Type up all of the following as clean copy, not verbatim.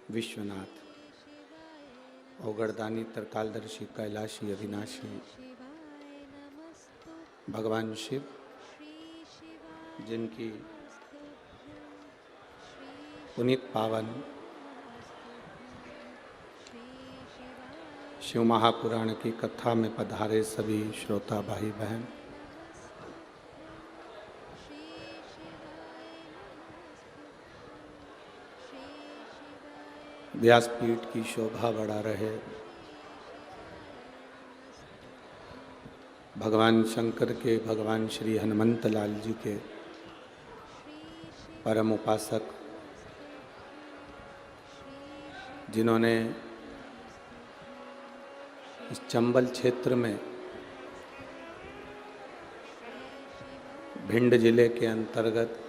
विश्वनाथ, औगड़दानी, तरकालदर्शी, कैलाशी, अविनाशी भगवान शिव, जिनकी पुनीत पावन शिव महापुराण की कथा में पधारे सभी श्रोता भाई बहन, व्यासपीठ की शोभा बढ़ा रहे भगवान शंकर के भगवान श्री हनुमंत लाल जी के परम उपासक, जिन्होंने इस चंबल क्षेत्र में भिंड जिले के अंतर्गत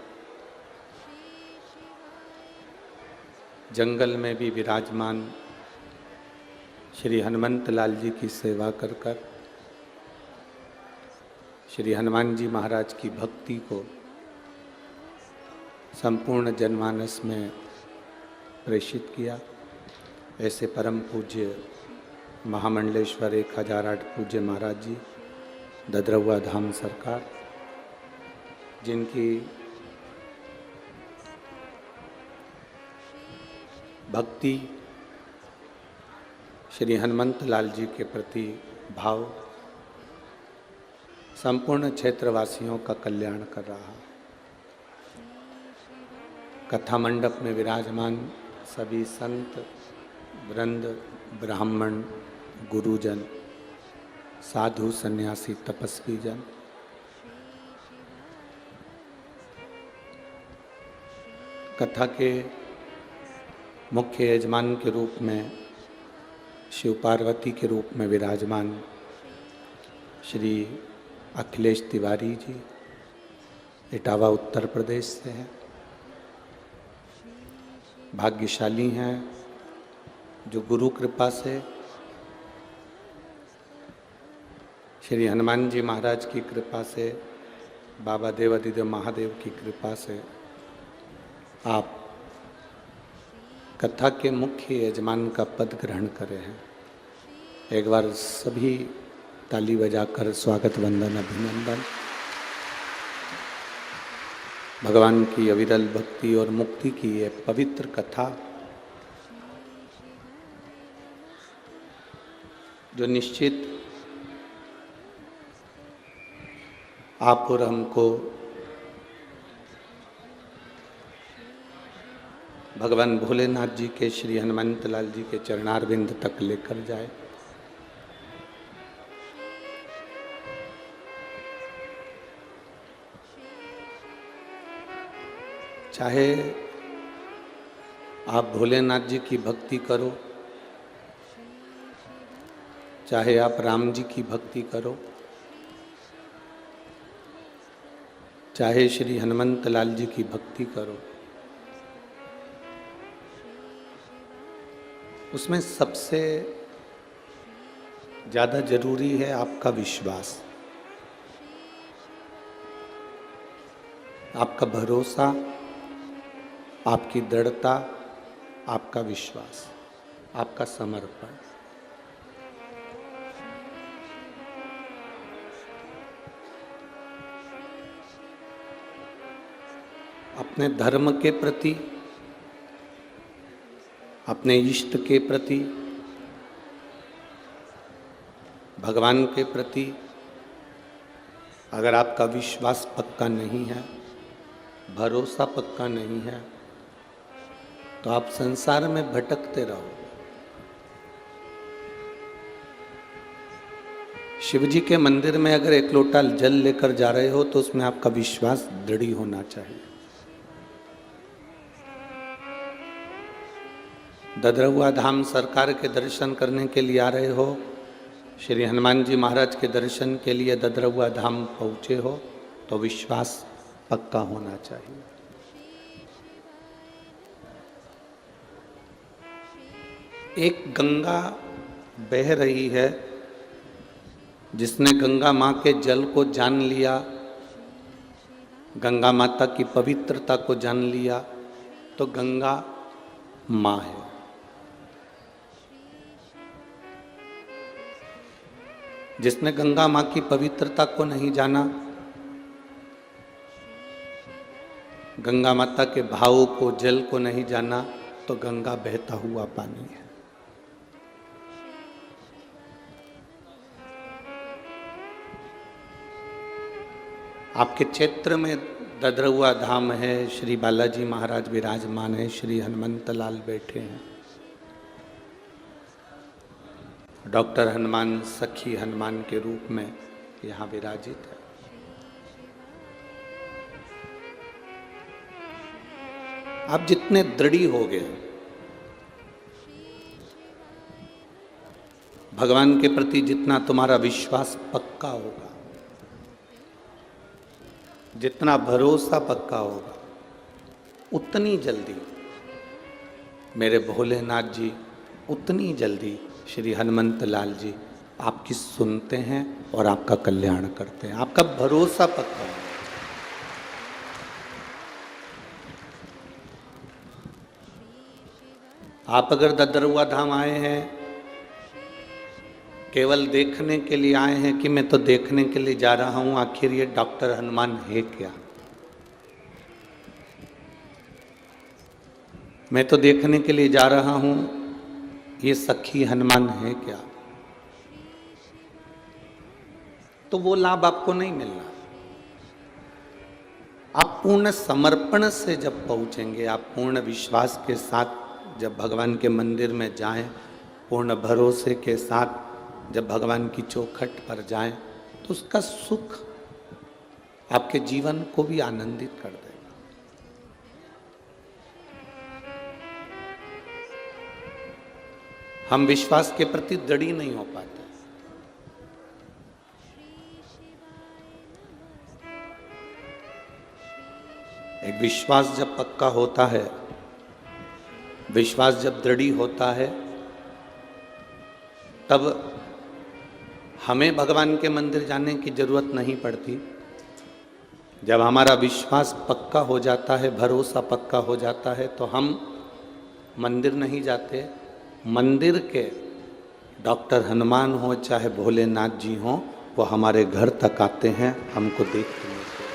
जंगल में भी विराजमान श्री हनुमंत लाल जी की सेवा कर कर श्री हनुमान जी महाराज की भक्ति को संपूर्ण जनमानस में प्रेषित किया। ऐसे परम पूज्य महामंडलेश्वर 1008 पूज्य महाराज जी, ददरौआ धाम सरकार, जिनकी भक्ति श्री हनुमंत लाल जी के प्रति भाव संपूर्ण क्षेत्रवासियों का कल्याण कर रहा। कथा मंडप में विराजमान सभी संत वृंद, ब्राह्मण, गुरुजन, साधु, सन्यासी, तपस्वी जन, कथा के मुख्य यजमान के रूप में शिव पार्वती के रूप में विराजमान श्री अखिलेश तिवारी जी इटावा उत्तर प्रदेश से हैं। भाग्यशाली हैं जो गुरु कृपा से, श्री हनुमान जी महाराज की कृपा से, बाबा देवादिदेव महादेव की कृपा से आप कथा के मुख्य यजमान का पद ग्रहण करे हैं। एक बार सभी ताली बजाकर स्वागत वंदन अभिनंदन। भगवान की अविरल भक्ति और मुक्ति की ये पवित्र कथा, जो निश्चित आप और हमको भगवान भोलेनाथ जी के श्री हनुमंत लाल जी के चरणारविंद तक लेकर जाए। चाहे आप भोलेनाथ जी की भक्ति करो, चाहे आप राम जी की भक्ति करो, चाहे श्री हनुमंत लाल जी की भक्ति करो, उसमें सबसे ज़्यादा जरूरी है आपका विश्वास, आपका भरोसा, आपकी दृढ़ता, आपका विश्वास, आपका समर्पण। अपने धर्म के प्रति, अपने इष्ट के प्रति, भगवान के प्रति अगर आपका विश्वास पक्का नहीं है, भरोसा पक्का नहीं है, तो आप संसार में भटकते रहो। शिव जी के मंदिर में अगर एक लोटा जल लेकर जा रहे हो तो उसमें आपका विश्वास दृढ़ होना चाहिए। ददरौआ धाम सरकार के दर्शन करने के लिए आ रहे हो, श्री हनुमान जी महाराज के दर्शन के लिए ददरौआ धाम पहुँचे हो, तो विश्वास पक्का होना चाहिए। एक गंगा बह रही है, जिसने गंगा माँ के जल को जान लिया, गंगा माता की पवित्रता को जान लिया, तो गंगा माँ है। जिसने गंगा माँ की पवित्रता को नहीं जाना, गंगा माता के भावों को, जल को नहीं जाना, तो गंगा बहता हुआ पानी है। आपके क्षेत्र में ददरुआ धाम है, श्री बालाजी महाराज विराजमान है, श्री हनुमंत लाल बैठे हैं, डॉक्टर हनुमान सखी हनुमान के रूप में यहाँ विराजित है। आप जितने दृढ़ी हो गए भगवान के प्रति, जितना तुम्हारा विश्वास पक्का होगा, जितना भरोसा पक्का होगा, उतनी जल्दी मेरे भोलेनाथ जी, उतनी जल्दी श्री हनुमंत लाल जी आपकी सुनते हैं और आपका कल्याण करते हैं। आपका भरोसा पक्का है। आप अगर ददरुआ धाम आए हैं, केवल देखने के लिए आए हैं कि मैं तो देखने के लिए जा रहा हूं, आखिर ये डॉक्टर हनुमान है क्या, मैं तो देखने के लिए जा रहा हूं, ये सखी हनुमान है क्या, तो वो लाभ आपको नहीं मिलना। आप पूर्ण समर्पण से जब पहुंचेंगे, आप पूर्ण विश्वास के साथ जब भगवान के मंदिर में जाएं, पूर्ण भरोसे के साथ जब भगवान की चौखट पर जाएं, तो उसका सुख आपके जीवन को भी आनंदित कर देगा। हम विश्वास के प्रति दृढ़ नहीं हो पाते। एक विश्वास जब पक्का होता है, विश्वास जब दृढ़ होता है, तब हमें भगवान के मंदिर जाने की जरूरत नहीं पड़ती। जब हमारा विश्वास पक्का हो जाता है, भरोसा पक्का हो जाता है, तो हम मंदिर नहीं जाते। मंदिर के डॉक्टर हनुमान हो चाहे भोलेनाथ जी हो, वो हमारे घर तक आते हैं हमको देखने के।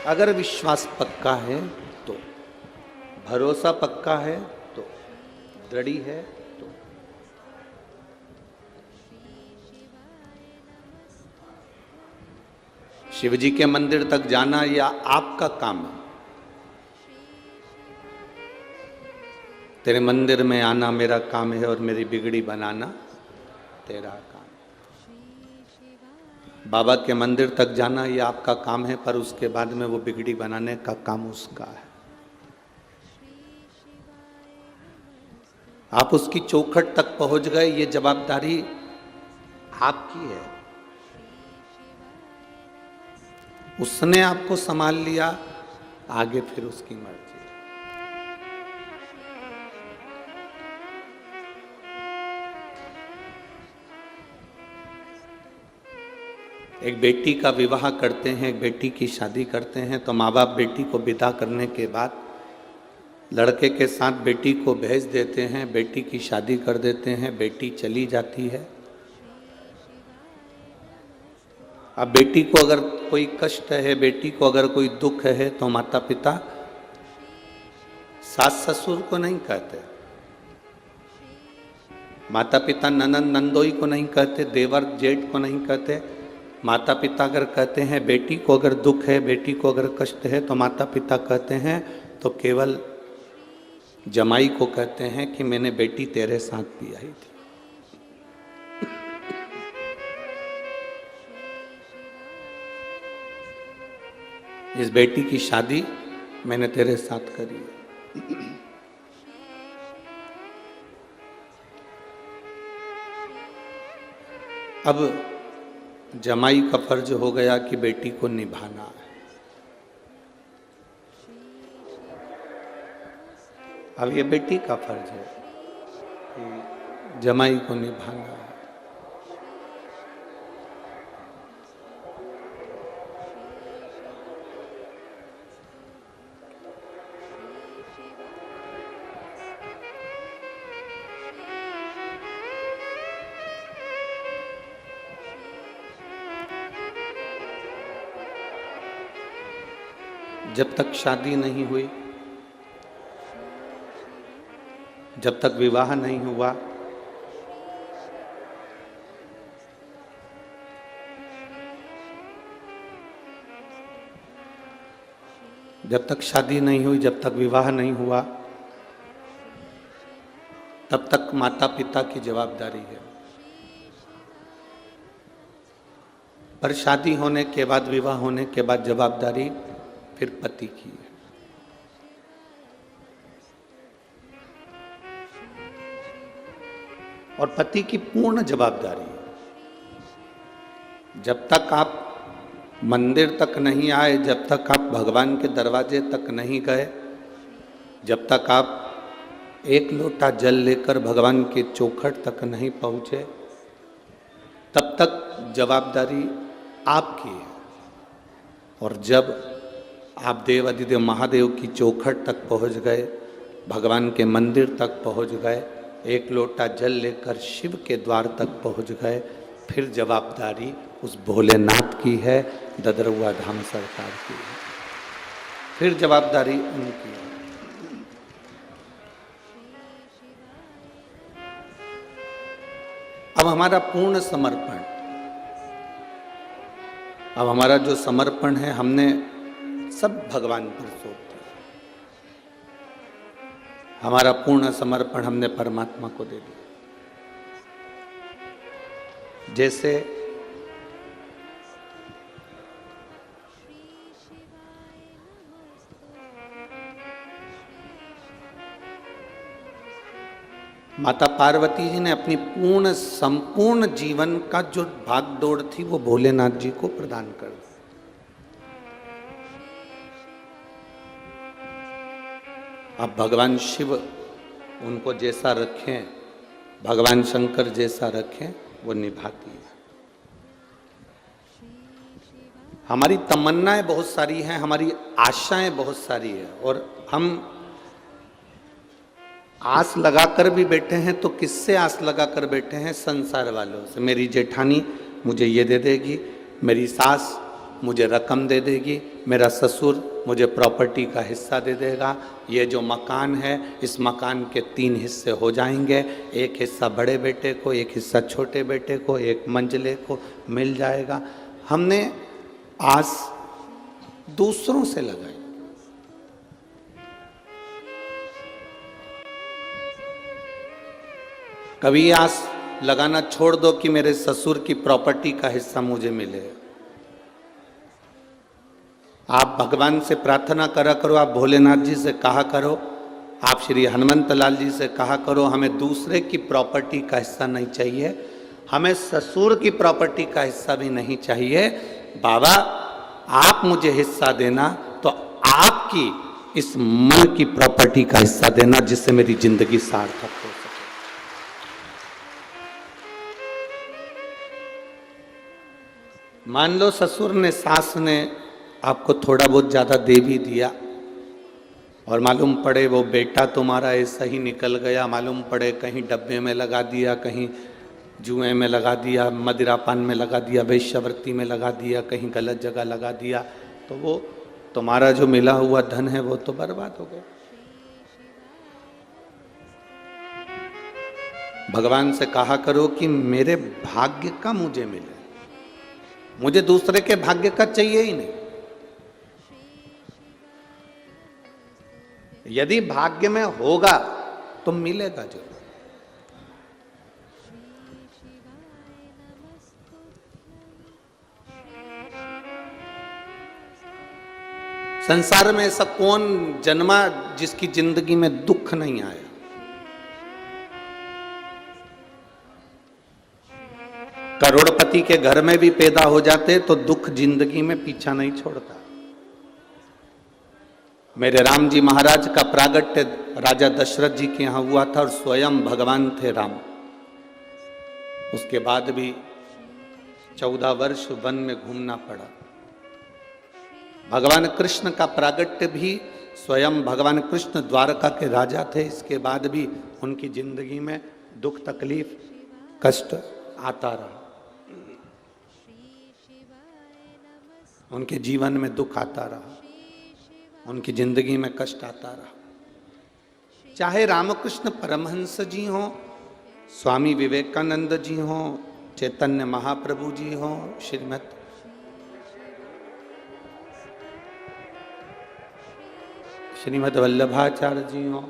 अगर विश्वास पक्का है तो, भरोसा पक्का है तो, दृढ़ है तो, शिव जी के मंदिर तक जाना या आपका काम है। तेरे मंदिर में आना मेरा काम है और मेरी बिगड़ी बनाना तेरा काम। बाबा के मंदिर तक जाना ये आपका काम है, पर उसके बाद में वो बिगड़ी बनाने का काम उसका है। आप उसकी चौखट तक पहुंच गए, ये जवाबदारी आपकी है। उसने आपको संभाल लिया, आगे फिर उसकी मर्जी। एक बेटी का विवाह करते हैं, एक बेटी की शादी करते हैं, तो माँ बाप बेटी को विदा करने के बाद लड़के के साथ बेटी को भेज देते हैं, बेटी की शादी कर देते हैं, बेटी चली जाती है। अब बेटी को अगर कोई कष्ट है, बेटी को अगर कोई दुख है, तो माता पिता सास ससुर को नहीं कहते, माता पिता ननंद नंदोई को नहीं कहते, देवर जेठ को नहीं कहते। माता पिता अगर कहते हैं, बेटी को अगर दुख है, बेटी को अगर कष्ट है, तो माता पिता कहते हैं तो केवल जमाई को कहते हैं कि मैंने बेटी तेरे साथ भी आई थी। इस बेटी की शादी मैंने तेरे साथ करी है। अब जमाई का फर्ज हो गया कि बेटी को निभाना है। अब ये बेटी का फर्ज है कि जमाई को निभाना है। जब तक शादी नहीं हुई, जब तक विवाह नहीं हुआ, जब तक शादी नहीं हुई, जब तक विवाह नहीं हुआ, तब तक माता पिता की जवाबदारी है। पर शादी होने के बाद, विवाह होने के बाद जवाबदारी फिर पति की है। और पति की पूर्ण जवाबदारी है। जब तक आप मंदिर तक नहीं आए, जब तक आप भगवान के दरवाजे तक नहीं गए, जब तक आप एक लोटा जल लेकर भगवान के चौखट तक नहीं पहुंचे, तब तक जवाबदारी आपकी है। और जब आप देव अधिदेव महादेव की चौखट तक पहुंच गए, भगवान के मंदिर तक पहुंच गए, एक लोटा जल लेकर शिव के द्वार तक पहुंच गए, फिर जवाबदारी उस भोलेनाथ की है, ददरउआ धाम सरकार की है। फिर जवाबदारी उनकी है। अब हमारा पूर्ण समर्पण, अब हमारा जो समर्पण है, हमने सब भगवान पर सौंप दिया। हमारा पूर्ण समर्पण हमने परमात्मा को दे दिया। जैसे माता पार्वती जी ने अपनी संपूर्ण जीवन का जो भागदौड़ थी, वो भोलेनाथ जी को प्रदान कर दी। अब भगवान शिव उनको जैसा रखें, भगवान शंकर जैसा रखें, वो निभाती है। हमारी तमन्नाएं बहुत सारी हैं, हमारी आशाएं बहुत सारी है, और हम आस लगाकर भी बैठे हैं। तो किससे आस लगाकर बैठे हैं? संसार वालों से। मेरी जेठानी मुझे ये दे देगी, मेरी सास मुझे रकम दे देगी, मेरा ससुर मुझे प्रॉपर्टी का हिस्सा दे देगा, ये जो मकान है, इस मकान के 3 हिस्से हो जाएंगे, एक हिस्सा बड़े बेटे को, एक हिस्सा छोटे बेटे को, एक मंझले को मिल जाएगा। हमने आस दूसरों से लगाई। कभी आस लगाना छोड़ दो कि मेरे ससुर की प्रॉपर्टी का हिस्सा मुझे मिले। आप भगवान से प्रार्थना करा करो, आप भोलेनाथ जी से कहा करो, आप श्री हनुमंत लाल जी से कहा करो, हमें दूसरे की प्रॉपर्टी का हिस्सा नहीं चाहिए, हमें ससुर की प्रॉपर्टी का हिस्सा भी नहीं चाहिए। बाबा आप मुझे हिस्सा देना, तो आपकी इस मन की प्रॉपर्टी का हिस्सा देना, जिससे मेरी जिंदगी सार्थक हो सके। मान लो ससुर ने, सास ने आपको थोड़ा बहुत ज़्यादा दे भी दिया, और मालूम पड़े वो बेटा तुम्हारा ऐसा ही निकल गया, मालूम पड़े कहीं डब्बे में लगा दिया, कहीं जुए में लगा दिया, मदिरापान में लगा दिया, वेश्यावृत्ति में लगा दिया, कहीं गलत जगह लगा दिया, तो वो तुम्हारा जो मिला हुआ धन है वो तो बर्बाद हो गया। भगवान से कहा करो कि मेरे भाग्य का मुझे मिले, मुझे दूसरे के भाग्य का चाहिए ही नहीं। यदि भाग्य में होगा तो मिलेगा जरूर। संसार में ऐसा कौन जन्मा जिसकी जिंदगी में दुख नहीं आया? करोड़पति के घर में भी पैदा हो जाते तो दुख जिंदगी में पीछा नहीं छोड़ता। मेरे राम जी महाराज का प्रागट्य राजा दशरथ जी के यहां हुआ था, और स्वयं भगवान थे राम। उसके बाद भी 14 वर्ष वन में घूमना पड़ा। भगवान कृष्ण का प्रागट्य भी, स्वयं भगवान कृष्ण द्वारका के राजा थे, इसके बाद भी उनकी जिंदगी में दुख तकलीफ कष्ट आता रहा। उनके जीवन में दुख आता रहा। उनकी जिंदगी में कष्ट आता रहा। चाहे रामकृष्ण परमहंस जी हों, स्वामी विवेकानंद जी हों, चैतन्य महाप्रभु जी हों, श्रीमद् वल्लभाचार्य जी हों,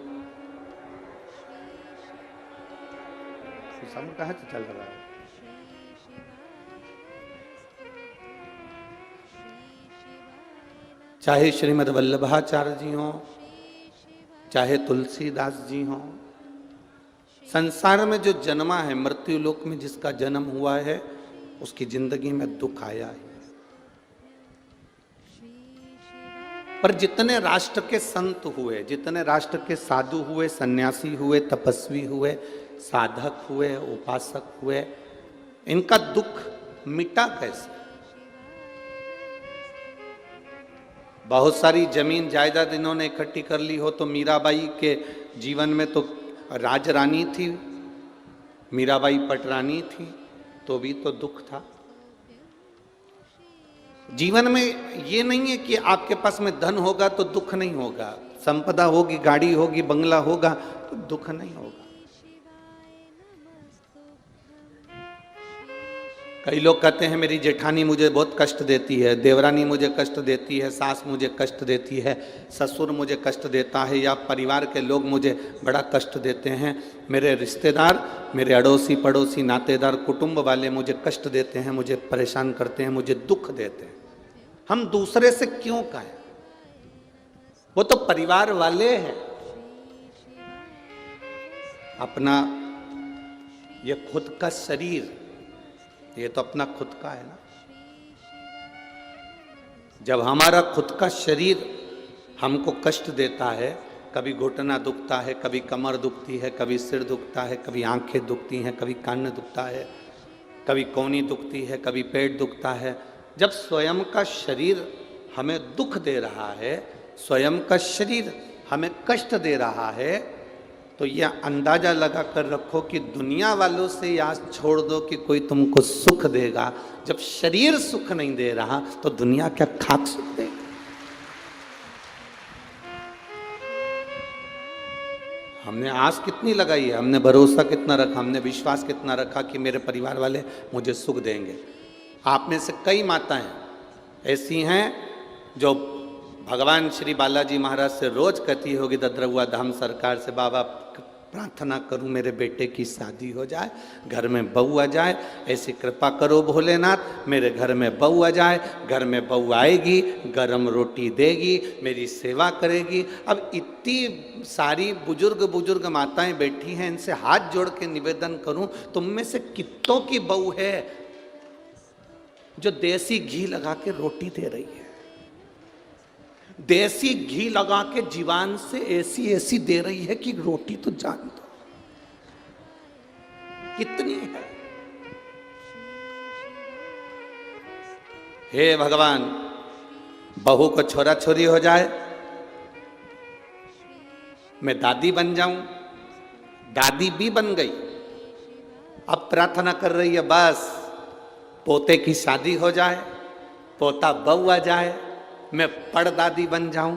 समय कहाँ से चल रहा है? चाहे श्रीमद् वल्लभाचार्य जी हों, चाहे तुलसीदास जी हों, संसार में जो जन्मा है, मृत्यु लोक में जिसका जन्म हुआ है, उसकी जिंदगी में दुख आया है। पर जितने राष्ट्र के संत हुए, जितने राष्ट्र के साधु हुए, सन्यासी हुए, तपस्वी हुए, साधक हुए, उपासक हुए, इनका दुख मिटा कैसे? बहुत सारी जमीन जायदाद इन्होंने इकट्ठी कर ली हो, तो मीराबाई के जीवन में तो राजरानी थी, मीराबाई पटरानी थी, तो भी तो दुख था। जीवन में ये नहीं है कि आपके पास में धन होगा तो दुख नहीं होगा, संपदा होगी, गाड़ी होगी, बंगला होगा तो दुख नहीं होगा। कई लोग कहते हैं मेरी जेठानी मुझे बहुत कष्ट देती है, देवरानी मुझे कष्ट देती है, सास मुझे कष्ट देती है, ससुर मुझे कष्ट देता है, या परिवार के लोग मुझे बड़ा कष्ट देते हैं, मेरे रिश्तेदार, मेरे अड़ोसी पड़ोसी नातेदार कुटुंब वाले मुझे कष्ट देते हैं, मुझे परेशान करते हैं, मुझे दुख देते हैं। हम दूसरे से क्यों कहें? वो तो परिवार वाले हैं। अपना ये खुद का शरीर, ये तो अपना खुद का है ना। जब हमारा खुद का शरीर हमको कष्ट देता है, कभी घुटना दुखता है, कभी कमर दुखती है, कभी सिर दुखता है, कभी आंखें दुखती हैं, कभी कान दुखता है, कभी कोहनी दुखती है, कभी पेट दुखता है, जब स्वयं का शरीर हमें दुख दे रहा है, स्वयं का शरीर हमें कष्ट दे रहा है, तो यह अंदाजा लगा कर रखो कि दुनिया वालों से आस छोड़ दो कि कोई तुमको सुख देगा। जब शरीर सुख नहीं दे रहा तो दुनिया क्या खाक सुख देगा? हमने आस कितनी लगाई है, हमने भरोसा कितना रखा, हमने विश्वास कितना रखा कि मेरे परिवार वाले मुझे सुख देंगे। आप में से कई माताएं ऐसी हैं जो भगवान श्री बालाजी महाराज से रोज कहती होगी ददरहुआ धाम सरकार से, बाबा प्रार्थना करूं मेरे बेटे की शादी हो जाए, घर में बहू आ जाए, ऐसी कृपा करो भोलेनाथ, मेरे घर में बहू आ जाए, घर में बहू आएगी, गरम रोटी देगी, मेरी सेवा करेगी। अब इतनी सारी बुजुर्ग माताएं बैठी हैं, इनसे हाथ जोड़ के निवेदन करूं, तुम में से कितनों की बहू है जो देसी घी लगा के रोटी दे रही है, देसी घी लगा के जीवान से ऐसी दे रही है कि रोटी तो जान दो कितनी है। हे भगवान, बहू को छोरा छोरी हो जाए, मैं दादी बन जाऊं, दादी भी बन गई, अब प्रार्थना कर रही है बस पोते की शादी हो जाए, पोता बहू आ जाए, मैं पड़दादी बन जाऊं,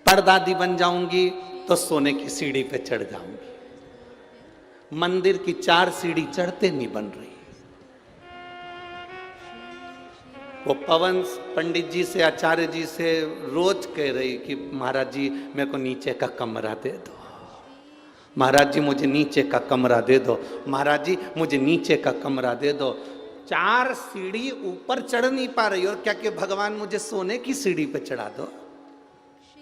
पड़दादी बन जाऊंगी तो सोने की सीढ़ी पे चढ़ जाऊंगी। मंदिर की 4 सीढ़ी चढ़ते नहीं बन रही। वो पवन पंडित जी से, आचार्य जी से रोज कह रही कि महाराज जी मेरे को नीचे का कमरा दे दो, महाराज जी मुझे नीचे का कमरा दे दो, महाराज जी मुझे नीचे का कमरा दे दो। 4 सीढ़ी ऊपर चढ़ नहीं पा रही, और क्या कि भगवान मुझे सोने की सीढ़ी पे चढ़ा दो।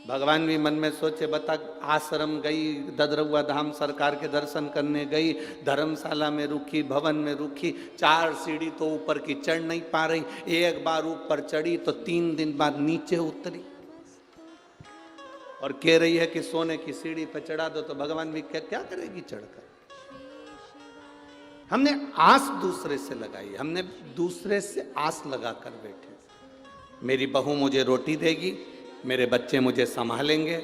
भगवान भी मन में सोचे, बता आश्रम गई, ददरहुआ धाम सरकार के दर्शन करने गई, धर्मशाला में रुकी, भवन में रुकी, 4 सीढ़ी तो ऊपर की चढ़ नहीं पा रही, एक बार ऊपर चढ़ी तो 3 दिन बाद नीचे उतरी, और कह रही है कि सोने की सीढ़ी पे चढ़ा दो। तो भगवान भी क्या करेगी चढ़कर? हमने आस दूसरे से लगाई, हमने दूसरे से आस लगा कर बैठे। मेरी बहू मुझे रोटी देगी, मेरे बच्चे मुझे संभालेंगे,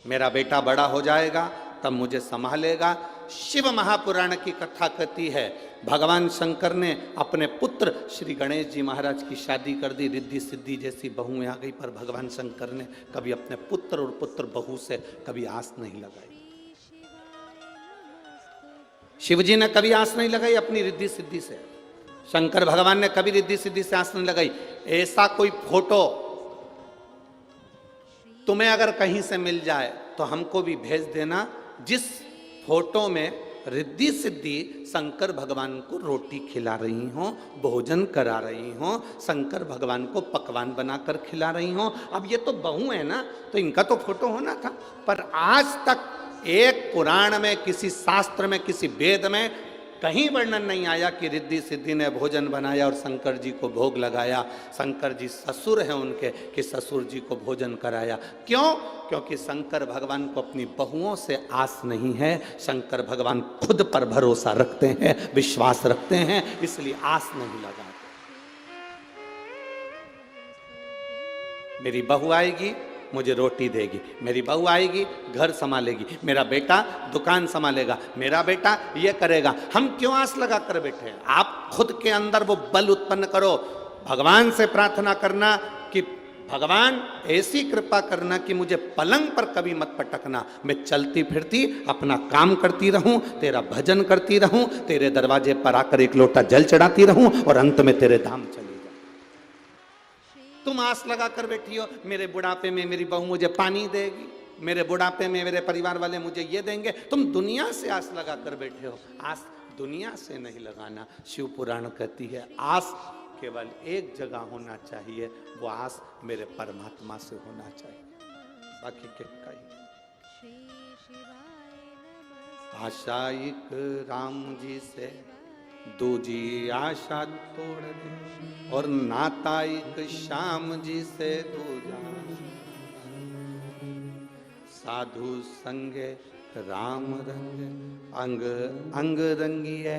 मेरा बेटा बड़ा हो जाएगा तब मुझे संभालेगा, शिव महापुराण की कथा कहती है, भगवान शंकर ने अपने पुत्र श्री गणेश जी महाराज की शादी कर दी, रिद्धि सिद्धि जैसी बहुएं आ गई, पर भगवान शंकर ने कभी अपने पुत्र और पुत्र बहू से कभी आस नहीं लगाई। शिव जी ने कभी आस नहीं लगाई अपनी रिद्धि सिद्धि से, शंकर भगवान ने कभी रिद्धि सिद्धि से आस नहीं लगाई। ऐसा कोई फोटो तुम्हें अगर कहीं से मिल जाए तो हमको भी भेज देना, जिस फोटो में रिद्धि सिद्धि शंकर भगवान को रोटी खिला रही हो, भोजन करा रही हो, शंकर भगवान को पकवान बनाकर खिला रही हो। अब ये तो बहू है ना, तो इनका तो फोटो होना था, पर आज तक एक पुराण में, किसी शास्त्र में, किसी वेद में कहीं वर्णन नहीं आया कि रिद्धि सिद्धि ने भोजन बनाया और शंकर जी को भोग लगाया, शंकर जी ससुर हैं उनके, कि ससुर जी को भोजन कराया। क्यों? क्योंकि शंकर भगवान को अपनी बहुओं से आस नहीं है, शंकर भगवान खुद पर भरोसा रखते हैं, विश्वास रखते हैं, इसलिए आस नहीं लगाते। मेरी बहू आएगी मुझे रोटी देगी, मेरी बहू आएगी घर संभालेगी, मेरा बेटा दुकान संभालेगा, मेरा बेटा ये करेगा। हम क्यों आस लगा कर बैठे हैं? आप खुद के अंदर वो बल उत्पन्न करो, भगवान से प्रार्थना करना कि भगवान ऐसी कृपा करना कि मुझे पलंग पर कभी मत पटकना, मैं चलती फिरती अपना काम करती रहूं, तेरा भजन करती रहूं, तेरे दरवाजे पर आकर एक लोटा जल चढ़ाती रहूं और अंत में तेरे धाम चली। तुम आस लगा कर बैठी हो, मेरे बुढ़ापे में मेरी बहू मुझे पानी देगी, मेरे बुढ़ापे में मेरे परिवार वाले मुझे ये देंगे। तुम दुनिया से आस लगा कर बैठे हो। आस दुनिया से नहीं लगाना। शिव पुराण कहती है आस केवल एक जगह होना चाहिए, वो आस मेरे परमात्मा से होना चाहिए, बाकी के कहीं। आशा एक राम जी से दूजी आशा तोड़ दे, और नाता एक श्याम जी से दूजा। साधु संगे राम रंग अंग अंग रंगिए,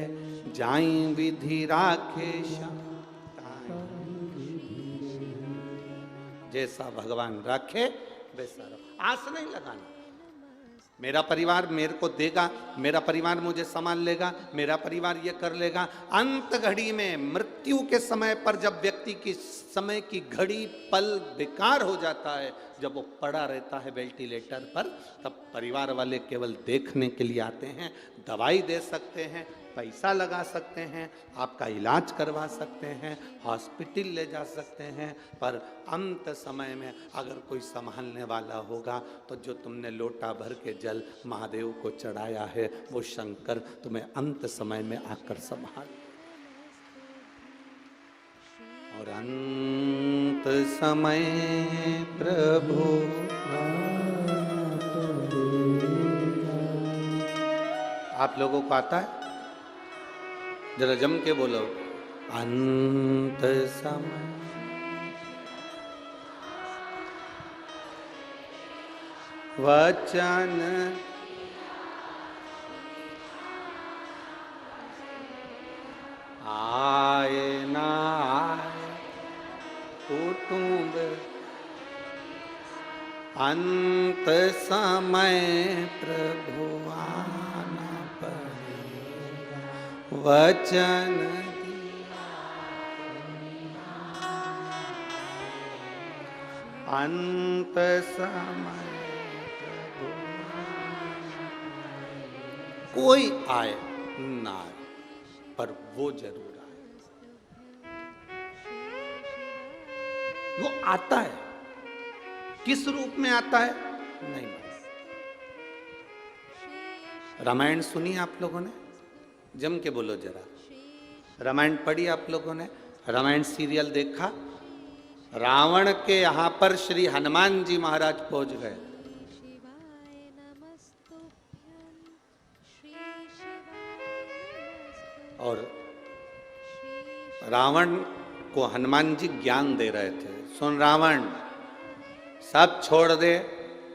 जाई विधि राखे श्याम। जैसा भगवान रखे वैसा रखो, आस नहीं लगाना। मेरा परिवार मेरे को देगा, मेरा परिवार मुझे संभाल लेगा, मेरा परिवार ये कर लेगा। अंत घड़ी में, मृत्यु के समय पर, जब व्यक्ति की समय की घड़ी पल बेकार हो जाता है, जब वो पड़ा रहता है वेंटिलेटर पर, तब परिवार वाले केवल देखने के लिए आते हैं, दवाई दे सकते हैं, पैसा लगा सकते हैं, आपका इलाज करवा सकते हैं, हॉस्पिटल ले जा सकते हैं, पर अंत समय में अगर कोई संभालने वाला होगा तो जो तुमने लोटा भर के जल महादेव को चढ़ाया है, वो शंकर तुम्हें अंत समय में आकर संभाल। और अंत समय प्रभु आप लोगों को आता है? जरा जम के बोलो, अंत समय वचन आए ना आए कुटुंब, अंत समय प्रभु आना पड़ेगा, वचन अंत समय प्रभु। कोई आए ना आए, पर वो जरूर आए। वो आता है, किस रूप में आता है नहीं मालूम। रामायण सुनी आप लोगों ने? जम के बोलो जरा। रामायण पढ़ी आप लोगों ने? रामायण सीरियल देखा? रावण के यहां पर श्री हनुमान जी महाराज पहुंच गए। और रावण को हनुमान जी ज्ञान दे रहे थे, सुन रावण, सब छोड़ दे,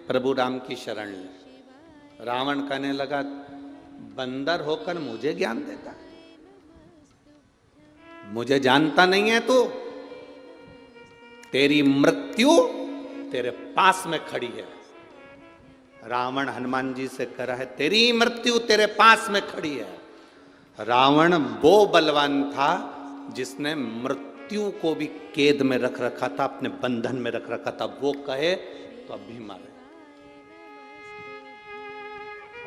प्रभु राम की शरण ले। रावण कहने लगा, बंदर होकर मुझे ज्ञान देता, मुझे जानता नहीं है तू? तेरी मृत्यु तेरे पास में खड़ी है, रावण हनुमान जी से कह रहा है तेरी मृत्यु तेरे पास में खड़ी है। रावण वो बलवान था जिसने मृत्यु को भी कैद में रख रखा था, अपने बंधन में रख रखा था। वो कहे तो अभी मारे।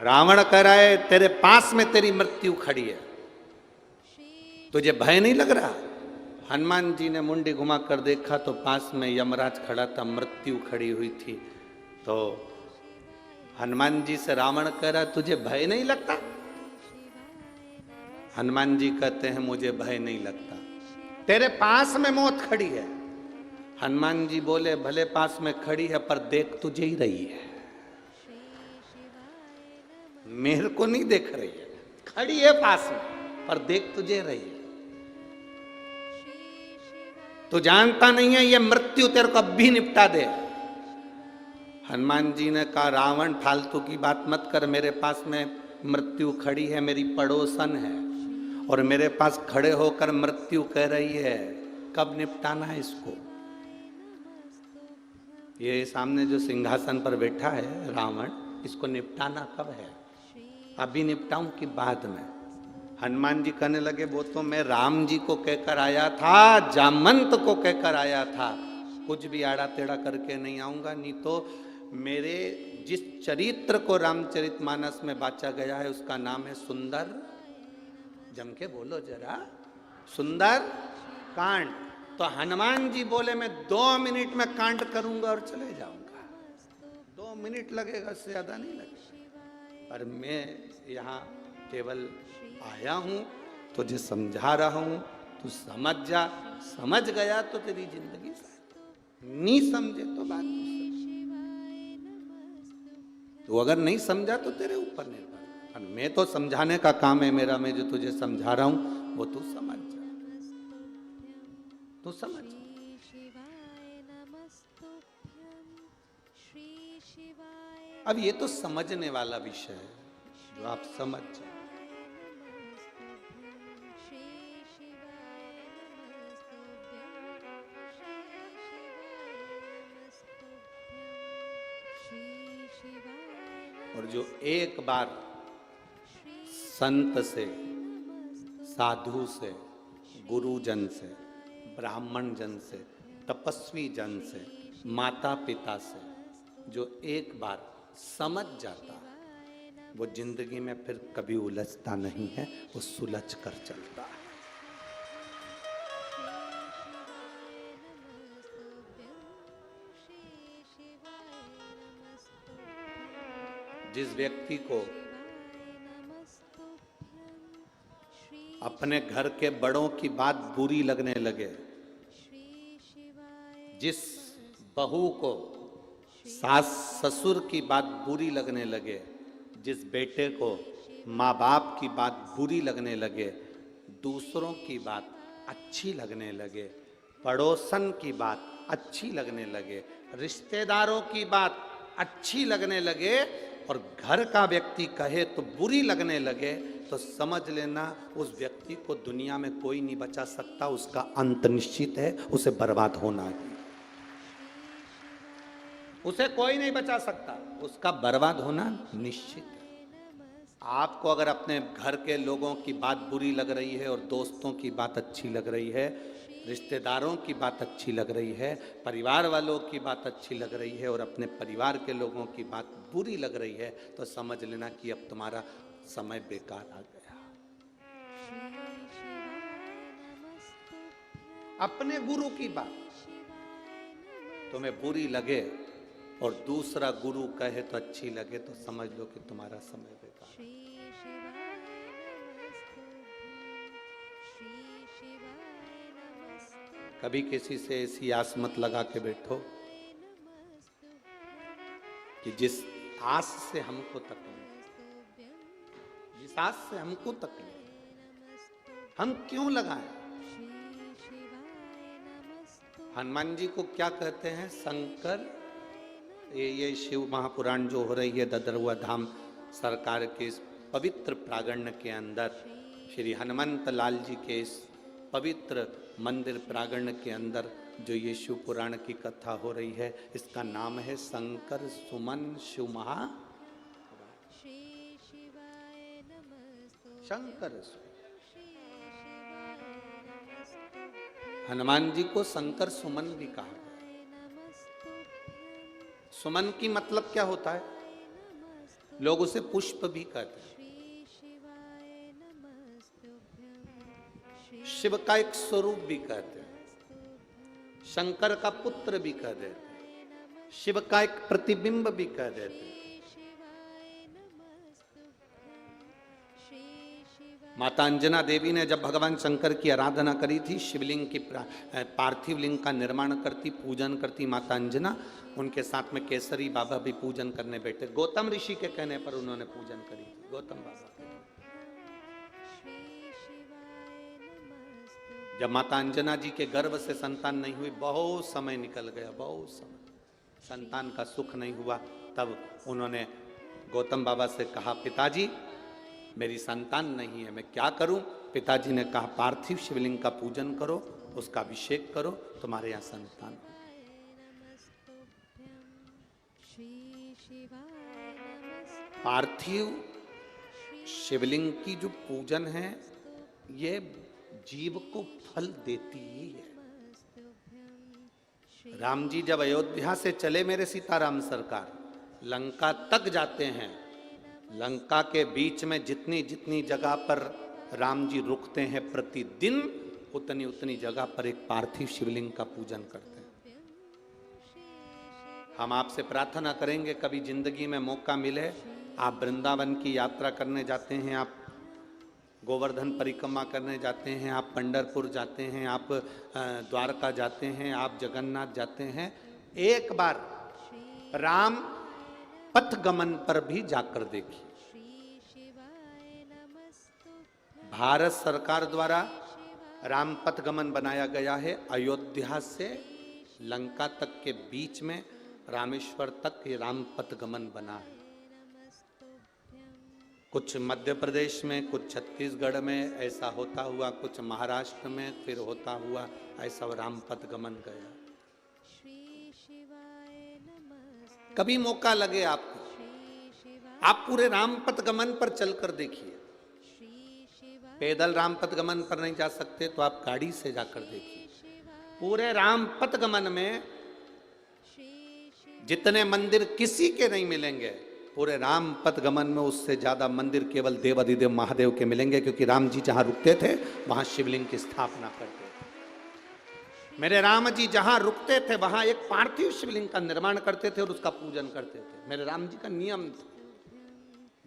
रावण कह रहा है तेरे पास में तेरी मृत्यु खड़ी है, तुझे भय नहीं लग रहा? हनुमान जी ने मुंडी घुमा कर देखा तो पास में यमराज खड़ा था, मृत्यु खड़ी हुई थी। तो हनुमान जी से रावण कह रहा तुझे भय नहीं लगता? हनुमान जी कहते हैं मुझे भय नहीं लगता, तेरे पास में मौत खड़ी है। हनुमान जी बोले भले पास में खड़ी है पर देख तुझे ही रही है, मेरे को नहीं देख रही है। खड़ी है पास में पर देख तुझे रही है। तो जानता नहीं है ये मृत्यु तेरे को अब भी निपटा दे। हनुमान जी ने कहा रावण फालतू की बात मत कर, मेरे पास में मृत्यु खड़ी है, मेरी पड़ोसन है और मेरे पास खड़े होकर मृत्यु कह रही है कब निपटाना है इसको। ये सामने जो सिंहासन पर बैठा है रावण, इसको निपटाना कब है? अभी निपटाऊं कि बाद में? हनुमान जी कहने लगे वो तो मैं राम जी को कहकर आया था, जामंत को कहकर आया था, कुछ भी आड़ा टेढ़ा करके नहीं आऊंगा। नहीं तो मेरे जिस चरित्र को रामचरितमानस में बांचा गया है उसका नाम है सुंदर, जम के बोलो जरा, सुंदर कांड। तो हनुमान जी बोले मैं 2 मिनट में कांड करूंगा और चले जाऊंगा। 2 मिनट लगेगा, इससे ज्यादा नहीं लगेगा। पर मैं यहाँ केवल आया हूं, तुझे समझा रहा हूं, तू समझ जा। समझ गया तो तेरी जिंदगी सार्थक, नहीं समझे तो बात दूसरी। तू अगर नहीं समझा तो तेरे ऊपर निर्भर। और मैं तो समझाने का काम है मेरा, मैं जो तुझे समझा रहा हूं वो तू समझ जा, तू समझ। अब ये तो समझने वाला विषय है जो आप समझ जाए। और जो एक बार संत से, साधु से, गुरुजन से, ब्राह्मण जन से, तपस्वी जन से, माता पिता से जो एक बार समझ जाता है वो जिंदगी में फिर कभी उलझता नहीं है, वो सुलझ कर चलता है। जिस व्यक्ति को अपने घर के बड़ों की बात बुरी लगने लगे, जिस बहू को सास ससुर की बात बुरी लगने लगे, जिस बेटे को माँ बाप की बात बुरी लगने लगे, दूसरों की बात अच्छी लगने लगे, पड़ोसन की बात अच्छी लगने लगे, रिश्तेदारों की बात अच्छी लगने लगे और घर का व्यक्ति कहे तो बुरी लगने लगे, तो समझ लेना उस व्यक्ति को दुनिया में कोई नहीं बचा सकता। उसका अंत निश्चित है, उसे बर्बाद होना है, उसे कोई नहीं बचा सकता, उसका बर्बाद होना निश्चित है। आपको अगर अपने घर के लोगों की बात बुरी लग रही है और दोस्तों की बात अच्छी लग रही है, रिश्तेदारों की बात अच्छी लग रही है, परिवार वालों की बात अच्छी लग रही है और अपने परिवार के लोगों की बात बुरी लग रही है, तो समझ लेना कि अब तुम्हारा समय बेकार आ गया। अपने गुरु की बात तुम्हें बुरी लगे और दूसरा गुरु कहे तो अच्छी लगे, तो समझ लो कि तुम्हारा समय बेकार है। कभी किसी से ऐसी आस मत लगा के बैठो कि जिस आस से हमको तकलीफ, जिस आस से हमको तकलीफ हम क्यों लगाएं। हनुमान जी को क्या कहते हैं? शंकर। ये शिव महापुराण जो हो रही है ददरुआ धाम सरकार के इस पवित्र प्रांगण के अंदर, श्री हनुमंत लाल जी के इस पवित्र मंदिर प्रांगण के अंदर जो यीशु पुराण की कथा हो रही है, इसका नाम है शंकर सुमन शिव महा शंकर। हनुमान जी को शंकर सुमन भी कहा गया। सुमन की मतलब क्या होता है? लोग उसे पुष्प भी कहते हैं। शिव का एक स्वरूप भी कहते हैं, शंकर का पुत्र भी कह देते हैं, शिव का एक प्रतिबिंब भी कह देते हैं। माता अंजना देवी ने जब भगवान शंकर की आराधना करी थी, शिवलिंग की पार्थिव लिंग का निर्माण करती, पूजन करती माता अंजना, उनके साथ में केसरी बाबा भी पूजन करने बैठे। गौतम ऋषि के कहने पर उन्होंने पूजन करी थी, गौतम बाबा। जब माता अंजना जी के गर्भ से संतान नहीं हुई, बहुत समय निकल गया, बहुत समय संतान का सुख नहीं हुआ, तब उन्होंने गौतम बाबा से कहा, पिताजी मेरी संतान नहीं है, मैं क्या करूं? पिताजी ने कहा, पार्थिव शिवलिंग का पूजन करो, उसका अभिषेक करो, तुम्हारे यहाँ संतान। पार्थिव शिवलिंग की जो पूजन है, ये जीव को फल देती ही है। राम जी जब अयोध्या से चले, मेरे सीताराम सरकार, लंका तक जाते हैं, लंका के बीच में जितनी जितनी जगह पर राम जी रुकते हैं प्रतिदिन, उतनी उतनी जगह पर एक पार्थिव शिवलिंग का पूजन करते हैं। हम आपसे प्रार्थना करेंगे, कभी जिंदगी में मौका मिले, आप वृंदावन की यात्रा करने जाते हैं, आप गोवर्धन परिक्रमा करने जाते हैं, आप पंढरपुर जाते हैं, आप द्वारका जाते हैं, आप जगन्नाथ जाते हैं, एक बार राम पथ गमन पर भी जाकर देखिए। भारत सरकार द्वारा राम पथ गमन बनाया गया है। अयोध्या से लंका तक के बीच में रामेश्वर तक ये राम पथ गमन बना है। कुछ मध्य प्रदेश में, कुछ छत्तीसगढ़ में ऐसा होता हुआ, कुछ महाराष्ट्र में फिर होता हुआ, ऐसा राम पथ गमन गया। कभी मौका लगे आपको, आप पूरे राम पथ गमन पर चलकर देखिए। पैदल राम पथ गमन पर नहीं जा सकते तो आप गाड़ी से जाकर देखिए। पूरे राम पथ गमन में जितने मंदिर किसी के नहीं मिलेंगे, पूरे राम पथ गमन में उससे ज्यादा मंदिर केवल देवाधिदेव महादेव के मिलेंगे, क्योंकि राम जी जहां रुकते थे वहां शिवलिंग की स्थापना करते थे। मेरे राम जी जहां रुकते थे वहां एक पार्थिव शिवलिंग का निर्माण करते थे और उसका पूजन करते थे। मेरे राम जी का नियम था,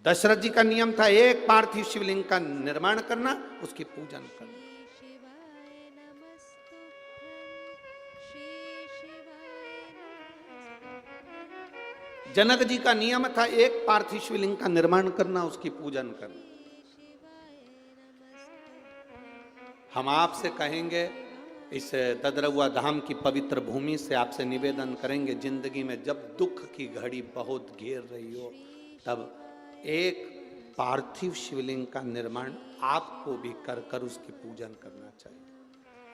दशरथ जी का नियम था, एक पार्थिव शिवलिंग का निर्माण करना, उसकी पूजन करना। जनक जी का नियम था, एक पार्थिव शिवलिंग का निर्माण करना, उसकी पूजन करना। हम आपसे कहेंगे, इस ददरउआ धाम की पवित्र भूमि से आपसे निवेदन करेंगे, जिंदगी में जब दुख की घड़ी बहुत घेर रही हो, तब एक पार्थिव शिवलिंग का निर्माण आपको भी कर कर उसकी पूजन करना चाहिए।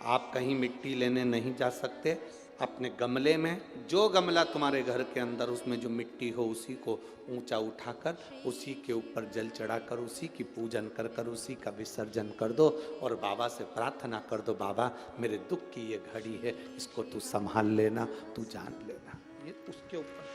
आप कहीं मिट्टी लेने नहीं जा सकते, अपने गमले में, जो गमला तुम्हारे घर के अंदर, उसमें जो मिट्टी हो उसी को ऊंचा उठाकर उसी के ऊपर जल चढ़ाकर उसी की पूजन कर कर उसी का विसर्जन कर दो और बाबा से प्रार्थना कर दो, बाबा मेरे दुख की ये घड़ी है, इसको तू संभाल लेना, तू जान लेना। ये उसके ऊपर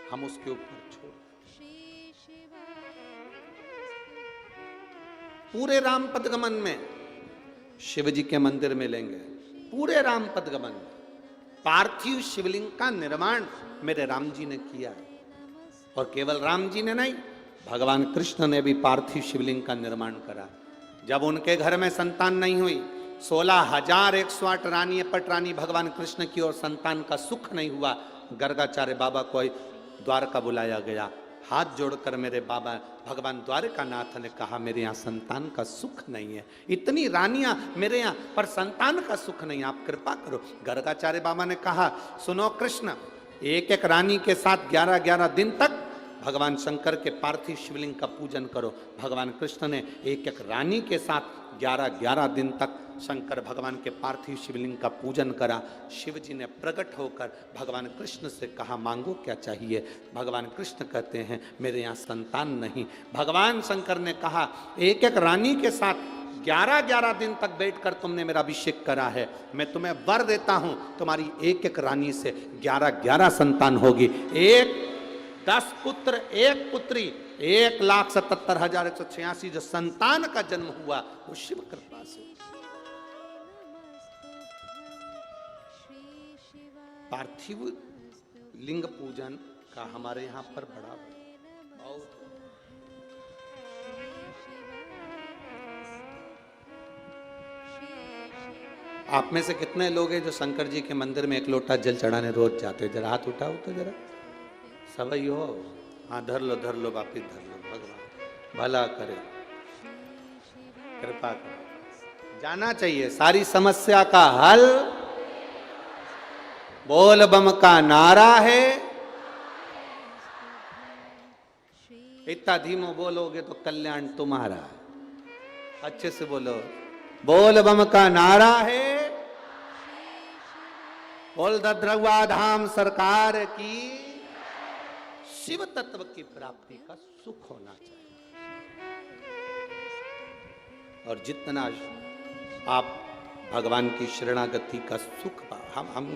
हम उसके ऊपर छोड़, पूरे राम पथ गमन में शिव जी के मंदिर मिलेंगे। पूरे राम पथ गमन में पार्थिव शिवलिंग का निर्माण मेरे राम जी ने किया है। और केवल राम जी ने नहीं, भगवान कृष्ण ने भी पार्थिव शिवलिंग का निर्माण करा। जब उनके घर में संतान नहीं हुई, 16,108 रानी पटरानी भगवान कृष्ण की, और संतान का सुख नहीं हुआ, गर्गाचार्य बाबा को द्वारका बुलाया गया। हाथ जोड़कर मेरे बाबा भगवान द्वारकानाथ ने कहा मेरे यहाँ संतान का सुख नहीं है, इतनी रानियां मेरे यहाँ पर संतान का सुख नहीं, आप कृपा करो। गर्गाचार्य बाबा ने कहा सुनो कृष्ण, एक एक रानी के साथ 11-11 दिन तक भगवान शंकर के पार्थिव शिवलिंग का पूजन करो। भगवान कृष्ण ने एक एक रानी के साथ 11-11 दिन तक शंकर भगवान के पार्थिव शिवलिंग का पूजन करा। शिव जी ने प्रकट होकर भगवान कृष्ण से कहा मांगो क्या चाहिए। भगवान कृष्ण कहते हैं मेरे यहाँ संतान नहीं। भगवान शंकर ने कहा एक एक रानी के साथ 11-11 दिन तक बैठकर तुमने मेरा अभिषेक करा है, मैं तुम्हें वर देता हूं तुम्हारी एक एक रानी से 11-11 संतान होगी। 10 पुत्र 1 पुत्री 1,77,186 जो संतान का जन्म हुआ वो शिव कृपा से। पार्थिव लिंग पूजन का हमारे यहाँ पर बड़ा बहुत आप में से कितने लोग हैं जो शंकर जी के मंदिर में 1 लोटा जल चढ़ाने रोज जाते हैं? जरा हाथ उठाओ तो जरा सभी हो। हाँ धर लो वापिस धर लो। भगवान भला करे, कृपा करे, जाना चाहिए। सारी समस्या का हल बोल बम का नारा है। इतना धीमो बोलोगे तो कल्याण तुम्हारा। अच्छे से बोलो, बोल बम का नारा है। बोल दद्रवा धाम सरकार की। शिव तत्व की प्राप्ति का सुख होना चाहिए। और जितना आप भगवान की शरणागति का सुख हम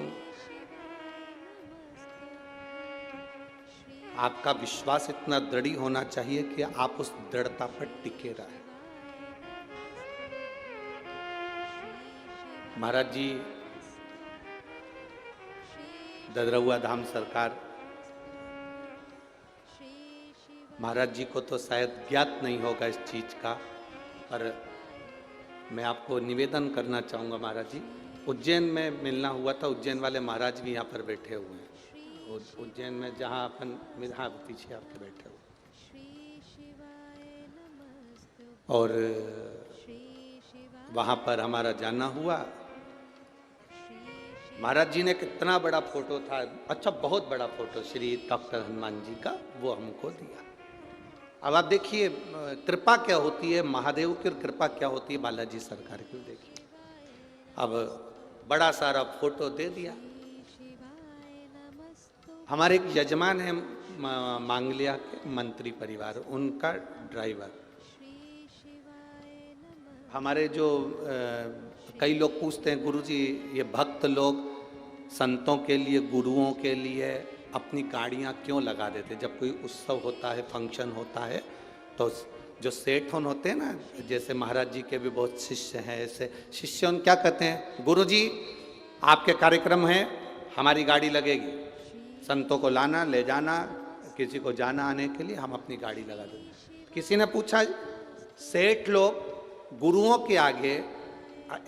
आपका विश्वास इतना दृढ़ होना चाहिए कि आप उस दृढ़ता पर टिके रहे। महाराज जी ददरहुआ धाम सरकार, महाराज जी को तो शायद ज्ञात नहीं होगा इस चीज का, पर मैं आपको निवेदन करना चाहूँगा। महाराज जी उज्जैन में मिलना हुआ था, उज्जैन वाले महाराज भी यहाँ पर बैठे हुए हैं। उज्जैन में जहाँ अपन हाँ पीछे आपके बैठे हुए, और वहाँ पर हमारा जाना हुआ। महाराज जी ने कितना बड़ा फोटो था, अच्छा बहुत बड़ा फोटो श्री डॉक्टर हनुमान जी का, वो हमको दिया। अब आप देखिए कृपा क्या होती है, महादेव की कृपा क्या होती है, बालाजी सरकार की देखिए। अब बड़ा सारा फोटो दे दिया। हमारे एक यजमान है मांगलिया के मंत्री परिवार, उनका ड्राइवर। हमारे जो कई लोग पूछते हैं गुरुजी ये भक्त लोग संतों के लिए, गुरुओं के लिए अपनी गाड़ियां क्यों लगा देते? जब कोई उत्सव होता है, फंक्शन होता है, तो जो सेठ होते हैं ना, जैसे महाराज जी के भी बहुत शिष्य हैं, ऐसे शिष्य उन क्या कहते हैं, गुरुजी आपके कार्यक्रम है, हमारी गाड़ी लगेगी, संतों को लाना ले जाना, किसी को जाना आने के लिए हम अपनी गाड़ी लगा देंगे। किसी ने पूछा सेठ लोग गुरुओं के आगे,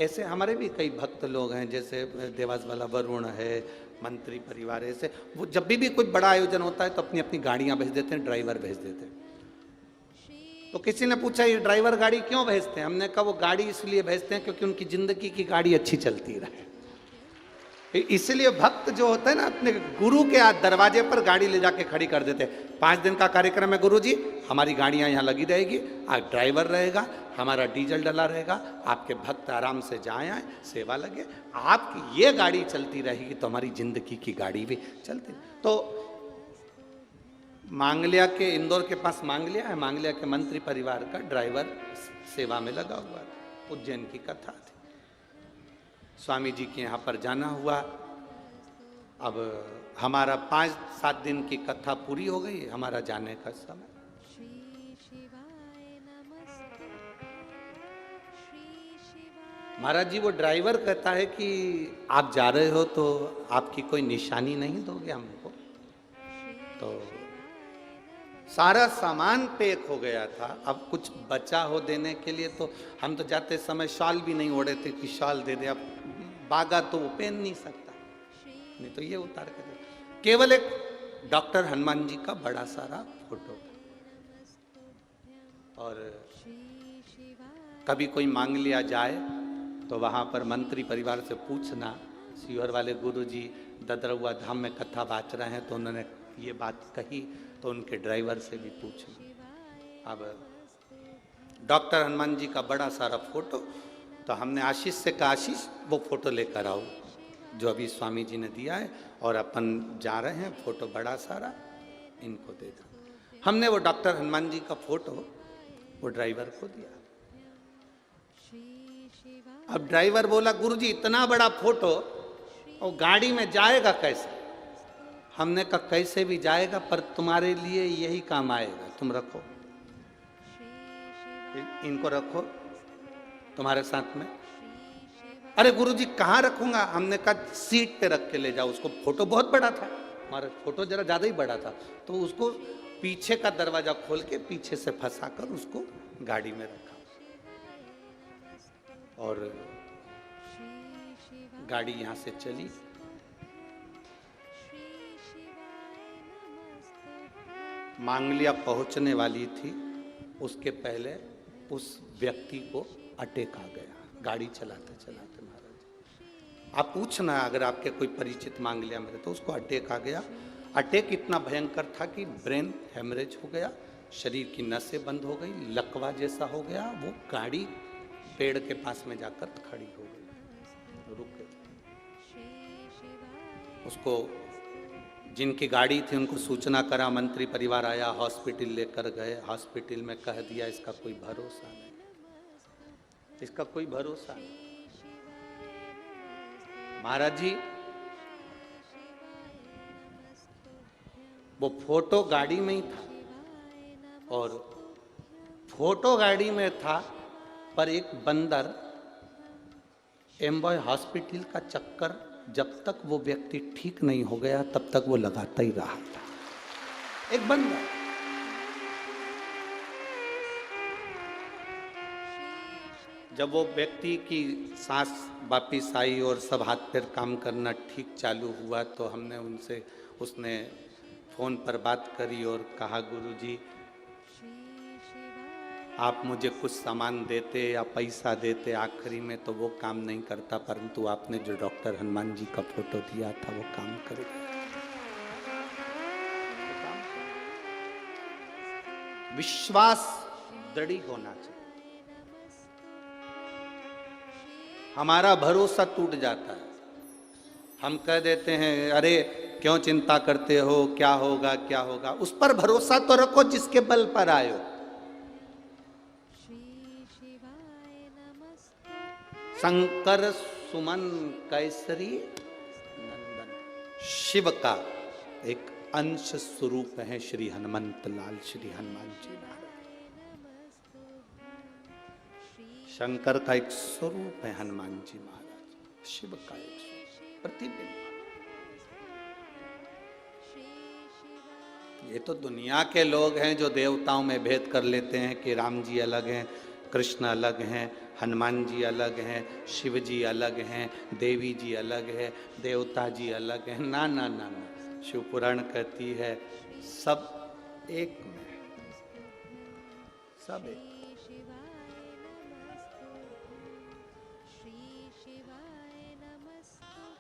ऐसे हमारे भी कई भक्त लोग हैं, जैसे देवास वाला वरुण है, मंत्री परिवार, ऐसे वो जब भी कोई बड़ा आयोजन होता है तो अपनी अपनी गाड़ियां भेज देते हैं, ड्राइवर भेज देते हैं। तो किसी ने पूछा ये ड्राइवर गाड़ी क्यों भेजते हैं? हमने कहा वो गाड़ी इसलिए भेजते हैं क्योंकि उनकी जिंदगी की गाड़ी अच्छी चलती रहे। इसलिए भक्त जो होता है ना, अपने गुरु के दरवाजे पर गाड़ी ले जाके खड़ी कर देते हैं। 5 दिन का कार्यक्रम है गुरुजी, हमारी गाड़ियां यहाँ लगी रहेगी, आज ड्राइवर रहेगा, हमारा डीजल डला रहेगा, आपके भक्त आराम से जाए आए, सेवा लगे, आपकी ये गाड़ी चलती रहेगी तो हमारी जिंदगी की गाड़ी भी चलती। तो मांगलिया के, इंदौर के पास मांगलिया है, मांगलिया के मंत्री परिवार का ड्राइवर सेवा में लगा हुआ है। उज्जैन की कथा थी, स्वामी जी के यहाँ पर जाना हुआ। अब हमारा 5-7 दिन की कथा पूरी हो गई, हमारा जाने का समय। महाराज जी वो ड्राइवर कहता है कि आप जा रहे हो तो आपकी कोई निशानी नहीं दोगे हमको? तो सारा सामान पैक हो गया था, अब कुछ बचा हो देने के लिए, तो हम तो जाते समय शॉल भी नहीं ओढ़े थे कि शॉल दे दे। अब बागा तो वो पहन नहीं सकता, नहीं तो ये उतार के दे। केवल एक डॉक्टर हनुमान जी का बड़ा सारा फोटो था। और कभी कोई मांग लिया जाए तो वहाँ पर मंत्री परिवार से पूछना, सीहोर वाले गुरु जी ददरुआ धाम में कथा बाँच रहे हैं तो उन्होंने ये बात कही, तो उनके ड्राइवर से भी पूछना। अब डॉक्टर हनुमान जी का बड़ा सारा फोटो, तो हमने आशीष से कहा, आशीष वो फोटो लेकर आओ जो अभी स्वामी जी ने दिया है, और अपन जा रहे हैं, फोटो बड़ा सारा इनको दे दो। हमने वो डॉक्टर हनुमान जी का फोटो वो ड्राइवर को दिया। अब ड्राइवर बोला, गुरुजी इतना बड़ा फोटो और गाड़ी में जाएगा कैसे? हमने कहा कैसे भी जाएगा, पर तुम्हारे लिए यही काम आएगा, तुम रखो, इनको रखो तुम्हारे साथ में। अरे गुरुजी कहाँ रखूंगा? हमने कहा सीट पे रख के ले जाओ उसको। फोटो बहुत बड़ा था, हमारा फोटो जरा ज्यादा ही बड़ा था, तो उसको पीछे का दरवाजा खोल के पीछे से फंसाकर उसको गाड़ी में रखा, और गाड़ी यहां से चली। मांगलिया पहुंचने वाली थी, उसके पहले उस व्यक्ति को अटैक आ गया गाड़ी चलाते चलाते। महाराज आप पूछना, अगर आपके कोई परिचित मांगलिया में तो उसको अटैक आ गया। अटैक इतना भयंकर था कि ब्रेन हेमरेज हो गया, शरीर की नसें बंद हो गई, लकवा जैसा हो गया। वो गाड़ी पेड़ के पास में जाकर खड़ी हो गई, रुक गई। उसको जिनकी गाड़ी थी उनको सूचना करा, मंत्री परिवार आया, हॉस्पिटल लेकर गए। हॉस्पिटल में कह दिया इसका कोई भरोसा नहीं, इसका कोई भरोसा नहीं। महाराज जी वो फोटो गाड़ी में ही था, और फोटो गाड़ी में था, पर एक बंदर एम्बॉय हॉस्पिटल का चक्कर जब तक वो व्यक्ति ठीक नहीं हो गया तब तक वो लगाता ही रहा था। एक बंदर, जब वो व्यक्ति की सांस वापिस आई और सब हाथ पैर काम करना ठीक चालू हुआ, तो हमने उनसे, उसने फोन पर बात करी और कहा, गुरुजी आप मुझे कुछ सामान देते या पैसा देते आखिरी में तो वो काम नहीं करता, परंतु आपने जो डॉक्टर हनुमान जी का फोटो दिया था वो काम करेगा। विश्वास दृढ़ होना चाहिए। हमारा भरोसा टूट जाता है, हम कह देते हैं अरे क्यों चिंता करते हो, क्या होगा क्या होगा। उस पर भरोसा तो रखो जिसके बल पर आयो। शंकर सुमन कैसरी नंदन, शिव का एक अंश स्वरूप है श्री हनुमंत लाल, श्री हनुमान जी महाराज। शंकर का एक स्वरूप है हनुमान जी महाराज, शिव का एक प्रतिबिंब। ये तो दुनिया के लोग हैं जो देवताओं में भेद कर लेते हैं कि राम जी अलग हैं, कृष्ण अलग हैं, हनुमान जी अलग हैं, शिव जी अलग हैं, देवी जी अलग है, देवता जी अलग हैं। ना ना ना ना, शिव पुराण कहती है सब एक में, सब एक,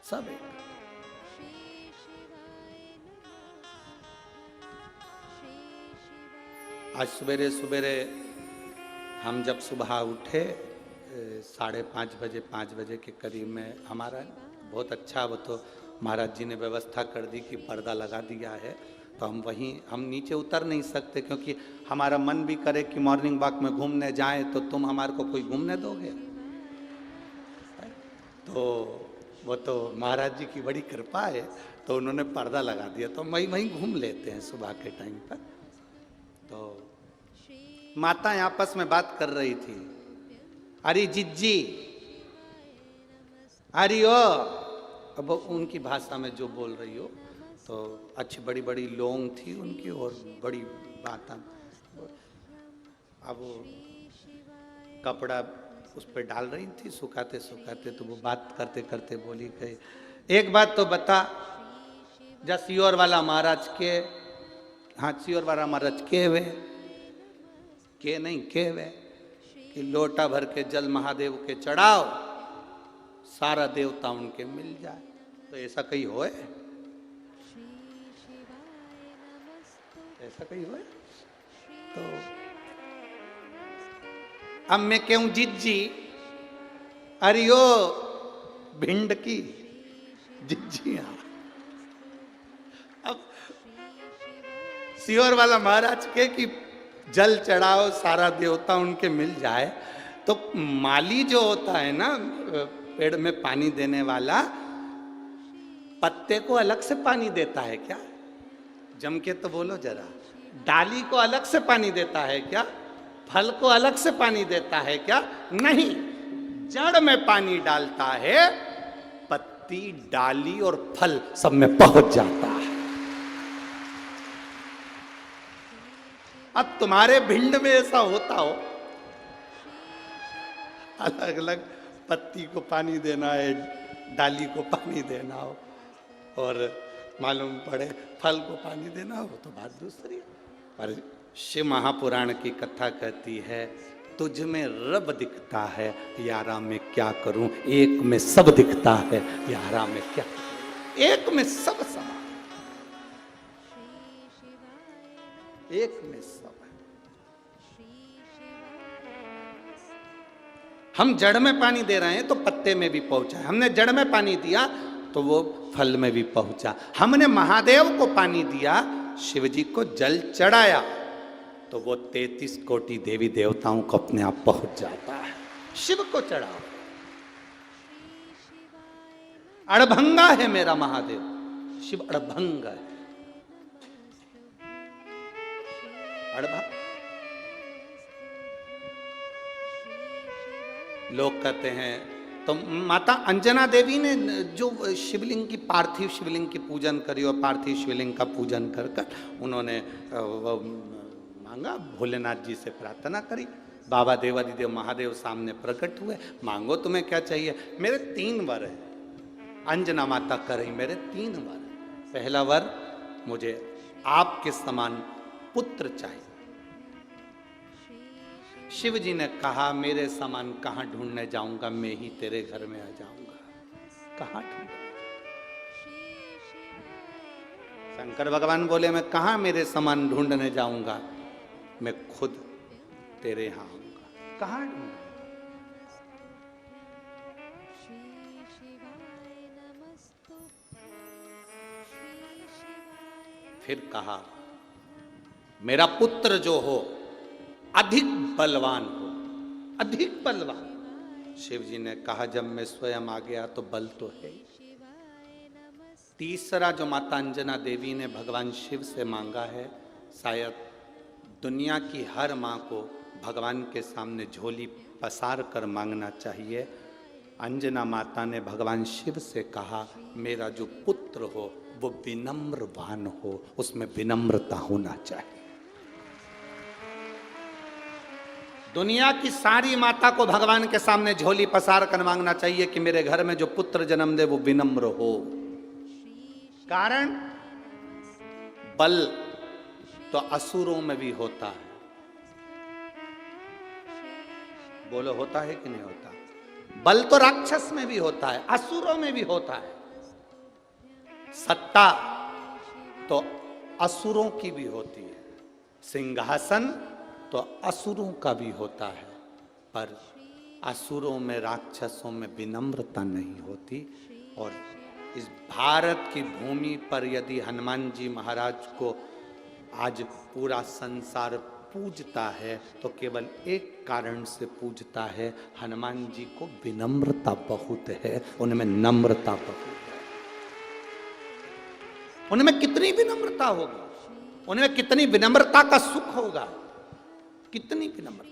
सब एक। आज सवेरे सवेरे हम जब सुबह उठे 5:30 बजे, 5 बजे के करीब में, हमारा बहुत अच्छा, वो तो महाराज जी ने व्यवस्था कर दी कि पर्दा लगा दिया है, तो हम नीचे उतर नहीं सकते, क्योंकि हमारा मन भी करे कि मॉर्निंग वॉक में घूमने जाएं, तो तुम हमारे को कोई घूमने दोगे? तो वो तो महाराज जी की बड़ी कृपा है, तो उन्होंने पर्दा लगा दिया, तो वहीं घूम लेते हैं सुबह के टाइम पर। तो माताएं आपस में बात कर रही थी, अरे जिज्जी, अरे ओ, अब उनकी भाषा में जो बोल रही हो, तो अच्छी बड़ी बड़ी लोंग थी उनकी और बड़ी बात। अब वो कपड़ा उस पर डाल रही थी सुखाते सुखाते, तो वो बात करते करते बोली गई, एक बात तो बता, जा सियोर वाला महाराज के, हाँ सियोर वाला महाराज के वे, के नहीं के वे, कि लोटा भर के जल महादेव के चढ़ाओ, सारा देवता उनके मिल जाए। तो ऐसा कहीं होए, ऐसा कहीं होए? तो अब मैं कहूं जिज्जी, अरे यो भिंड की जिज्जियां, अब सियोर वाला महाराज के कि जल चढ़ाओ सारा देवता उनके मिल जाए, तो माली जो होता है ना पेड़ में पानी देने वाला, पत्ते को अलग से पानी देता है क्या? जम के तो बोलो जरा। डाली को अलग से पानी देता है क्या? फल को अलग से पानी देता है क्या? नहीं, जड़ में पानी डालता है, पत्ती डाली और फल सब में पहुंच जाता है। अब तुम्हारे भिंड में ऐसा होता हो, अलग अलग पत्ती को पानी देना है, डाली को पानी देना हो, और मालूम पड़े फल को पानी देना हो, तो बात दूसरी है। पर शिव महापुराण की कथा कहती है, तुझ में रब दिखता है यारा मैं क्या करूं, एक में सब दिखता है यारा मैं क्या करूं। एक में सब समान, एक में सब है। हम जड़ में पानी दे रहे हैं तो पत्ते में भी पहुंचा है, हमने जड़ में पानी दिया तो वो फल में भी पहुंचा। हमने महादेव को पानी दिया, शिव जी को जल चढ़ाया, तो वो 33 कोटि देवी देवताओं को अपने आप पहुंच जाता है। शिव को चढ़ाओ, अड़भंगा है मेरा महादेव, शिव अड़भंगा है। अड़भंग लोग कहते हैं, तो माता अंजना देवी ने जो शिवलिंग की, पार्थिव शिवलिंग की पूजन करी, और पार्थिव शिवलिंग का पूजन कर कर उन्होंने मांगा, भोलेनाथ जी से प्रार्थना करी। बाबा देवादिदेव महादेव सामने प्रकट हुए, मांगो तुम्हें क्या चाहिए। मेरे 3 वर है, अंजना माता कर रही, मेरे 3 वर। पहला वर, मुझे आपके समान पुत्र चाहिए। शिव जी ने कहा, मेरे समान कहां ढूंढने जाऊंगा, मैं ही तेरे घर में आ जाऊंगा। कहां ढूंढूंगा? शंकर भगवान बोले, मैं कहां मेरे समान ढूंढने जाऊंगा, मैं खुद तेरे यहां आऊंगा। कहां ढूंढूंगा? फिर कहा, मेरा पुत्र जो हो अधिक बलवान हो, अधिक बलवान। शिव जी ने कहा, जब मैं स्वयं आ गया तो बल तो है ही। तीसरा जो माता अंजना देवी ने भगवान शिव से मांगा है, शायद दुनिया की हर माँ को भगवान के सामने झोली पसार कर मांगना चाहिए। अंजना माता ने भगवान शिव से कहा, मेरा जो पुत्र हो वो विनम्रवान हो, उसमें विनम्रता होना चाहिए। दुनिया की सारी माता को भगवान के सामने झोली पसार कर मांगना चाहिए कि मेरे घर में जो पुत्र जन्म दे वो विनम्र हो। कारण बल तो असुरों में भी होता है। बोलो, होता है कि नहीं होता? बल तो राक्षस में भी होता है, असुरों में भी होता है। सत्ता तो असुरों की भी होती है, सिंहासन तो असुरों का भी होता है, पर असुरों में, राक्षसों में विनम्रता नहीं होती। और इस भारत की भूमि पर यदि हनुमान जी महाराज को आज पूरा संसार पूजता है तो केवल एक कारण से पूजता है, हनुमान जी को विनम्रता बहुत है, उनमें नम्रता बहुत है। उनमें कितनी विनम्रता होगी, उनमें कितनी विनम्रता का सुख होगा, कितनी विनम्रता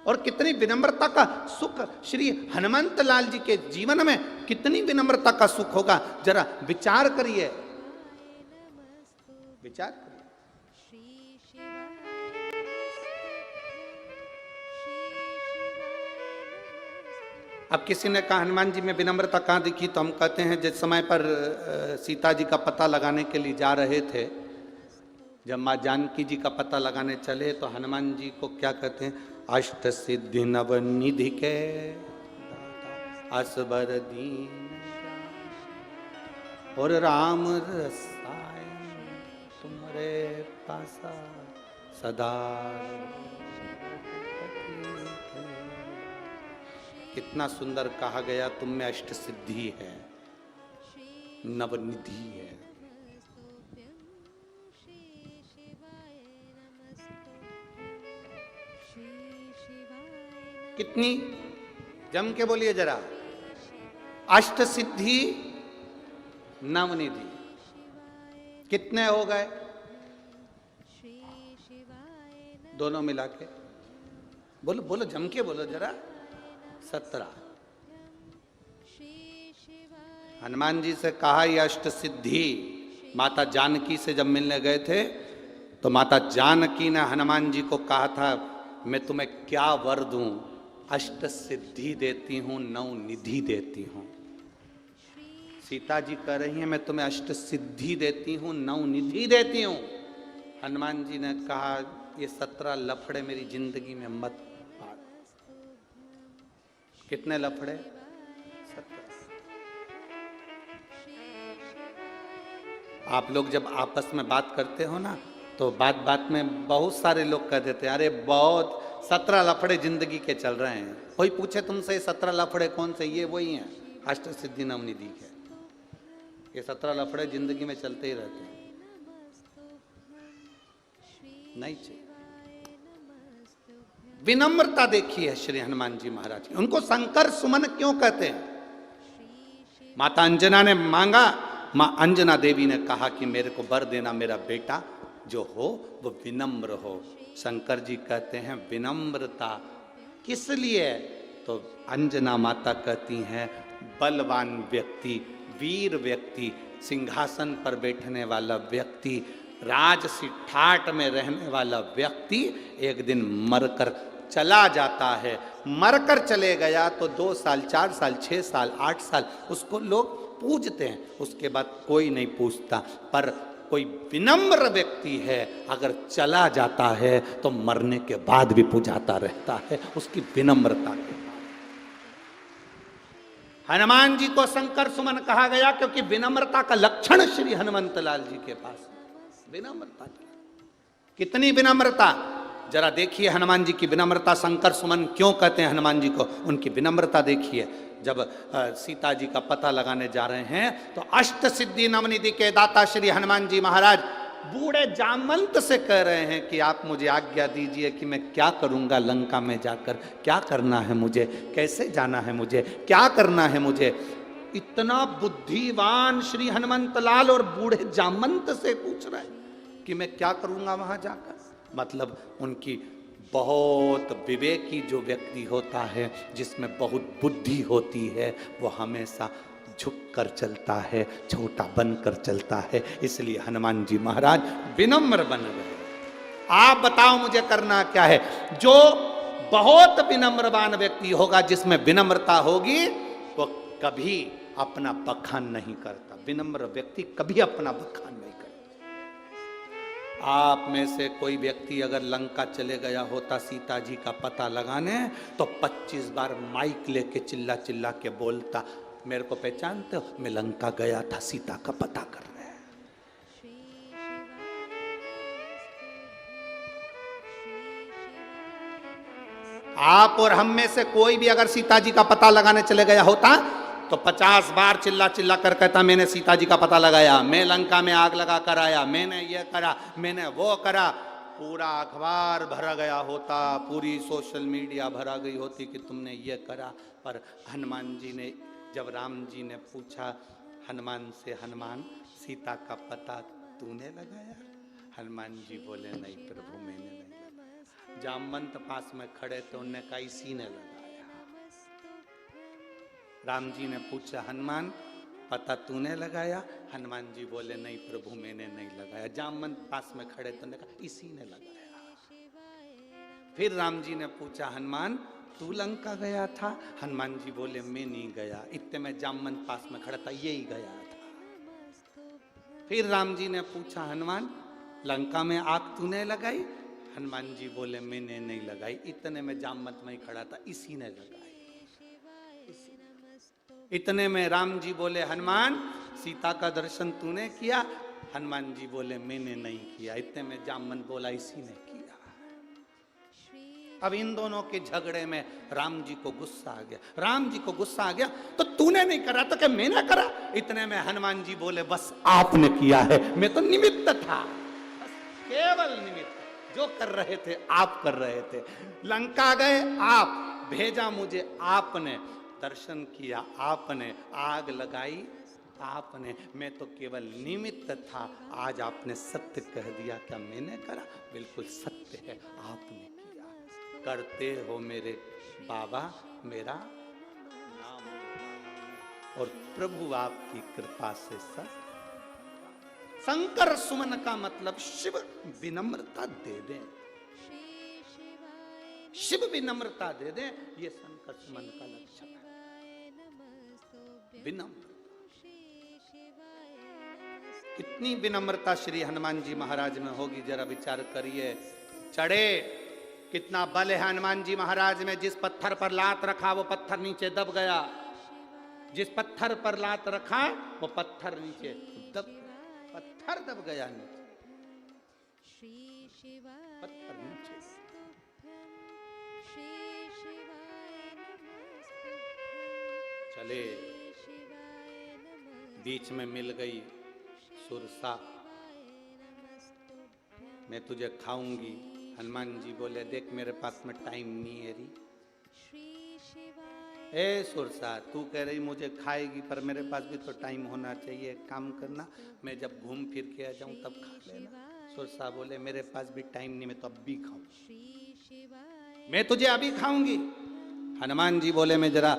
और कितनी विनम्रता का सुख श्री हनुमंत लाल जी के जीवन में कितनी विनम्रता का सुख होगा। जरा विचार करिए, विचार करिए। अब किसी ने कहा हनुमान जी में विनम्रता कहाँ दिखी, तो हम कहते हैं जिस समय पर सीता जी का पता लगाने के लिए जा रहे थे, जब माँ जानकी जी का पता लगाने चले तो हनुमान जी को क्या कहते हैं, अष्ट सिद्धि नव निधि के असबर दीन और राम रसायन तुम्हारे पासा सदा। कितना सुंदर कहा गया, तुम में अष्ट सिद्धि है, नवनिधि है। कितनी, जम के बोलिए जरा, अष्ट सिद्धि नवनिधि, कितने हो गए दोनों मिला के? बोलो बोलो, जम के बोलो जरा। 17। हनुमान जी से कहा ये अष्ट सिद्धि। माता जानकी से जब मिलने गए थे तो माता जानकी ने हनुमान जी को कहा था, मैं तुम्हें क्या वर दूं, अष्ट सिद्धि देती हूं, नौ निधि देती हूं। सीता जी कह रही हैं मैं तुम्हें अष्ट सिद्धि देती हूं, नौ निधि देती हूं। हनुमान जी ने कहा ये 17 लफड़े मेरी जिंदगी में मत पाड़। कितने लफड़े? 17। आप लोग जब आपस में बात करते हो ना, तो बात बात में बहुत सारे लोग कह देते हैं अरे बहुत 17 लफड़े जिंदगी के चल रहे हैं। कोई पूछे तुमसे 17 लफड़े कौन से, ये वही हैं अष्ट सिद्धि नवनिधि के। ये 17 लफड़े जिंदगी में चलते ही रहते हैं, नहीं चाहिए। विनम्रता देखी है श्री हनुमान जी महाराज की। उनको शंकर सुमन क्यों कहते हैं? माता अंजना ने मांगा, मां अंजना देवी ने कहा कि मेरे को वर देना, मेरा बेटा जो हो वो विनम्र हो। शंकर जी कहते हैं विनम्रता किस लिए? तो अंजना माता कहती हैं बलवान व्यक्ति, वीर व्यक्ति, सिंहासन पर बैठने वाला व्यक्ति, राजसी ठाट में रहने वाला व्यक्ति एक दिन मरकर चला जाता है। मरकर चले गया तो 2 साल, 4 साल, 6 साल, 8 साल उसको लोग पूजते हैं, उसके बाद कोई नहीं पूछता। पर कोई विनम्र व्यक्ति है अगर चला जाता है तो मरने के बाद भी पूजाता रहता है, उसकी विनम्रता के। हनुमान जी को शंकर सुमन कहा गया क्योंकि विनम्रता का लक्षण श्री हनुमंत लाल जी के पास विनम्रता। कितनी विनम्रता, जरा देखिए हनुमान जी की विनम्रता। शंकर सुमन क्यों कहते हैं हनुमान जी को? उनकी विनम्रता देखिए। जब सीता जी का पता लगाने जा रहे हैं तो अष्ट सिद्धि नवनिधि के दाता श्री हनुमान जी महाराज बूढ़े जामवंत से कह रहे हैं कि आप मुझे आज्ञा दीजिए कि मैं क्या करूंगा लंका में जाकर, क्या करना है मुझे, कैसे जाना है मुझे, क्या करना है मुझे। इतना बुद्धिवान श्री हनुमंत लाल और बूढ़े जामवंत से पूछ रहे हैं कि मैं क्या करूंगा वहां जाकर। मतलब उनकी बहुत विवेकी जो व्यक्ति होता है, जिसमें बहुत बुद्धि होती है, वो हमेशा झुक कर चलता है, छोटा बनकर चलता है। इसलिए हनुमान जी महाराज विनम्र बन गए। आप बताओ मुझे करना क्या है? जो बहुत विनम्रवान व्यक्ति होगा, जिसमें विनम्रता होगी, वो कभी अपना बखान नहीं करता। विनम्र व्यक्ति कभी अपना बखान नहीं करता। आप में से कोई व्यक्ति अगर लंका चले गया होता सीता जी का पता लगाने, तो 25 बार माइक लेके चिल्ला चिल्ला के बोलता, मेरे को पहचानते हो, मैं लंका गया था सीता का पता करने। आप और हम में से कोई भी अगर सीता जी का पता लगाने चले गया होता तो 50 बार चिल्ला चिल्ला कर कहता, मैंने सीता जी का पता लगाया, मैं लंका में आग लगा कर आया, मैंने ये करा, मैंने वो करा। पूरा अखबार भरा गया होता, पूरी सोशल मीडिया भरा गई होती कि तुमने ये करा। पर हनुमान जी ने, जब राम जी ने पूछा हनुमान से, हनुमान सीता का पता तूने लगाया? हनुमान जी बोले नहीं प्रभु मैंने नहीं लगाया। जामवंत पास में खड़े थे, उनने कहा इसी ने लगाया। राम जी ने पूछा हनुमान पता तूने लगाया? हनुमान जी बोले नहीं प्रभु मैंने नहीं लगाया। जामवंत पास में खड़े थे, उन्होंने कहा इसी ने लगाया। फिर राम जी ने पूछा हनुमान तू लंका गया था? हनुमान जी बोले मैं नहीं गया, इतने में जामन पास में खड़ा था, यही गया था। फिर राम जी ने पूछा हनुमान लंका में आग तूने लगाई? हनुमान जी बोले मैंने नहीं लगाई, इतने में जामवंत में ही खड़ा था, इसी ने लगाई। इतने में राम जी बोले हनुमान सीता का दर्शन तूने किया? हनुमान जी बोले मैंने नहीं किया, इतने में जामवंत बोला इसी ने किया। अब इन दोनों के झगड़े में राम जी को गुस्सा आ गया। राम जी को गुस्सा आ गया तो तूने नहीं करा तो क्या मैंने करा? इतने में हनुमान जी बोले बस आपने किया है, मैं तो निमित्त था, बस केवल निमित्त, जो कर रहे थे आप कर रहे थे। लंका गए आप, भेजा मुझे आपने, दर्शन किया आपने, आग लगाई आपने, मैं तो केवल निमित्त था। आज आपने सत्य कह दिया, क्या मैंने करा? बिल्कुल सत्य है, आपने किया। करते हो मेरे बाबा मेरा नाम, और प्रभु आपकी कृपा से सब। शंकर सुमन का मतलब शिव विनम्रता दे दें, शिव विनम्रता दे दें, ये शंकर सुमन का लक्षण है, विनम्र। कितनी विनम्रता श्री हनुमान जी महाराज में होगी, जरा विचार करिए। चढ़े, कितना बल है हनुमान जी महाराज में। जिस पत्थर पर लात रखा वो पत्थर नीचे दब गया, जिस पत्थर पर लात रखा वो पत्थर नीचे दब, पत्थर दब गया नीचे, पत्थर नीचे। चले, बीच में मिल गई सुरसा, मैं तुझे खाऊंगी। हनुमान जी बोले देख मेरे पास में टाइम नहीं है री। ए सुरसा, तू कह रही मुझे खाएगी, पर मेरे पास भी तो टाइम होना चाहिए। काम करना, मैं जब घूम फिर के आ जाऊं तब खा लेना। सुरसा बोले मेरे पास भी टाइम नहीं, मैं तो अब भी खाऊं, मैं तुझे अभी खाऊंगी। हनुमान जी बोले मैं जरा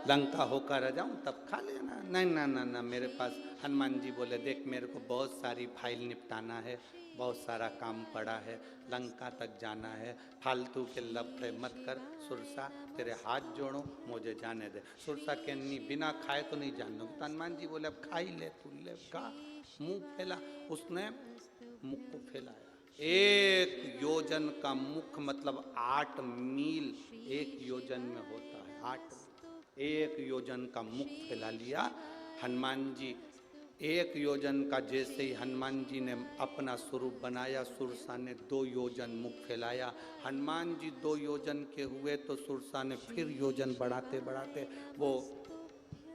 लंका होकर आ जाऊं तब खा लेना। नहीं ना ना ना, मेरे पास। हनुमान जी बोले देख मेरे को बहुत सारी फाइल निपटाना है, बहुत सारा काम पड़ा है, लंका तक जाना है, फालतू के लफड़े मत कर। सुरसा तेरे हाथ जोड़ो, मुझे जाने दे। सुरसा के नहीं, बिना खाए तो नहीं जान दूंगी। तो हनुमान जी बोले अब खा ही ले, तू ले खा। मुंह फैला, उसने मुख को फैलाया। 1 योजन का मुख मतलब 8 मील 1 योजन में होता है। 8 1 योजन का मुख फैला लिया हनुमान जी। 1 योजन का जैसे ही हनुमान जी ने अपना स्वरूप बनाया, सुरसा ने 2 योजन मुख फैलाया। हनुमान जी 2 योजन के हुए तो सुरसा ने फिर योजन बढ़ाते बढ़ाते वो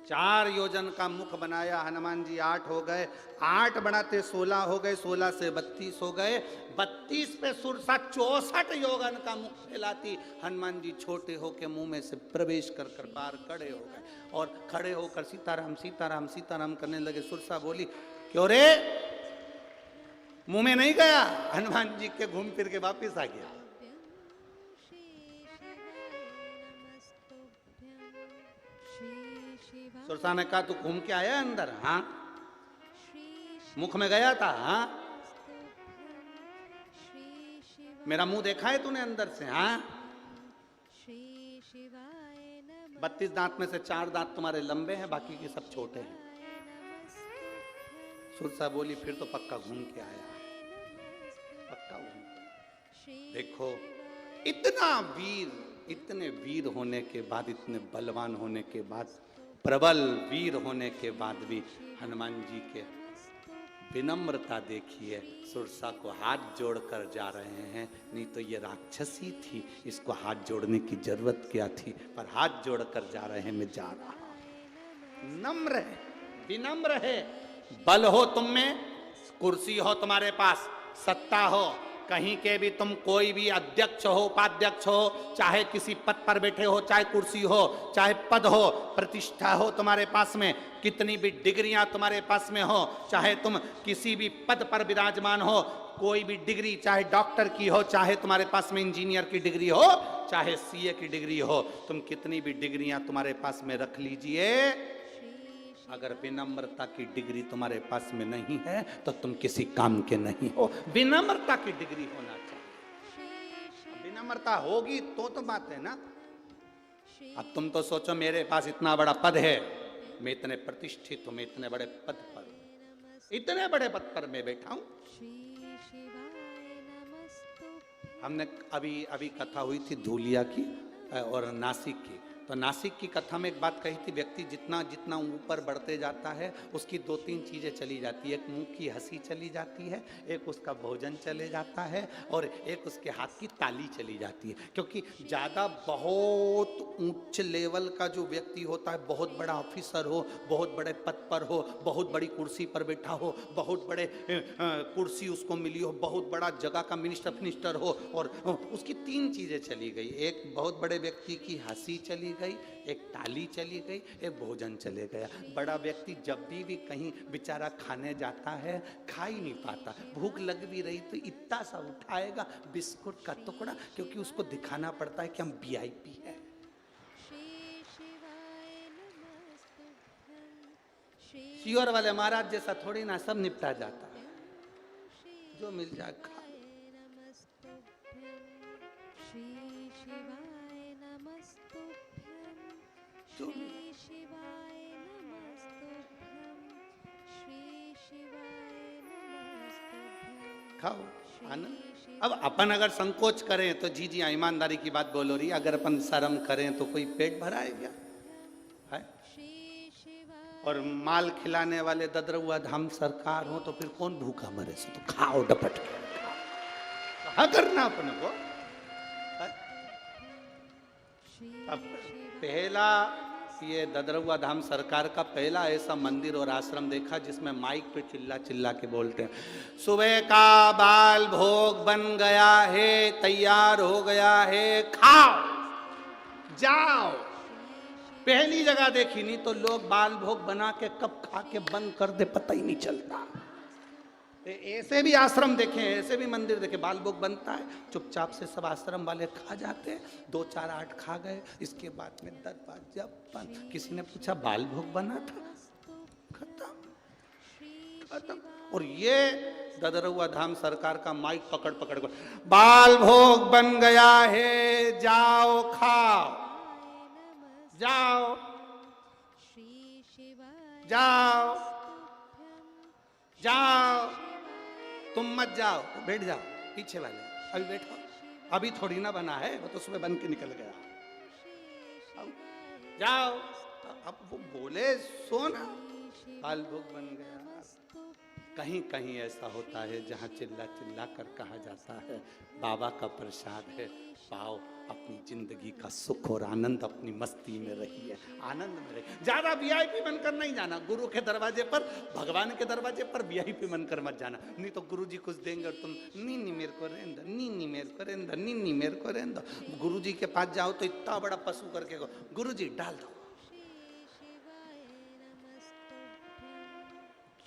4 योजन का मुख बनाया। हनुमान जी 8 हो गए, 8 बढ़ाते 16 हो गए, 16 से 32 हो गए, 32 पे सुरसा 64 योजन का मुख फैलाती। हनुमान जी छोटे होके मुंह में से प्रवेश कर कर बाहर खड़े हो गए, और खड़े होकर सीताराम सीताराम सीताराम करने लगे। सुरसा बोली क्यों रे, मुंह में नहीं गया? हनुमान जी के घूम फिर के वापिस आ गया। सुरसा ने कहा तू घूम के आया अंदर? हाँ। मुख में गया था? हाँ। मेरा मुंह देखा है तूने अंदर से? हाँ। 32 दांत में से 4 दांत तुम्हारे लंबे हैं, बाकी के सब छोटे हैं। सुरसा बोली फिर तो पक्का घूम के आया, पक्का घूम के। देखो इतना वीर, इतने वीर होने के बाद, इतने बलवान होने के बाद, प्रबल वीर होने के बाद भी हनुमान जी के विनम्रता देखिए। सुरसा को हाथ जोड़कर जा रहे हैं, नहीं तो ये राक्षसी थी, इसको हाथ जोड़ने की जरूरत क्या थी, पर हाथ जोड़कर जा रहे हैं, मैं जा रहा हूं। नम्र है, विनम्र है। बल हो तुम में, कुर्सी हो तुम्हारे पास, सत्ता हो, कहीं के भी तुम कोई भी अध्यक्ष हो, उपाध्यक्ष हो, चाहे किसी पद पर बैठे हो, चाहे कुर्सी हो, चाहे पद हो, प्रतिष्ठा हो तुम्हारे पास में, कितनी भी डिग्रियां तुम्हारे पास में हो, चाहे तुम किसी भी पद पर विराजमान हो, कोई भी डिग्री, चाहे डॉक्टर की हो, चाहे तुम्हारे पास में इंजीनियर की डिग्री हो, चाहे सीए की डिग्री हो, तुम कितनी भी डिग्रियां तुम्हारे पास में रख लीजिए, अगर विनम्रता की डिग्री तुम्हारे पास में नहीं है तो तुम किसी काम के नहीं हो। विनम्रता की डिग्री होना चाहिए। विनम्रता होगी तो बात है ना। अब तुम तो सोचो मेरे पास इतना बड़ा पद है, मैं इतने प्रतिष्ठित हूं, मैं इतने बड़े पद पर, इतने बड़े पद पर मैं बैठा हूं। हमने अभी अभी कथा हुई थी धूलिया की और नासिक की। तो नासिक की कथा में एक बात कही थी, व्यक्ति जितना जितना ऊपर बढ़ते जाता है उसकी दो तीन चीजें चली जाती है। एक मुंह की हंसी चली जाती है, एक उसका भोजन चले जाता है, और एक उसके हाथ की ताली चली जाती है। क्योंकि ज्यादा बहुत ऊंच लेवल का जो व्यक्ति होता है, बहुत बड़ा ऑफिसर हो, बहुत बड़े पद पर हो, बहुत बड़ी कुर्सी पर बैठा हो, बहुत बड़े कुर्सी उसको मिली हो, बहुत बड़ा जगह का मिनिस्टर हो, और उसकी तीन चीजें चली गई। एक बहुत बड़े व्यक्ति की हंसी चली गई, एक ताली चली गई, एक भोजन चले गया। बड़ा व्यक्ति जब भी कहीं बेचारा खाने जाता है, खा ही नहीं पाता। भूख लग भी रही तो इतना सा उठाएगा बिस्कुट का टुकड़ा, क्योंकि उसको दिखाना पड़ता है कि हम वीआईपी है। शिवर वाले महाराज जैसा थोड़ी ना सब निपटा जाता है, जो मिल जाए खा। खाओ आनंद। अब अपन अगर संकोच करें तो जी ईमानदारी की बात बोलो रही, अगर अपन शर्म करें तो कोई पेट भराए क्या है? और माल खिलाने वाले ददरुआ धाम सरकार हो तो फिर कौन भूखा मरे? से तो खाओ डपट के, हाँ करना अपन को। अब पहला ये ददरुआ धाम सरकार का पहला ऐसा मंदिर और आश्रम देखा जिसमें माइक पे चिल्ला चिल्ला के बोलते हैं, सुबह का बाल भोग बन गया है, तैयार हो गया है, खाओ जाओ। पहली जगह देखी, नहीं तो लोग बाल भोग बना के कब खा के बंद कर दे पता ही नहीं चलता। ऐसे भी आश्रम देखे, ऐसे भी मंदिर देखे, बाल भोग बनता है, चुपचाप से सब आश्रम वाले खा जाते हैं, 2 4 8 खा गए, इसके बाद में दरवाजा बंद। किसी ने पूछा बाल भोग बना था? खत्म खत्म। और ये ददरुआ धाम सरकार का माइक पकड़ पकड़ कर, बाल भोग बन गया है, जाओ खाओ, जाओ जाओ जाओ, तुम मत जाओ, बैठ जाओ पीछे वाले, अभी बैठो, अभी थोड़ी ना बना है, वो तो सुबह बन के निकल गया, जाओ। अब वो बोले सोना, बाल भोग बन गया। कहीं कहीं ऐसा होता है जहाँ चिल्ला चिल्ला कर कहा जाता है बाबा का प्रसाद है, पाओ, अपनी जिंदगी का सुख और आनंद अपनी मस्ती में रहिए, आनंद में रहिए। ज्यादा वीआईपी बनकर नहीं जाना, गुरु के दरवाजे पर, भगवान के दरवाजे पर वीआईपी बनकर मत जाना, नहीं तो गुरु जी कुछ देंगे और तुम नीनी मेरे को रेंद, नीनी मेरे को रेंद, नीनी मेरे को रेंद। गुरु जी के पास जाओ तो इतना बड़ा पशु करके गुरु जी डाल दो,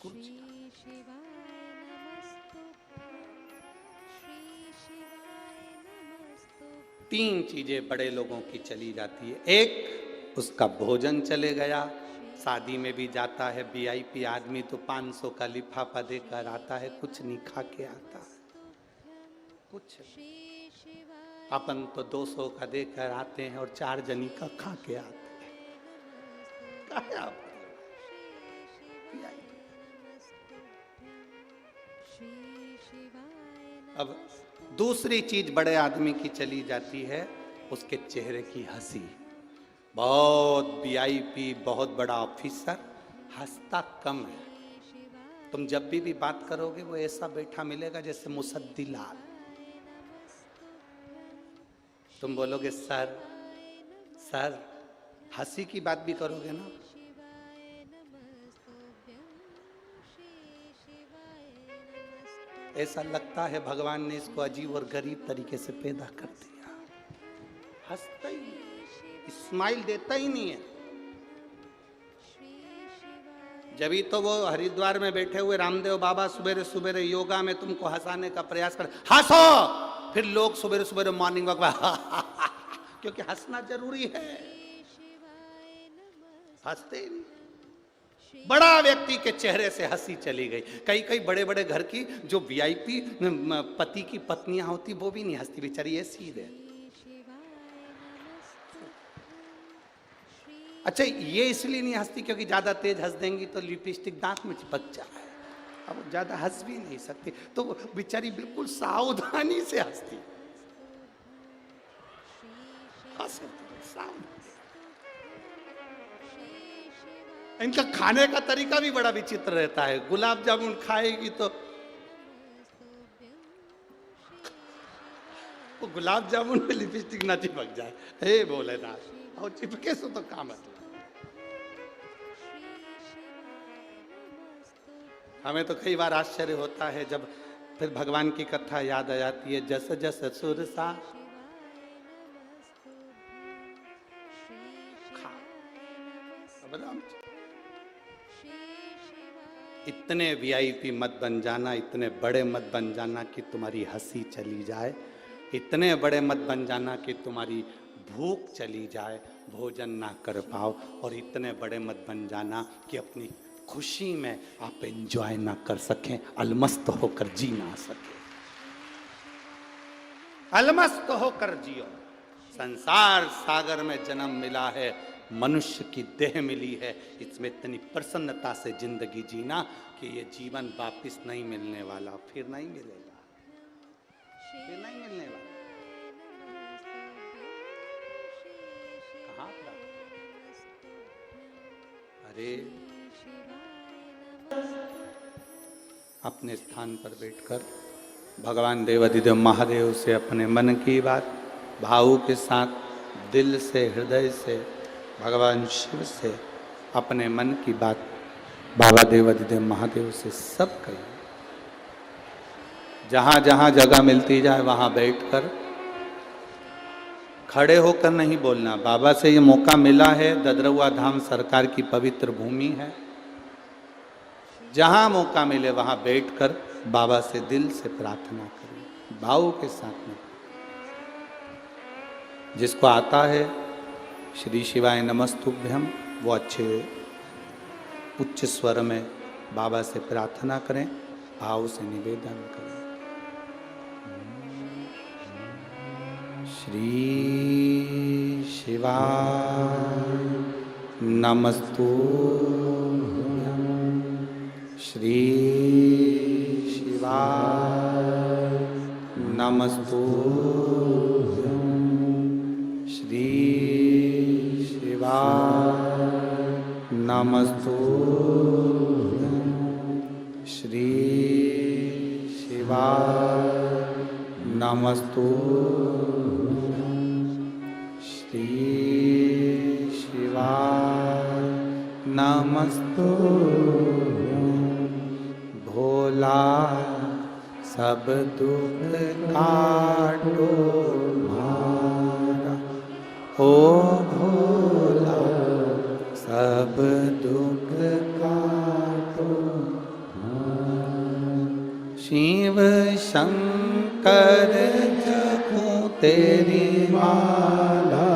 गुरु जी। तीन चीजें बड़े लोगों की चली जाती है। एक, उसका भोजन चले गया, शादी में भी जाता है वीआईपी आदमी तो 500 का लिफाफा देकर आता है, कुछ नहीं खा के आता है, कुछ। अपन तो 200 का देकर आते हैं और 4 जनी का खा के आते हैं। आप अब दूसरी चीज बड़े आदमी की चली जाती है, उसके चेहरे की हंसी। बहुत वीआईपी, बहुत बड़ा ऑफिसर, हंसता कम है। तुम जब भी बात करोगे वो ऐसा बैठा मिलेगा जैसे मुसद्दी लाल। तुम बोलोगे सर सर, हंसी की बात भी करोगे ना, ऐसा लगता है भगवान ने इसको अजीब और गरीब तरीके से पैदा कर दिया। हंसता ही नहीं, स्माइल देता ही नहीं है। जब तो वो हरिद्वार में बैठे हुए रामदेव बाबा सुबेरे सुबेरे योगा में तुमको हंसाने का प्रयास कर, हंसो, फिर लोग सुबेरे सुबेरे मॉर्निंग वॉक क्योंकि हंसना जरूरी है, हंसते ही नहीं। बड़ा व्यक्ति के चेहरे से हंसी चली गई। कई कई बड़े बड़े घर की जो वीआईपी पति की पत्नियां होती वो भी नहीं हंसती, बेचारी ऐसी है। अच्छा, ये इसलिए नहीं हंसती क्योंकि ज्यादा तेज हंस देंगी तो लिपस्टिक दांत में चिपक जाए, अब वो ज्यादा हंस भी नहीं सकती, तो वो बेचारी बिल्कुल सावधानी से हंसती, सावधानी। इनका खाने का तरीका भी बड़ा विचित्र रहता है, गुलाब जामुन खाएगी तो वो गुलाब जामुन में लिपस्टिक ना चिपक जाए, हे भोलेनाथ, और चिपके सो तो काम है। हमें तो कई बार आश्चर्य होता है जब फिर भगवान की कथा याद आ जाती है, जस जस सुरसा खा। इतने वीआईपी मत बन जाना, इतने बड़े मत बन जाना कि तुम्हारी हंसी चली जाए, इतने बड़े मत बन जाना कि तुम्हारी भूख चली जाए, भोजन ना कर पाओ, और इतने बड़े मत बन जाना कि अपनी खुशी में आप एंजॉय ना कर सकें, अलमस्त होकर जी ना सके। अलमस्त होकर जियो। संसार सागर में जन्म मिला है, मनुष्य की देह मिली है, इसमें इतनी प्रसन्नता से जिंदगी जीना कि ये जीवन वापिस नहीं मिलने वाला, फिर नहीं मिलेगा, फिर नहीं मिलने वाला। कहाँ था? अरे अपने स्थान पर बैठकर भगवान देवाधिदेव महादेव से अपने मन की बात भाव के साथ, दिल से, हृदय से, भगवान शिव से अपने मन की बात बाबा देवाधिदेव महादेव से सब कहिए। जहां जहां जगह मिलती जाए वहां बैठकर, खड़े होकर नहीं बोलना। बाबा से ये मौका मिला है, ददरवा धाम सरकार की पवित्र भूमि है, जहां मौका मिले वहां बैठकर बाबा से दिल से प्रार्थना करें, भाव के साथ में। जिसको आता है श्री शिवाय नमस्तुभ्यम, वो अच्छे उच्च स्वर में बाबा से प्रार्थना करें, भाव से निवेदन करें। श्री शिवाय नमस्तुभ्यम, श्री शिवाय नमस्तुभ्यम, श्री शिवाय नमस्तुभ्यम, श्री शिवाय नमस्तुभ्यम, श्री शिवाय नमस्तुभ्यम। भोला सब दुख काटो मारा, ओ भोला सब दुख काटो मारा। शिव शंकर जपूं तेरी माला,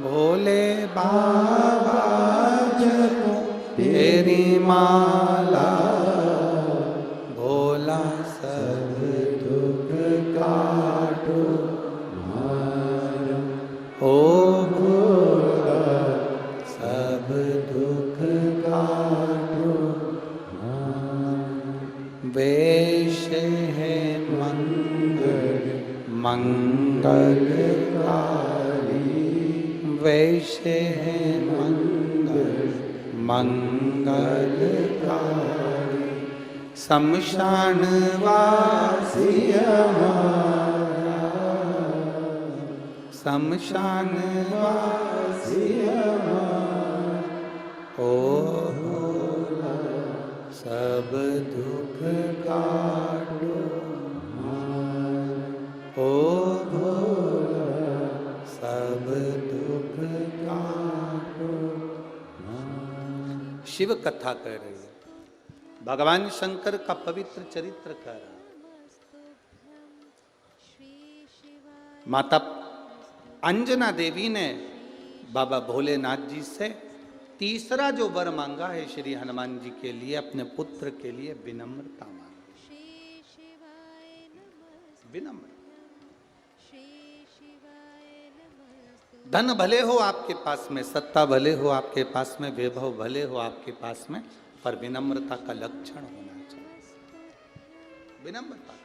भोले बाबा जपूं तेरी माला, भोला सब दुख काटो मारा, ओ भोला सब दुख काटो मारा। वेश है मंगल मंगलकारी, वेश है मंगल मंगलकारी, शमशान वासी हमारा, शमशान वासी हमारा, ओ भोला सब दुख काटो मारा, ओ भोला सब दुख काटो मारा। शिव कथा कह रही है, भगवान शंकर का पवित्र चरित्र कह रहा है। माता अंजना देवी ने बाबा भोलेनाथ जी से तीसरा जो वर मांगा है श्री हनुमान जी के लिए, अपने पुत्र के लिए विनम्रता मांगी, विनम्र। धन भले हो आपके पास में, सत्ता भले हो आपके पास में, वैभव भले हो आपके पास में, पर विनम्रता का लक्षण होना चाहिए। विनम्रता का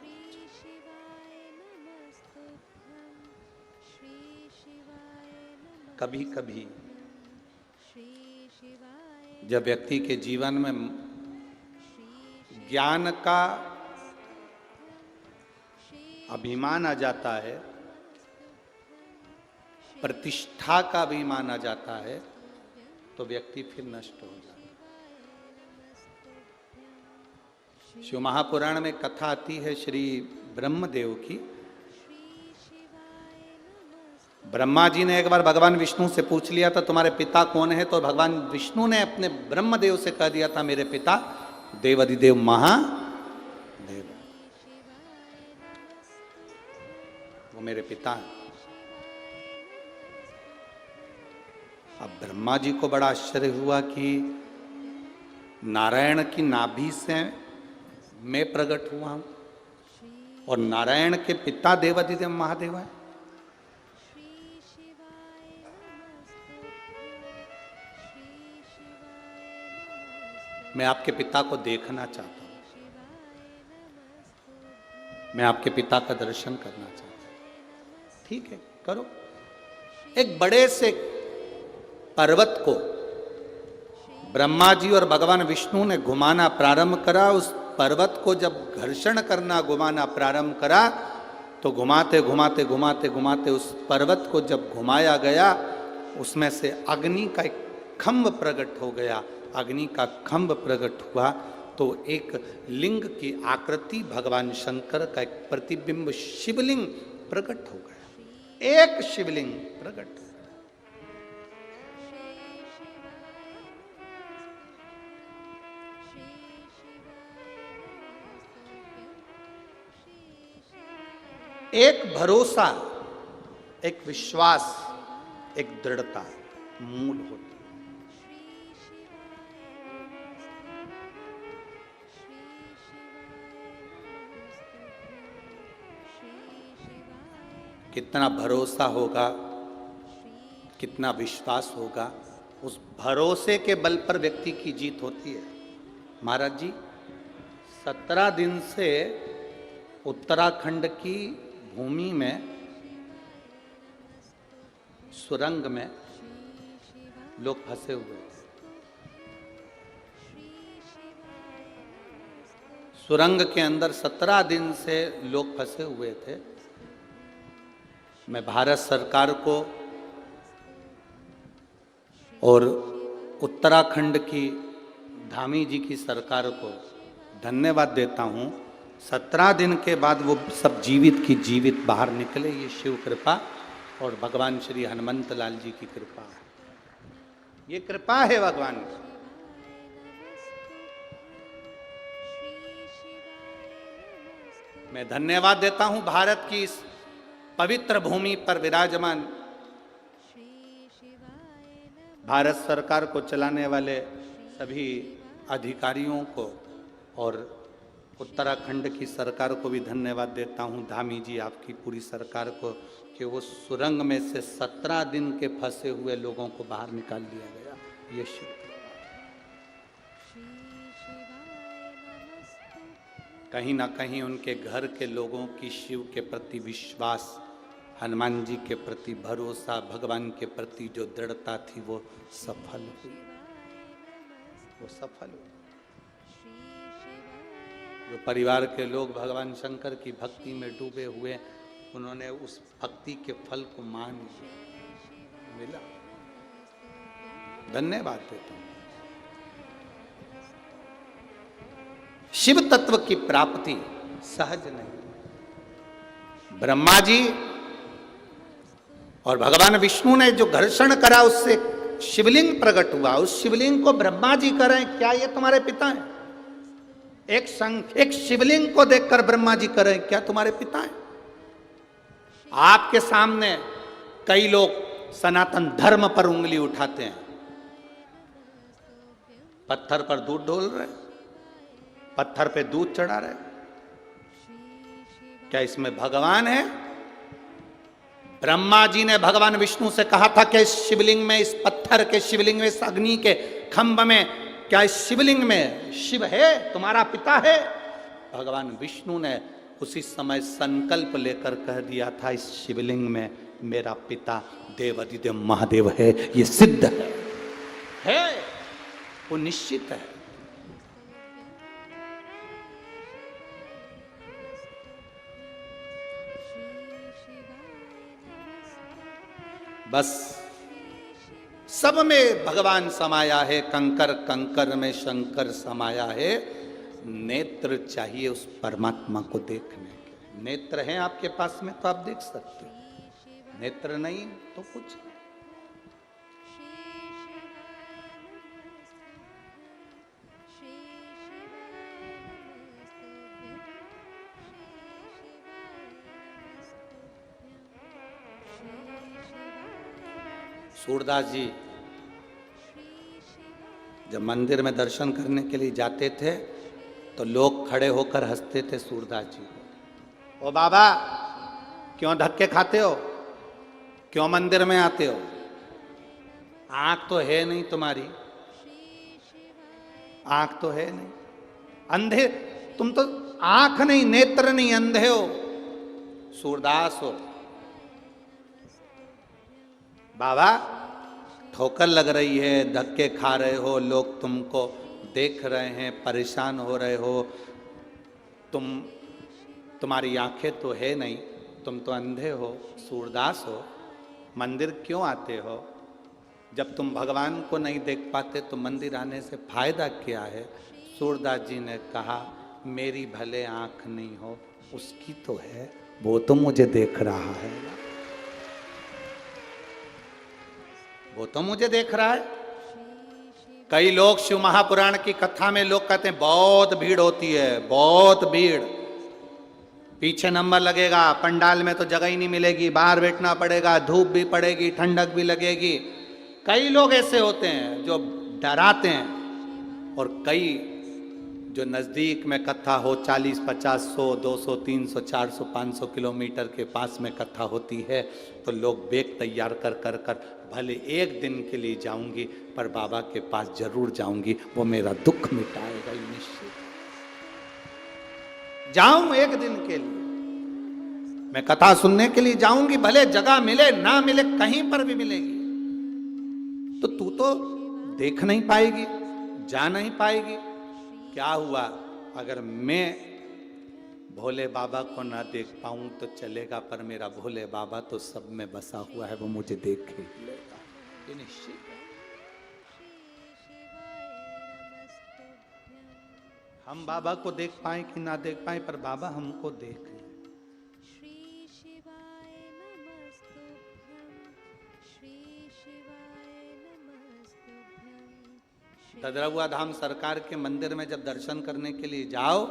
कभी कभी जब व्यक्ति के जीवन में ज्ञान का अभिमान आ जाता है, प्रतिष्ठा का अभिमान आ जाता है, तो व्यक्ति फिर नष्ट हो जाता है। शिव महापुराण में कथा आती है श्री ब्रह्मदेव की। ब्रह्मा जी ने एक बार भगवान विष्णु से पूछ लिया था तुम्हारे पिता कौन है, तो भगवान विष्णु ने अपने ब्रह्मदेव से कह दिया था मेरे पिता देवाधिदेव महादेव, वो मेरे पिता हैं। अब ब्रह्मा जी को बड़ा आश्चर्य हुआ कि नारायण की नाभि से मैं प्रकट हुआ हूं और नारायण के पिता देवाधिदेव महादेव हैं। मैं आपके पिता को देखना चाहता हूं, मैं आपके पिता का दर्शन करना चाहता हूं। ठीक है, करो। एक बड़े से पर्वत को ब्रह्मा जी और भगवान विष्णु ने घुमाना प्रारंभ करा। उस पर्वत को जब घर्षण करना घुमाना प्रारंभ करा तो घुमाते घुमाते घुमाते घुमाते उस पर्वत को जब घुमाया गया, उसमें से अग्नि का एक खंभ प्रकट हो गया। अग्नि का खंभ प्रकट हुआ तो एक लिंग की आकृति भगवान शंकर का एक प्रतिबिंब शिवलिंग प्रकट हो गया। एक शिवलिंग प्रकट। एक भरोसा, एक विश्वास, एक दृढ़ता मूल होती है। कितना भरोसा होगा, कितना विश्वास होगा, उस भरोसे के बल पर व्यक्ति की जीत होती है। महाराज जी 17 दिन से उत्तराखंड की भूमि में सुरंग में लोग फंसे हुए थे। सुरंग के अंदर 17 दिन से लोग फंसे हुए थे। मैं भारत सरकार को और उत्तराखंड की धामी जी की सरकार को धन्यवाद देता हूँ। 17 दिन के बाद वो सब जीवित की जीवित बाहर निकले। ये शिव कृपा और भगवान श्री हनुमंत लाल जी की कृपा है। ये कृपा है भगवान की। मैं धन्यवाद देता हूँ भारत की इस पवित्र भूमि पर विराजमान भारत सरकार को चलाने वाले सभी अधिकारियों को और उत्तराखंड की सरकार को भी धन्यवाद देता हूं, धामी जी आपकी पूरी सरकार को, कि वो सुरंग में से 17 दिन के फंसे हुए लोगों को बाहर निकाल दिया गया। ये शिव कहीं ना कहीं उनके घर के लोगों की शिव के प्रति विश्वास, हनुमान जी के प्रति भरोसा, भगवान के प्रति जो दृढ़ता थी वो सफल हुई। वो सफल हुई। जो परिवार के लोग भगवान शंकर की भक्ति में डूबे हुए, उन्होंने उस भक्ति के फल को मान मिला। धन्यवाद देता हूं। शिव तत्व की प्राप्ति सहज नहीं। ब्रह्मा जी और भगवान विष्णु ने जो घर्षण करा उससे शिवलिंग प्रकट हुआ। उस शिवलिंग को ब्रह्मा जी करें, क्या ये तुम्हारे पिता हैं? एक शिवलिंग को देखकर ब्रह्मा जी करें, क्या तुम्हारे पिता हैं? आपके सामने कई लोग सनातन धर्म पर उंगली उठाते हैं, पत्थर पर दूध डोल रहे, पत्थर पे दूध चढ़ा रहे। क्या इसमें भगवान है? ब्रह्मा जी ने भगवान विष्णु से कहा था कि इस शिवलिंग में, इस पत्थर के शिवलिंग में, इस अग्नि के खंभ में, क्या इस शिवलिंग में शिव है, तुम्हारा पिता है? भगवान विष्णु ने उसी समय संकल्प लेकर कह दिया था, इस शिवलिंग में मेरा पिता देवाधिदेव महादेव है। ये सिद्ध है, वो निश्चित है। बस सब में भगवान समाया है, कंकर कंकर में शंकर समाया है। नेत्र चाहिए उस परमात्मा को देखने के। नेत्र हैं आपके पास में तो आप देख सकते हो, नेत्र नहीं तो कुछ नहीं। सूरदास जी जब मंदिर में दर्शन करने के लिए जाते थे तो लोग खड़े होकर हंसते थे सूरदास जी को। ओ बाबा, क्यों धक्के खाते हो, क्यों मंदिर में आते हो? आंख तो है नहीं तुम्हारी, आंख तो है नहीं, अंधे तुम तो, आंख नहीं, नेत्र नहीं, अंधे हो, सूरदास हो। बाबा ठोकर लग रही है, धक्के खा रहे हो, लोग तुमको देख रहे हैं, परेशान हो रहे हो, तुम्हारी आंखें तो है नहीं, तुम तो अंधे हो, सूरदास हो, मंदिर क्यों आते हो? जब तुम भगवान को नहीं देख पाते तो मंदिर आने से फायदा क्या है? सूरदास जी ने कहा, मेरी भले आंख नहीं हो, उसकी तो है, वो तो मुझे देख रहा है, वो तो मुझे देख रहा है। कई लोग शिव महापुराण की कथा में लोग कहते हैं बहुत भीड़ होती है, बहुत भीड़, पीछे नंबर लगेगा, पंडाल में तो जगह ही नहीं मिलेगी, बाहर बैठना पड़ेगा, धूप भी पड़ेगी, ठंडक भी लगेगी। कई लोग ऐसे होते हैं जो डराते हैं, और कई जो नज़दीक में कथा हो, 40, 50, 100, 200, 300, 400, 500 किलोमीटर के पास में कथा होती है, तो लोग बैग तैयार कर कर कर भले एक दिन के लिए जाऊंगी पर बाबा के पास जरूर जाऊंगी, वो मेरा दुख मिटाएगा, निश्चित जाऊं एक दिन के लिए, मैं कथा सुनने के लिए जाऊंगी, भले जगह मिले ना मिले, कहीं पर भी मिलेगी। तो तू तो देख नहीं पाएगी, जा नहीं पाएगी। क्या हुआ अगर मैं भोले बाबा को ना देख पाऊं तो चलेगा, पर मेरा भोले बाबा तो सब में बसा हुआ है, वो मुझे देख ही लेगा, ये निश्चित है। हम बाबा को देख पाए कि ना देख पाए, पर बाबा हमको देख ले। ददरहुआ धाम सरकार के मंदिर में जब दर्शन करने के लिए जाओ,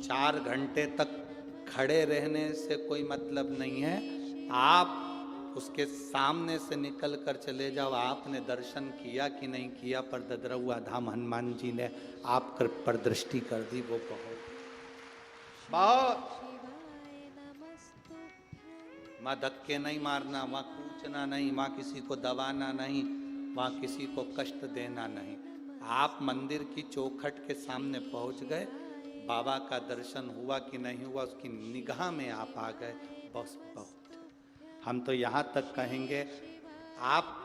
4 घंटे तक खड़े रहने से कोई मतलब नहीं है। आप उसके सामने से निकल कर चले जाओ, आपने दर्शन किया कि नहीं किया, पर ददरहुआ धाम हनुमान जी ने आप पर दृष्टि कर दी, वो बहुत वहां धक्के नहीं मारना, वहां कूचना नहीं, वहां किसी को दबाना नहीं, वहां किसी को कष्ट देना नहीं। आप मंदिर की चौखट के सामने पहुंच गए, बाबा का दर्शन हुआ कि नहीं हुआ उसकी निगाह में आप आ गए, बस बहुत। हम तो यहाँ तक कहेंगे, आप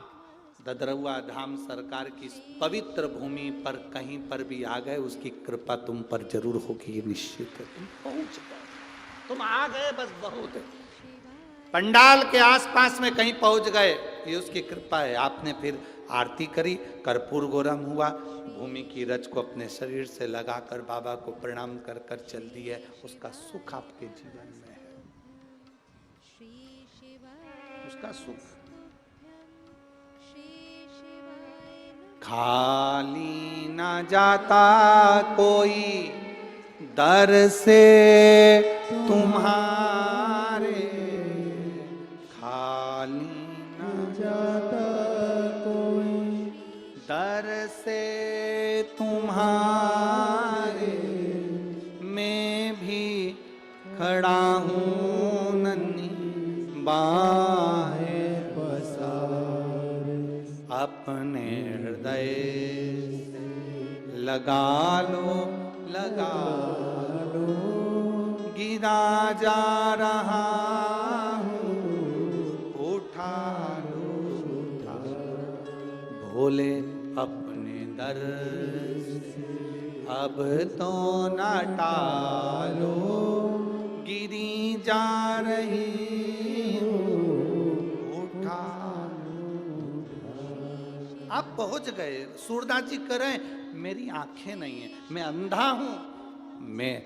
ददरहुआ धाम सरकार की इस पवित्र भूमि पर कहीं पर भी आ गए, उसकी कृपा तुम पर जरूर होगी, ये निश्चित है। तुम पहुंच गए, तुम आ गए, बस बहुत है। पंडाल के आसपास में कहीं पहुंच गए, ये उसकी कृपा है। आपने फिर आरती करी, कर्पूर गौरम हुआ, भूमि की रज को अपने शरीर से लगाकर बाबा को प्रणाम कर कर चल दिए, उसका सुख आपके जीवन में है, उसका सुख। खाली ना जाता कोई दर से तुम्हारे, खाली ना जाता कोई दर से तुम्हारे, मैं भी खड़ा हूँ नन्ही बाहें पसार अपने हृदय से लगा लो गिरा जा रहा हूँ उठा लो भोले अपने दर से अब तो न टालो गिरी जा रही हूँ उठा। आप पहुंच गए। सूरदास जी कह रहे हैं मेरी आंखें नहीं है, मैं अंधा हूं, मैं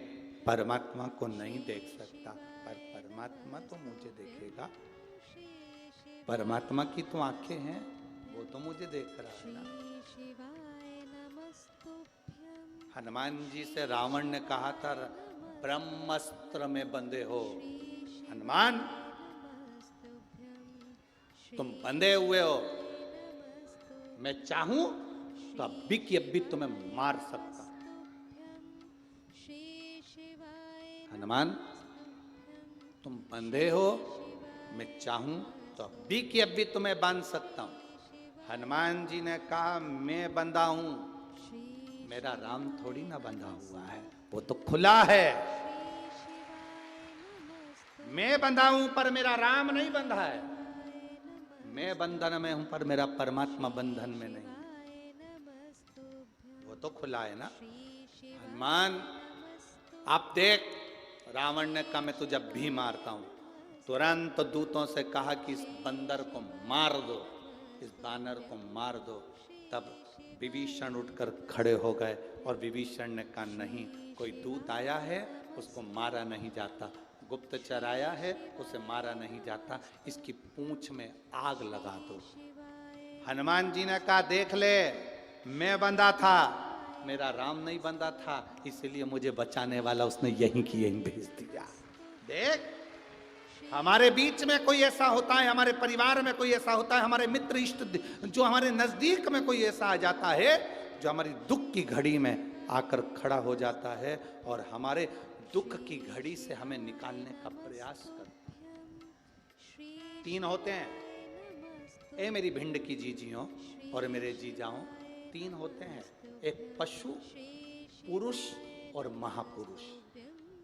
परमात्मा को नहीं देख सकता, पर परमात्मा तो मुझे देखेगा। परमात्मा की तो आंखें हैं, वो तो मुझे देख रहा है ना। हनुमान जी से रावण ने कहा था ब्रह्मास्त्र में बंधे हो हनुमान, तुम बंधे हुए हो, मैं चाहूं तो अभी की अभी तुम्हें मार सकता। हनुमान तुम बंधे हो, मैं चाहूं तो अभी की अभी तुम्हें बांध सकता हूं। हनुमान जी ने कहा मैं बंधा हूं, मेरा राम थोड़ी ना बंधा हुआ है, वो तो खुला है। मैं बंधा हूं पर मेरा राम नहीं बंधा है, मैं बंधन में हूं पर मेरा परमात्मा बंधन में नहीं, वो तो खुला है ना। हनुमान आप देख, रावण ने कहा मैं तुझे भी मारता हूं। तुरंत दूतों से कहा कि इस बंदर को मार दो, इस बानर को मार दो। तब विभीषण उठकर खड़े हो गए और विभीषण ने कहा नहीं, कोई दूत आया है उसको मारा नहीं जाता, गुप्तचर आया है उसे मारा नहीं जाता, इसकी पूंछ में आग लगा दो। हनुमान जी ने कहा देख ले, मैं बंधा था, मेरा राम नहीं बंधा था, इसलिए मुझे बचाने वाला उसने यहीं की यहीं भेज दिया। देख, हमारे बीच में कोई ऐसा होता है, हमारे परिवार में कोई ऐसा होता है, हमारे मित्र इष्ट जो हमारे नजदीक में कोई ऐसा आ जाता है जो हमारी दुख की घड़ी में आकर खड़ा हो जाता है और हमारे दुख की घड़ी से हमें निकालने का प्रयास करता है। तीन होते हैं, ए मेरी भिंड की जीजियों और मेरे जीजाओं, तीन होते हैं, एक पशु, पुरुष और महापुरुष।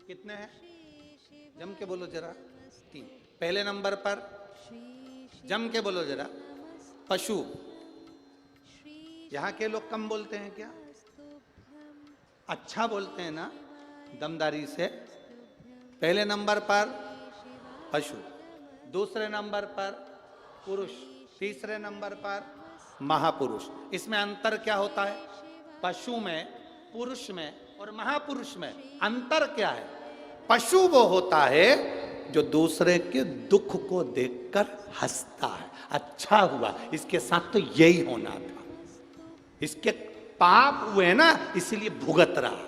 कितने हैं? जम के बोलो जरा। तीन। पहले नंबर पर जम के बोलो जरा, पशु। यहां के लोग कम बोलते हैं क्या? अच्छा बोलते हैं ना दमदारी से। पहले नंबर पर पशु, दूसरे नंबर पर पुरुष, तीसरे नंबर पर महापुरुष। इसमें अंतर क्या होता है? पशु में, पुरुष में और महापुरुष में अंतर क्या है? पशु वो होता है जो दूसरे के दुख को देखकर हंसता है, अच्छा हुआ, इसके साथ तो यही होना था, इसके पाप हुए ना इसलिए भुगत रहा।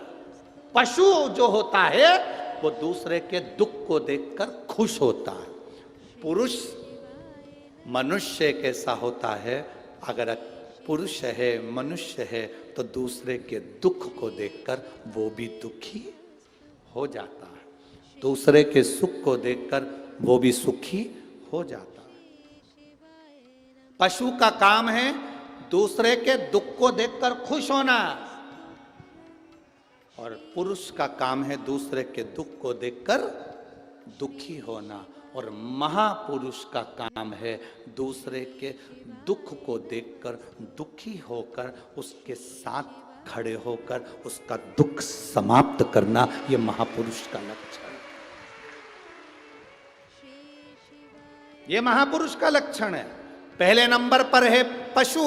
पशु जो होता है वो दूसरे के दुख को देखकर खुश होता है। पुरुष मनुष्य कैसा होता है? अगर पुरुष है, मनुष्य है, तो दूसरे के दुख को देखकर वो भी दुखी हो जाता है, दूसरे के सुख को देखकर वो भी सुखी हो जाता है। पशु का काम है दूसरे के दुख को देखकर खुश होना, और पुरुष का काम है दूसरे के दुख को देखकर दुखी होना, और महापुरुष का काम है दूसरे के दुख को देखकर दुखी होकर उसके साथ खड़े होकर उसका दुख समाप्त करना। यह महापुरुष का लक्षण है, यह महापुरुष का लक्षण है। पहले नंबर पर है पशु।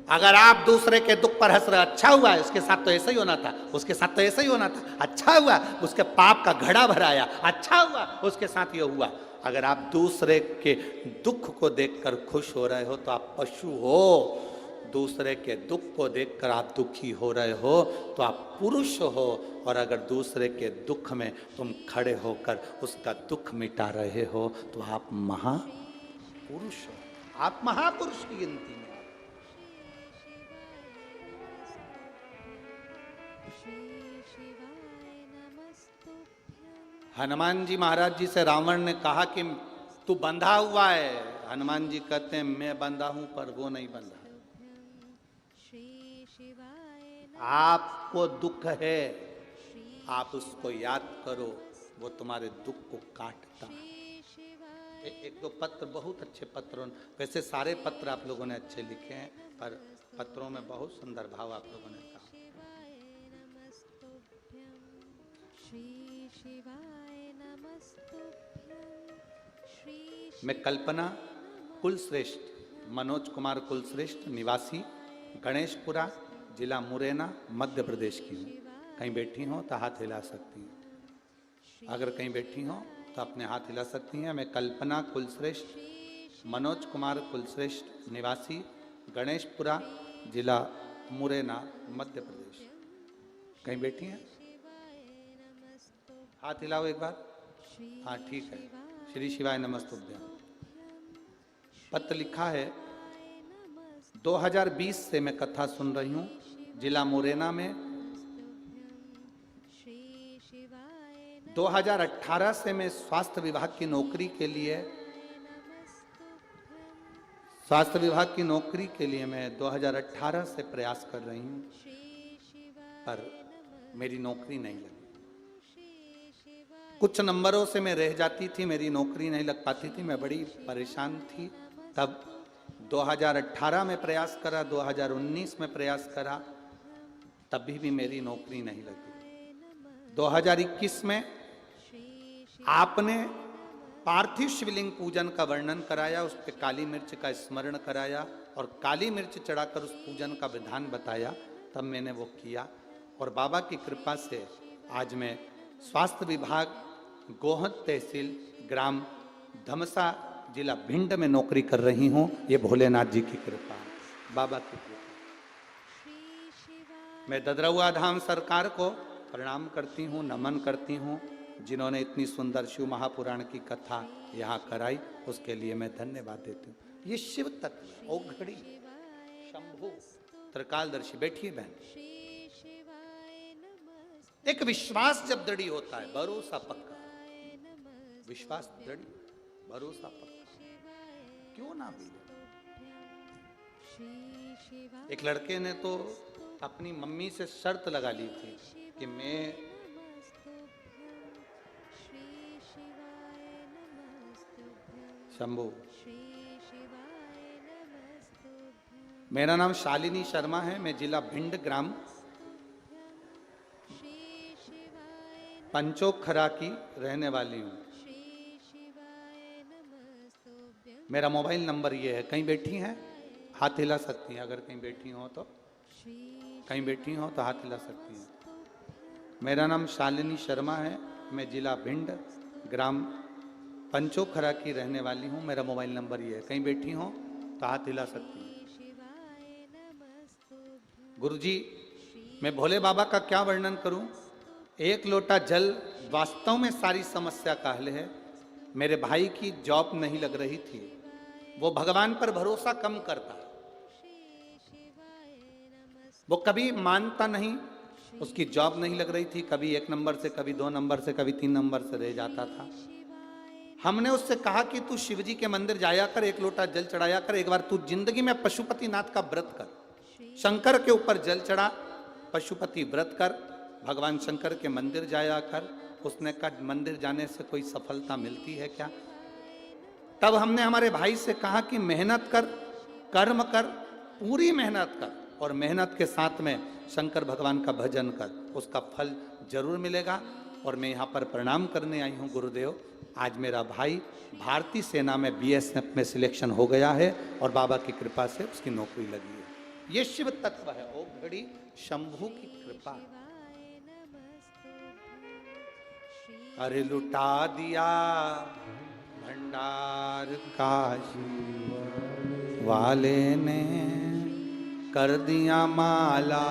अगर आप दूसरे के दुख पर हंस रहे, अच्छा हुआ, उसके साथ तो ऐसा ही होना था, उसके साथ तो ऐसा ही होना था, अच्छा हुआ, उसके पाप का घड़ा भराया, अच्छा हुआ, उसके साथ ये हुआ। अगर आप दूसरे के दुख को देखकर खुश हो रहे हो तो आप पशु हो। दूसरे के दुख को देखकर आप दुखी हो रहे हो तो आप पुरुष हो। और अगर दूसरे के दुख में तुम खड़े होकर उसका दुख मिटा रहे हो तो आप महापुरुष हो, आप महापुरुष की गिनती में। हनुमान जी महाराज जी से रावण ने कहा कि तू बंधा हुआ है। हनुमान जी कहते हैं मैं बंधा हूं पर वो नहीं बंधा। आपको दुख है, आप उसको याद करो, वो तुम्हारे दुख को काटता है। एक दो पत्र, बहुत अच्छे पत्र, वैसे सारे पत्र आप लोगों ने अच्छे लिखे हैं, पर पत्रों में बहुत सुंदर भाव आप लोगों ने कहा। मैं कल्पना कुलश्रेष्ठ, मनोज कुमार कुलश्रेष्ठ, निवासी गणेशपुरा, जिला मुरैना, मध्य प्रदेश की हूँ। कहीं बैठी हो तो हाथ हिला सकती हैं। अगर कहीं बैठी हो तो अपने हाथ हिला सकती हैं। मैं कल्पना कुलश्रेष्ठ, मनोज कुमार कुलश्रेष्ठ, निवासी गणेशपुरा, जिला मुरैना, मध्य प्रदेश। कहीं बैठी हैं? हाथ हिलाओ एक बार। हाँ ठीक है। श्री शिवाय नमस्तुभ्यम। पत्र लिखा है 2020 से मैं कथा सुन रही हूँ, जिला मुरैना में। 2018 से मैं स्वास्थ्य विभाग की नौकरी के लिए मैं 2018 से प्रयास कर रही हूँ, पर मेरी नौकरी नहीं लगी। कुछ नंबरों से मैं रह जाती थी, मेरी नौकरी नहीं लग पाती थी, मैं बड़ी परेशान थी। तब 2018 में प्रयास करा, 2019 में प्रयास करा, तभी भी मेरी नौकरी नहीं लगी। 2021 में आपने पार्थिव शिवलिंग पूजन का वर्णन कराया, उस पर काली मिर्च का स्मरण कराया और काली मिर्च चढ़ाकर उस पूजन का विधान बताया, तब मैंने वो किया। और बाबा की कृपा से आज मैं स्वास्थ्य विभाग, गोहद तहसील, ग्राम धमसा, जिला भिंड में नौकरी कर रही हूँ। ये भोलेनाथ जी की कृपा है, बाबा की कृपा। मैं ददरौआ धाम सरकार को प्रणाम करती हूँ, नमन करती हूँ, जिन्होंने इतनी सुंदर शिव महापुराण की कथा यहाँ कराई, उसके लिए मैं धन्यवाद देती हूँ। ये शिव तत्व, औघड़ी, शंभु, त्रिकालदर्शी। बैठिए बहन। एक विश्वास जब दृढ़ होता है, भरोसा पक्का, विश्वास दृढ़, भरोसा पक्का, क्यों ना भी। एक लड़के ने तो अपनी मम्मी से शर्त लगा ली थी कि मैं शंभू। मेरा नाम शालिनी शर्मा है, मैं जिला भिंड, ग्राम पंचोखरा की रहने वाली हूँ। मेरा मोबाइल नंबर ये है। कहीं बैठी हैं हाथ हिला सकती हैं, अगर कहीं बैठी हो तो, कहीं बैठी हो तो हाथ हिला सकती हैं। मेरा नाम शालिनी शर्मा है, मैं जिला भिंड, ग्राम पंचोखरा की रहने वाली हूँ। मेरा मोबाइल नंबर ये है। कहीं बैठी हो तो हाथ हिला सकती हैं। गुरुजी, मैं भोले बाबा का क्या वर्णन करूं? एक लोटा जल वास्तव में सारी समस्या का हल है। मेरे भाई की जॉब नहीं लग रही थी, वो भगवान पर भरोसा कम करता, वो कभी मानता नहीं, उसकी जॉब नहीं लग रही थी, कभी 1 नंबर से, कभी 2 नंबर से, कभी 3 नंबर से रह जाता था। हमने उससे कहा कि तू शिवजी के मंदिर जाया कर, 1 लोटा जल चढ़ाया कर, एक बार तू जिंदगी में पशुपतिनाथ का व्रत कर, शंकर के ऊपर जल चढ़ा, पशुपति व्रत कर, भगवान शंकर के मंदिर जाया कर। उसने कहा मंदिर जाने से कोई सफलता मिलती है क्या? तब हमने हमारे भाई से कहा कि मेहनत कर, कर्म कर, पूरी मेहनत कर, और मेहनत के साथ में शंकर भगवान का भजन कर, उसका फल जरूर मिलेगा। और मैं यहाँ पर प्रणाम करने आई हूँ गुरुदेव। आज मेरा भाई भारतीय सेना में BSF में सिलेक्शन हो गया है और बाबा की कृपा से उसकी नौकरी लगी है। ये शिव तत्व है, औघड़ी शंभू की कृपा। अरे लुटा दिया भंडार काशी वाले ने, कर दिया माला।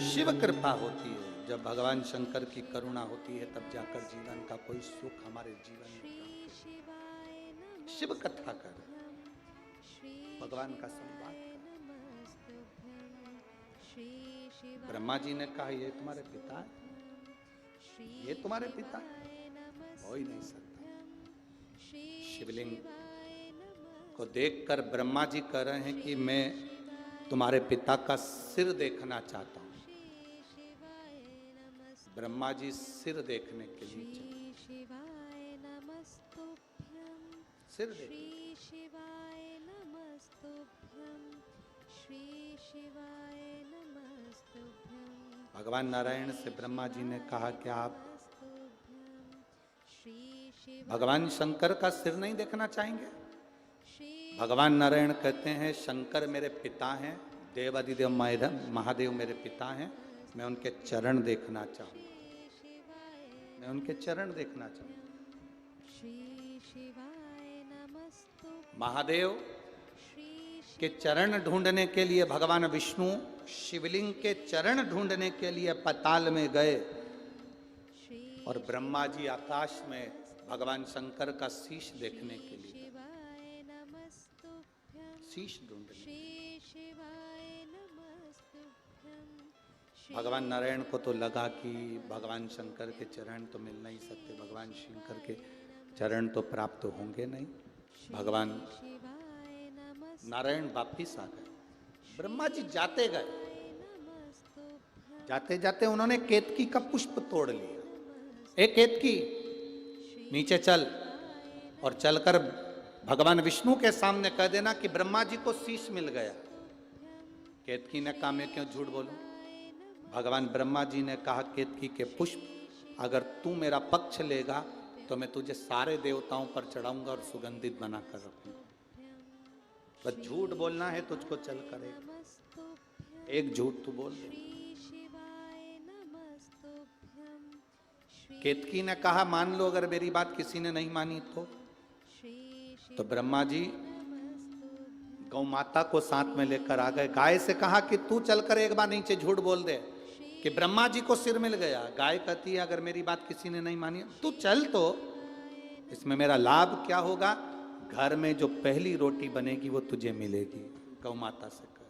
शिव कृपा होती है, जब भगवान शंकर की करुणा होती है, तब जाकर जीवन का कोई सुख हमारे जीवन में प्राप्त होता है। शिव कथा कर, भगवान का संवाद कर। ब्रह्मा जी ने कहा ये तुम्हारे पिता है, ये तुम्हारे पिता है। हो ही नहीं सकता। शिवलिंग को देखकर ब्रह्मा जी कह रहे हैं कि मैं तुम्हारे पिता का सिर देखना चाहता हूं। ब्रह्मा जी सिर देखने के लिए सिर भगवान नारायण से ब्रह्मा जी ने कहा कि आप भगवान शंकर का सिर नहीं देखना चाहेंगे? भगवान नारायण कहते हैं शंकर मेरे पिता हैं, देवादिदेव महादेव मेरे पिता हैं, मैं उनके चरण देखना चाहूंगा, मैं उनके चरण देखना चाहूंगा। महादेव के चरण ढूंढने के लिए भगवान विष्णु शिवलिंग के चरण ढूंढने के लिए पाताल में गए और ब्रह्मा जी आकाश में भगवान शंकर का शीश देखने के लिए, शीश ढूंढने। भगवान नारायण को तो लगा कि भगवान शंकर के चरण तो मिल नहीं सकते, भगवान शंकर के चरण तो प्राप्त होंगे नहीं। भगवान नारायण वापिस आ गए। ब्रह्मा जी जाते गए, जाते जाते उन्होंने केतकी का पुष्प तोड़ लिया। एक केतकी, नीचे चल, और चलकर भगवान विष्णु के सामने कह देना कि ब्रह्मा जी को शीश मिल गया। केतकी ने कहा मैं क्यों झूठ बोलूं? भगवान ब्रह्मा जी ने कहा केतकी के पुष्प अगर तू मेरा पक्ष लेगा तो मैं तुझे सारे देवताओं पर चढ़ाऊंगा और सुगंधित बना कर रखूंगा। बस झूठ बोलना है तुझको, चल करे एक झूठ तू बोल दे। केतकी ने कहा मान लो अगर मेरी बात किसी ने नहीं मानी तो ब्रह्मा जी गौ माता को साथ में लेकर आ गए। गाय से कहा कि तू चलकर एक बार नीचे झूठ बोल दे कि ब्रह्मा जी को सिर मिल गया। गाय कहती है अगर मेरी बात किसी ने नहीं मानी तू चल, तो इसमें मेरा लाभ क्या होगा? घर में जो पहली रोटी बनेगी वो तुझे मिलेगी। गौ माता से कह।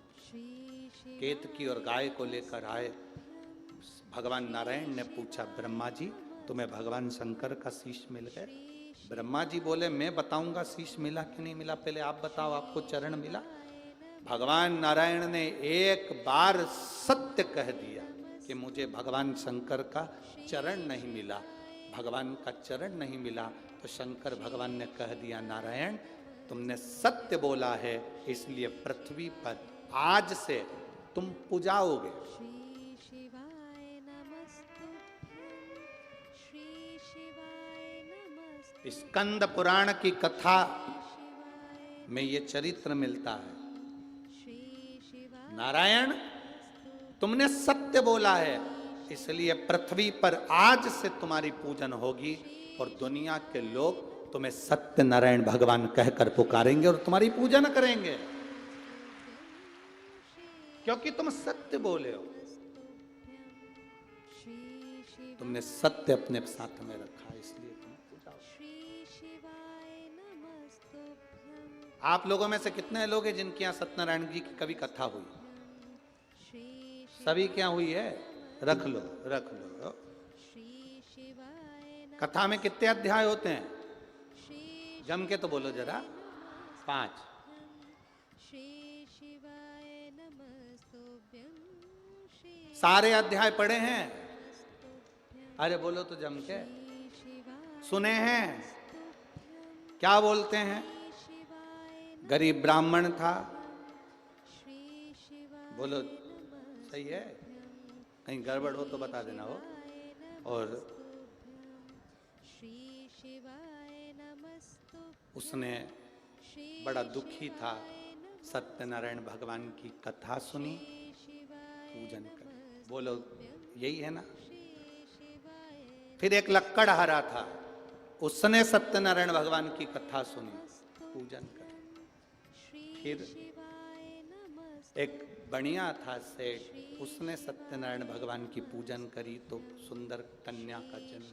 केतकी और गाय को लेकर आए। भगवान नारायण ने पूछा ब्रह्मा जी तुम्हें भगवान शंकर का शीश मिल गया? ब्रह्मा जी बोले मैं बताऊंगा शीश मिला कि नहीं मिला, पहले आप बताओ आपको चरण मिला? भगवान नारायण ने एक बार सत्य कह दिया कि मुझे भगवान शंकर का चरण नहीं मिला, भगवान का चरण नहीं मिला। तो शंकर भगवान ने कह दिया नारायण तुमने सत्य बोला है, इसलिए पृथ्वी पर आज से तुम पूजाओगे। स्कंद पुराण की कथा में ये चरित्र मिलता है। नारायण तुमने सत्य बोला है, इसलिए पृथ्वी पर आज से तुम्हारी पूजन होगी और दुनिया के लोग तुम्हें सत्य नारायण भगवान कहकर पुकारेंगे और तुम्हारी पूजन करेंगे, क्योंकि तुम सत्य बोले हो। तुमने सत्य अपने साथ में रखा, इसलिए तुम पूजाओ। आप लोगों में से कितने लोग हैं जिनके यहाँ सत्यनारायण जी की कभी कथा हुई? सभी क्या हुई है? रख लो रख लो। कथा में कितने अध्याय होते हैं? जम के तो बोलो जरा। 5। सारे अध्याय पढ़े हैं? अरे बोलो तो जम के। सुने हैं? क्या बोलते हैं? गरीब ब्राह्मण था, बोलो सही है, कहीं गड़बड़ हो तो बता देना हो। और उसने बड़ा दुखी था, सत्यनारायण भगवान की कथा सुनी, पूजन कर। बोलो यही है ना? फिर एक लक्कड़हारा था, उसने सत्यनारायण भगवान की कथा सुनी, पूजन कर। फिर एक बनिया था सेठ, उसने सत्यनारायण भगवान की पूजन करी तो सुंदर कन्या का जन्म।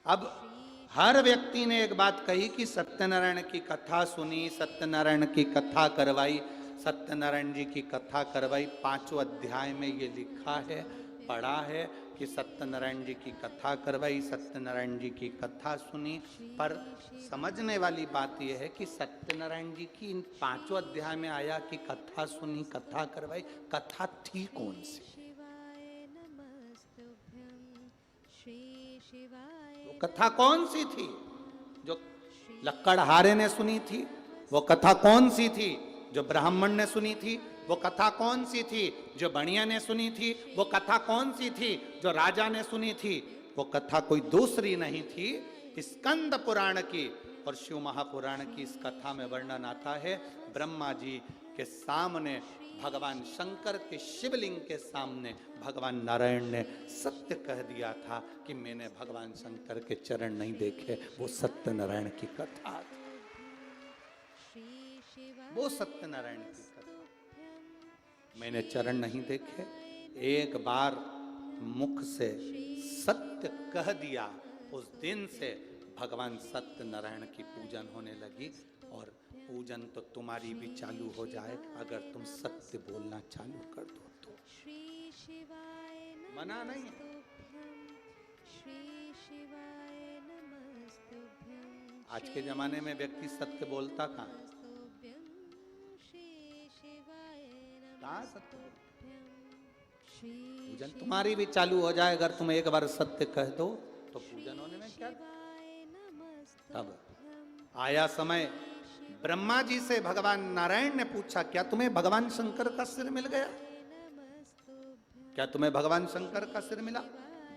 अब हर व्यक्ति ने एक बात कही कि सत्यनारायण की कथा सुनी, सत्यनारायण की कथा करवाई, सत्यनारायण जी की कथा करवाई। 5वें अध्याय में ये लिखा है पढ़ा है कि सत्यनारायण जी की कथा करवाई, सत्यनारायण जी की कथा सुनी, पर समझने वाली बात यह है कि सत्यनारायण जी की इन 5 अध्याय में आया कि कथा सुनी, कथा करवाई, कथा थी कौन सी? वो कथा कौन सी थी? जो लक्कड़हारे ने सुनी थी वो कथा कौन सी थी? जो ब्राह्मण ने सुनी थी वो कथा कौन सी थी? जो बणिया ने सुनी थी वो कथा कौन सी थी? जो राजा ने सुनी थी वो कथा कोई दूसरी नहीं थी, स्कंद पुराण की और शिव महापुराण की। इस कथा में वर्णन आता है ब्रह्मा जी के सामने, भगवान शंकर के शिवलिंग के सामने भगवान नारायण ने सत्य कह दिया था कि मैंने भगवान शंकर के चरण नहीं देखे। वो सत्यनारायण की कथा थी, वो सत्यनारायण की कथा। मैंने चरण नहीं देखे, एक बार मुख से सत्य कह दिया, उस दिन से भगवान सत्यनारायण की पूजन होने लगी। और पूजन तो तुम्हारी भी चालू हो जाए अगर तुम सत्य बोलना चालू कर दो तो। मना नहीं है। आज के जमाने में व्यक्ति सत्य बोलता कहाँ? सत्य पूजन तुम्हारी भी चालू हो जाए अगर तुम एक बार सत्य कह दो तो पूजन होने में क्या? तब आया समय, ब्रह्मा जी से भगवान नारायण ने पूछा क्या तुम्हें भगवान शंकर का सिर मिल गया? क्या तुम्हें भगवान शंकर का सिर मिला?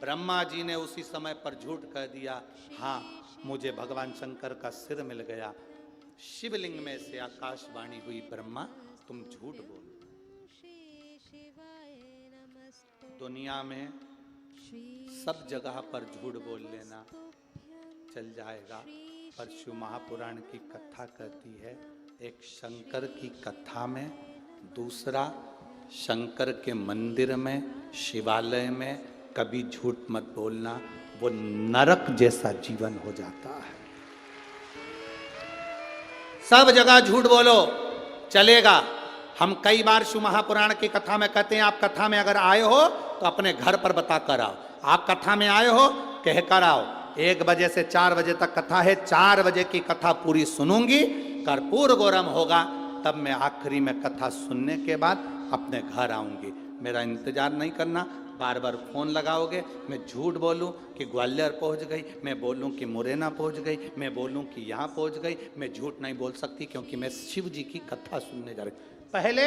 ब्रह्मा जी ने उसी समय पर झूठ कह दिया, हाँ मुझे भगवान शंकर का सिर मिल गया। शिवलिंग में से आकाशवाणी हुई, ब्रह्मा तुम झूठ बोल। दुनिया में सब जगह पर झूठ बोल लेना चल जाएगा, पर शिव महापुराण की कथा कहती है एक शंकर की कथा में, दूसरा शंकर के मंदिर में, शिवालय में कभी झूठ मत बोलना, वो नरक जैसा जीवन हो जाता है। सब जगह झूठ बोलो चलेगा। हम कई बार शिव महापुराण की कथा में कहते हैं आप कथा में अगर आए हो तो अपने घर पर बता कर आओ। आप कथा में आए हो कह कर आओ। 1 बजे से 4 बजे तक कथा है, 4 बजे की कथा पूरी सुनूंगी, कर्पूर गौरम होगा, तब मैं आखिरी में कथा सुनने के बाद अपने घर आऊंगी। मेरा इंतजार नहीं करना, बार बार फोन लगाओगे, मैं झूठ बोलूं कि ग्वालियर पहुंच गई, मैं बोलूं कि मुरैना पहुंच गई, मैं बोलूं कि यहाँ पहुंच गई, मैं झूठ नहीं बोल सकती क्योंकि मैं शिव जी की कथा सुनने जा रही। पहले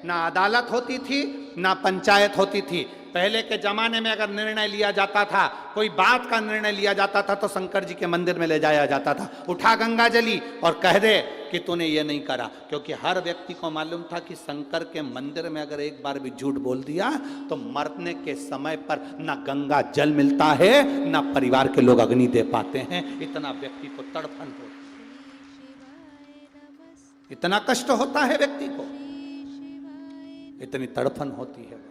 ना अदालत होती थी ना पंचायत होती थी। पहले के जमाने में अगर निर्णय लिया जाता था, कोई बात का निर्णय लिया जाता था तो शंकर जी के मंदिर में ले जाया जाता था, उठा गंगा जली और कह दे कि तूने ये नहीं करा, क्योंकि हर व्यक्ति को मालूम था कि शंकर के मंदिर में अगर एक बार भी झूठ बोल दिया तो मरने के समय पर ना गंगा जल मिलता है ना परिवार के लोग अग्नि दे पाते हैं। इतना व्यक्ति को तड़फन हो, इतना कष्ट होता है व्यक्ति को, इतनी तड़फन होती है।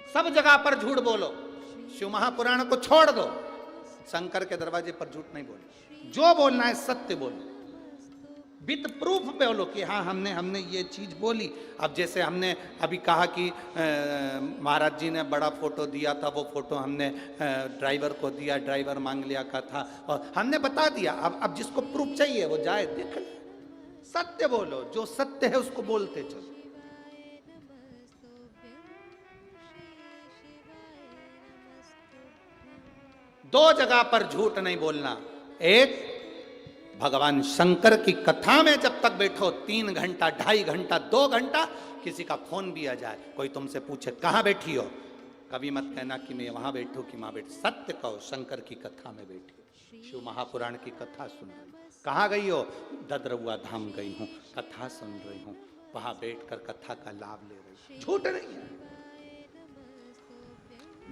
सब जगह पर झूठ बोलो, शिव महापुराण को छोड़ दो, शंकर के दरवाजे पर झूठ नहीं बोलो। जो बोलना है सत्य बोलो, विद प्रूफ बोलो कि हाँ हमने ये चीज बोली। अब जैसे हमने अभी कहा कि महाराज जी ने बड़ा फोटो दिया था, वो फोटो हमने ड्राइवर को दिया, ड्राइवर मांग लिया का था और हमने बता दिया। अब जिसको प्रूफ चाहिए वो जाए देख ले। सत्य बोलो, जो सत्य है उसको बोलते चलो। दो जगह पर झूठ नहीं बोलना। एक, भगवान शंकर की कथा में जब तक बैठो 3 घंटा, 2.5 घंटा, 2 घंटा, किसी का फोन भी आ जाए, कोई तुमसे पूछे कहाँ बैठी हो, कभी मत कहना कि मैं वहां बैठू कि वहां बैठ। सत्य कहो, शंकर की कथा में बैठी, शिव महापुराण की कथा सुन रही। कहाँ गई हो? ददरउआ धाम गई हूँ, कथा सुन रही हूँ, वहां बैठकर कथा का लाभ ले रही। झूठ नहीं है।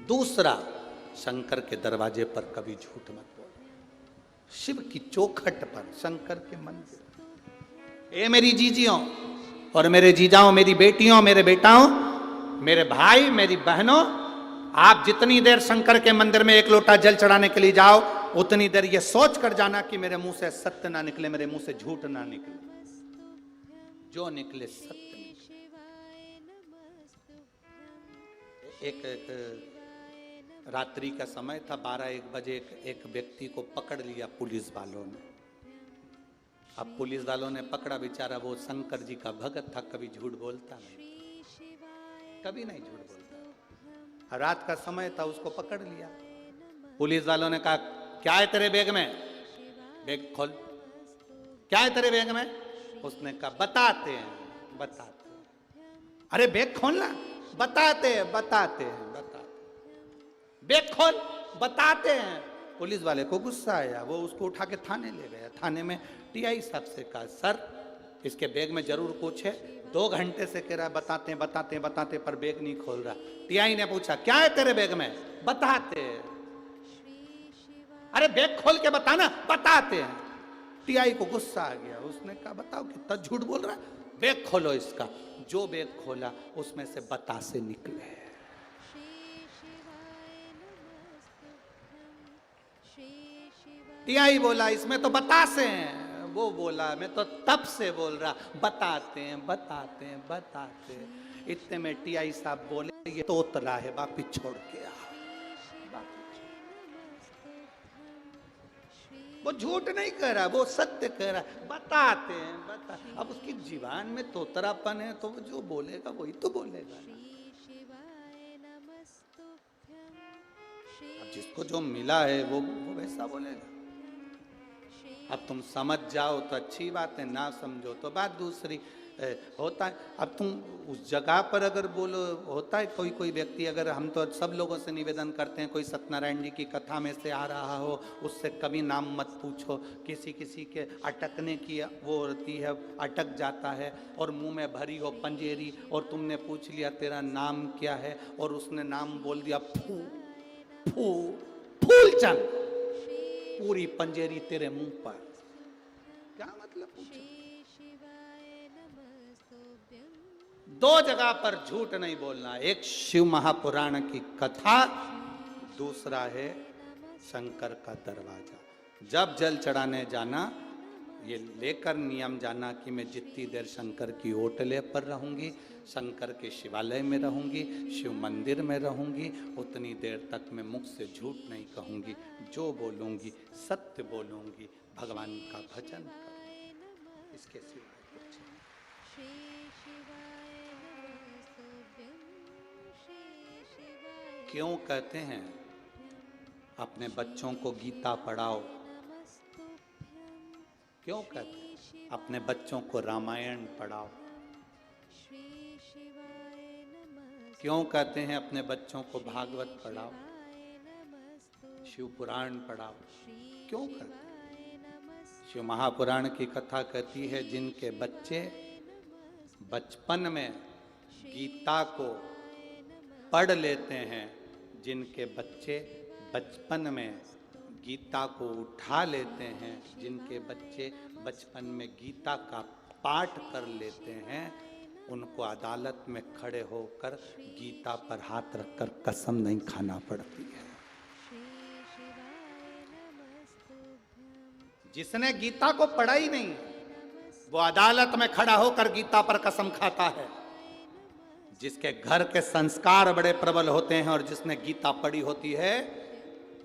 दूसरा, शंकर के दरवाजे पर कभी झूठ मत बोलो। शिव की चौखट पर, शंकर के मंदिर। ए मेरी जीजियों और मेरे जीजाओं, मेरी बेटियों, मेरे बेटाओं, मेरे भाई, मेरी बहनों, आप जितनी देर शंकर के मंदिर में 1 लोटा जल चढ़ाने के लिए जाओ, उतनी देर ये सोच कर जाना कि मेरे मुंह से सत्य ना निकले, मेरे मुंह से झूठ ना निकले। जो निकले सत्य निकले। एक रात्रि का समय था, 12-1 बजे एक व्यक्ति को पकड़ लिया पुलिस वालों ने। अब पुलिस वालों ने पकड़ा, बेचारा वो शंकर जी का भगत था, कभी झूठ बोलता नहीं, कभी नहीं झूठ बोलता। रात का समय था, उसको पकड़ लिया। पुलिस वालों ने कहा, क्या है तेरे बैग में? बैग खोल। क्या है तेरे बैग में? उसने कहा, बताते हैं बताते हैं। अरे बैग खोलना। बताते हैं बताते हैं बताते। बैग खोल, बताते हैं। पुलिस वाले को गुस्सा आया, वो उसको उठा के थाने ले गया। थाने में टीआई साहब से कहा, सर इसके बैग में जरूर कुछ है, 2 घंटे से कह रहा है बताते हैं बताते हैं बताते, पर बैग नहीं खोल रहा। टीआई ने पूछा, क्या है तेरे बैग में? बताते हैं। अरे बैग खोल के बताना। बताते हैं। टीआई को गुस्सा आ गया, उसने कहा, बताओ कितना झूठ बोल रहा है, बैग खोलो इसका। जो बैग खोला उसमें से बतासे निकले। टीआई बोला, इसमें तो बतासे हैं। वो बोला, मैं तो तब से बोल रहा, बताते हैं बताते हैं बताते हैं। इतने में टीआई साहब बोले, ये तोतला है, वापिस छोड़ के आ। वो झूठ नहीं कह रहा, वो सत्य कह रहा, बताते हैं बता। अब उसकी जीवान में तोतरापन है, तो वो जो बोलेगा वही तो बोलेगा ना। अब जिसको जो मिला है वो वैसा बोलेगा। अब तुम समझ जाओ तो अच्छी बात है, ना समझो तो बात दूसरी। होता है, अब तुम उस जगह पर अगर बोलो, होता है कोई कोई व्यक्ति, अगर हम तो सब लोगों से निवेदन करते हैं, कोई सत्यनारायण जी की कथा में से आ रहा हो, उससे कभी नाम मत पूछो। किसी किसी के अटकने की वो होती है, अटक जाता है, और मुंह में भरी हो पंजेरी, और तुमने पूछ लिया तेरा नाम क्या है, और उसने नाम बोल दिया फू फू फूलचंद, पूरी पंजेरी तेरे मुंह पर। क्या मतलब पूछो? 2 जगह पर झूठ नहीं बोलना, एक शिव महापुराण की कथा, दूसरा है शंकर का दरवाजा। जब जल चढ़ाने जाना, ये लेकर नियम जाना कि मैं जितनी देर शंकर की होटले पर रहूंगी, शंकर के शिवालय में रहूंगी, शिव मंदिर में रहूंगी, उतनी देर तक मैं मुख से झूठ नहीं कहूंगी। जो बोलूंगी सत्य बोलूंगी, भगवान का भजन करूंगी, इसके सिवाय कुछ नहीं। क्यों कहते हैं अपने बच्चों को गीता पढ़ाओ? क्यों कहते हैं अपने बच्चों को रामायण पढ़ाओ? क्यों कहते हैं अपने बच्चों को भागवत पढ़ाओ, शिव पुराण पढ़ाओ? क्यों कहते हैं? शिव महापुराण की कथा कहती है, जिनके बच्चे बचपन में गीता को पढ़ लेते हैं, जिनके बच्चे बचपन में गीता को उठा लेते हैं, जिनके बच्चे बचपन में गीता का पाठ कर लेते हैं, उनको अदालत में खड़े होकर गीता पर हाथ रखकर कसम नहीं खाना पड़ती है। जिसने गीता को पढ़ा ही नहीं, वो अदालत में खड़ा होकर गीता पर कसम खाता है। जिसके घर के संस्कार बड़े प्रबल होते हैं और जिसने गीता पढ़ी होती है,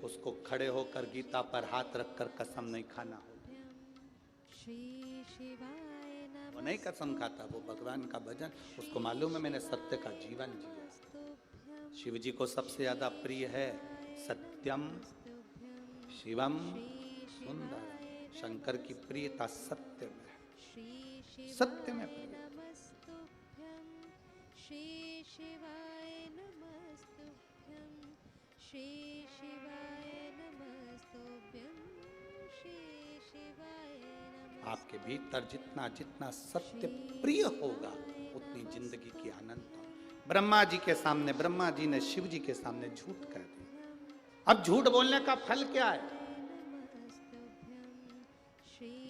उसको खड़े होकर गीता पर हाथ रखकर कसम नहीं खाना होता। वो नहीं कसम खाता, वो भगवान का भजन, उसको मालूम है मैंने सत्य का जीवन जिया। शिव जी को सबसे ज्यादा प्रिय है सत्यम शिवम सुंदर। शंकर की प्रियता सत्य में है, सत्य में प्रिय। आपके भीतर जितना जितना सत्य प्रिय होगा, उतनी जिंदगी की आनंद। ब्रह्मा जी के सामने, ब्रह्मा जी ने शिव जी के सामने झूठ कह दिया। अब झूठ बोलने का फल क्या है?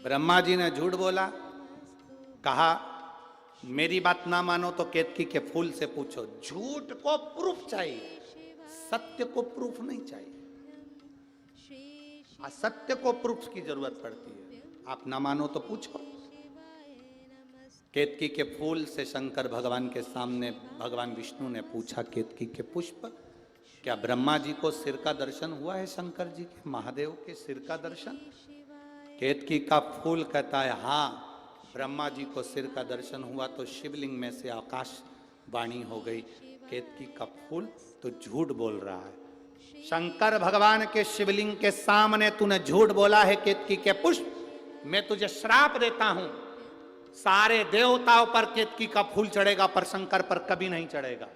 ब्रह्मा जी ने झूठ बोला, कहा मेरी बात ना मानो तो केतकी के फूल से पूछो। झूठ को प्रूफ चाहिए, सत्य को प्रूफ नहीं चाहिए। असत्य को प्रूफ की जरूरत पड़ती है। आप ना मानो तो पूछो। केतकी के फूल से शंकर भगवान के सामने भगवान विष्णु ने पूछा, केतकी के पुष्प, क्या ब्रह्मा जी को सिर का दर्शन हुआ है? शंकर जी के, महादेव के सिर का दर्शन? केतकी का फूल कहता है हाँ, ब्रह्मा जी को सिर का दर्शन हुआ तो शिवलिंग में से आकाश वाणी हो गई। केतकी का फूल तो झूठ बोल रहा है। शंकर भगवान के शिवलिंग के सामने तूने झूठ बोला है केतकी के पुष्प। मैं तुझे श्राप देता हूं, सारे देवताओं पर केतकी का फूल चढ़ेगा पर शंकर पर कभी नहीं चढ़ेगा।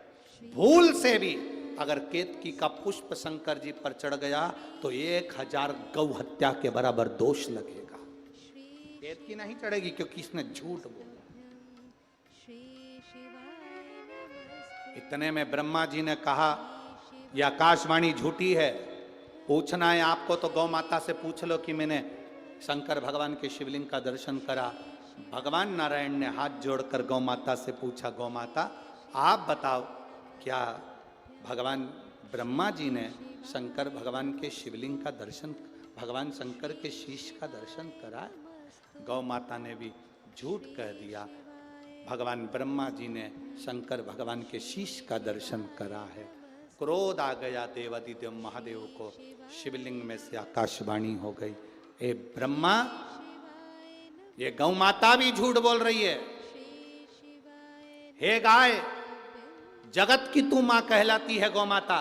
भूल से भी अगर केतकी का पुष्प शंकर जी पर चढ़ गया तो 1000 गौ हत्या के बराबर दोष लगेगा। केतकी नहीं चढ़ेगी क्योंकि इसने झूठ बोला। इतने में ब्रह्मा जी ने कहा, यह आकाशवाणी झूठी है, पूछना है आपको तो गौ माता से पूछ लो कि मैंने शंकर भगवान के शिवलिंग का दर्शन करा। भगवान नारायण ने हाथ जोड़कर गौ माता से पूछा, गौ माता आप बताओ, क्या भगवान ब्रह्मा जी ने शंकर भगवान के शिवलिंग का दर्शन, भगवान शंकर के शीश का दर्शन करा? गौ माता ने भी झूठ कह दिया। भगवान ब्रह्मा जी ने शंकर भगवान के शीश का दर्शन करा है। क्रोध आ गया देवादिदेव महादेव को, शिवलिंग में से आकाशवाणी हो गई, ए ब्रह्मा, ये गौ माता भी झूठ बोल रही है। हे गाय, जगत की तू मां कहलाती है गौ माता,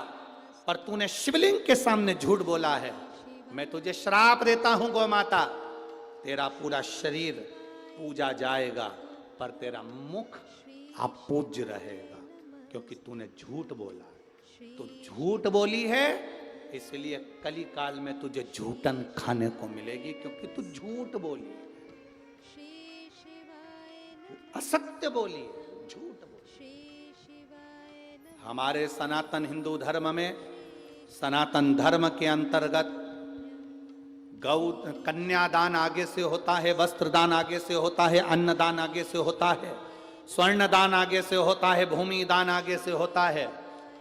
पर तूने शिवलिंग के सामने झूठ बोला है। मैं तुझे श्राप देता हूं गौ माता, तेरा पूरा शरीर पूजा जाएगा पर तेरा मुख अपूज्य रहेगा, क्योंकि तूने झूठ बोला। तो झूठ बोली है, इसलिए कली काल में तुझे झूठन खाने को मिलेगी, क्योंकि तू झूठ बोली, असत्य बोली, झूठ बोली। हमारे सनातन हिंदू धर्म में, सनातन धर्म के अंतर्गत गौ कन्यादान आगे से होता है, वस्त्रदान आगे से होता है, अन्नदान आगे से होता है, स्वर्णदान आगे से होता है, भूमि दान आगे से होता है।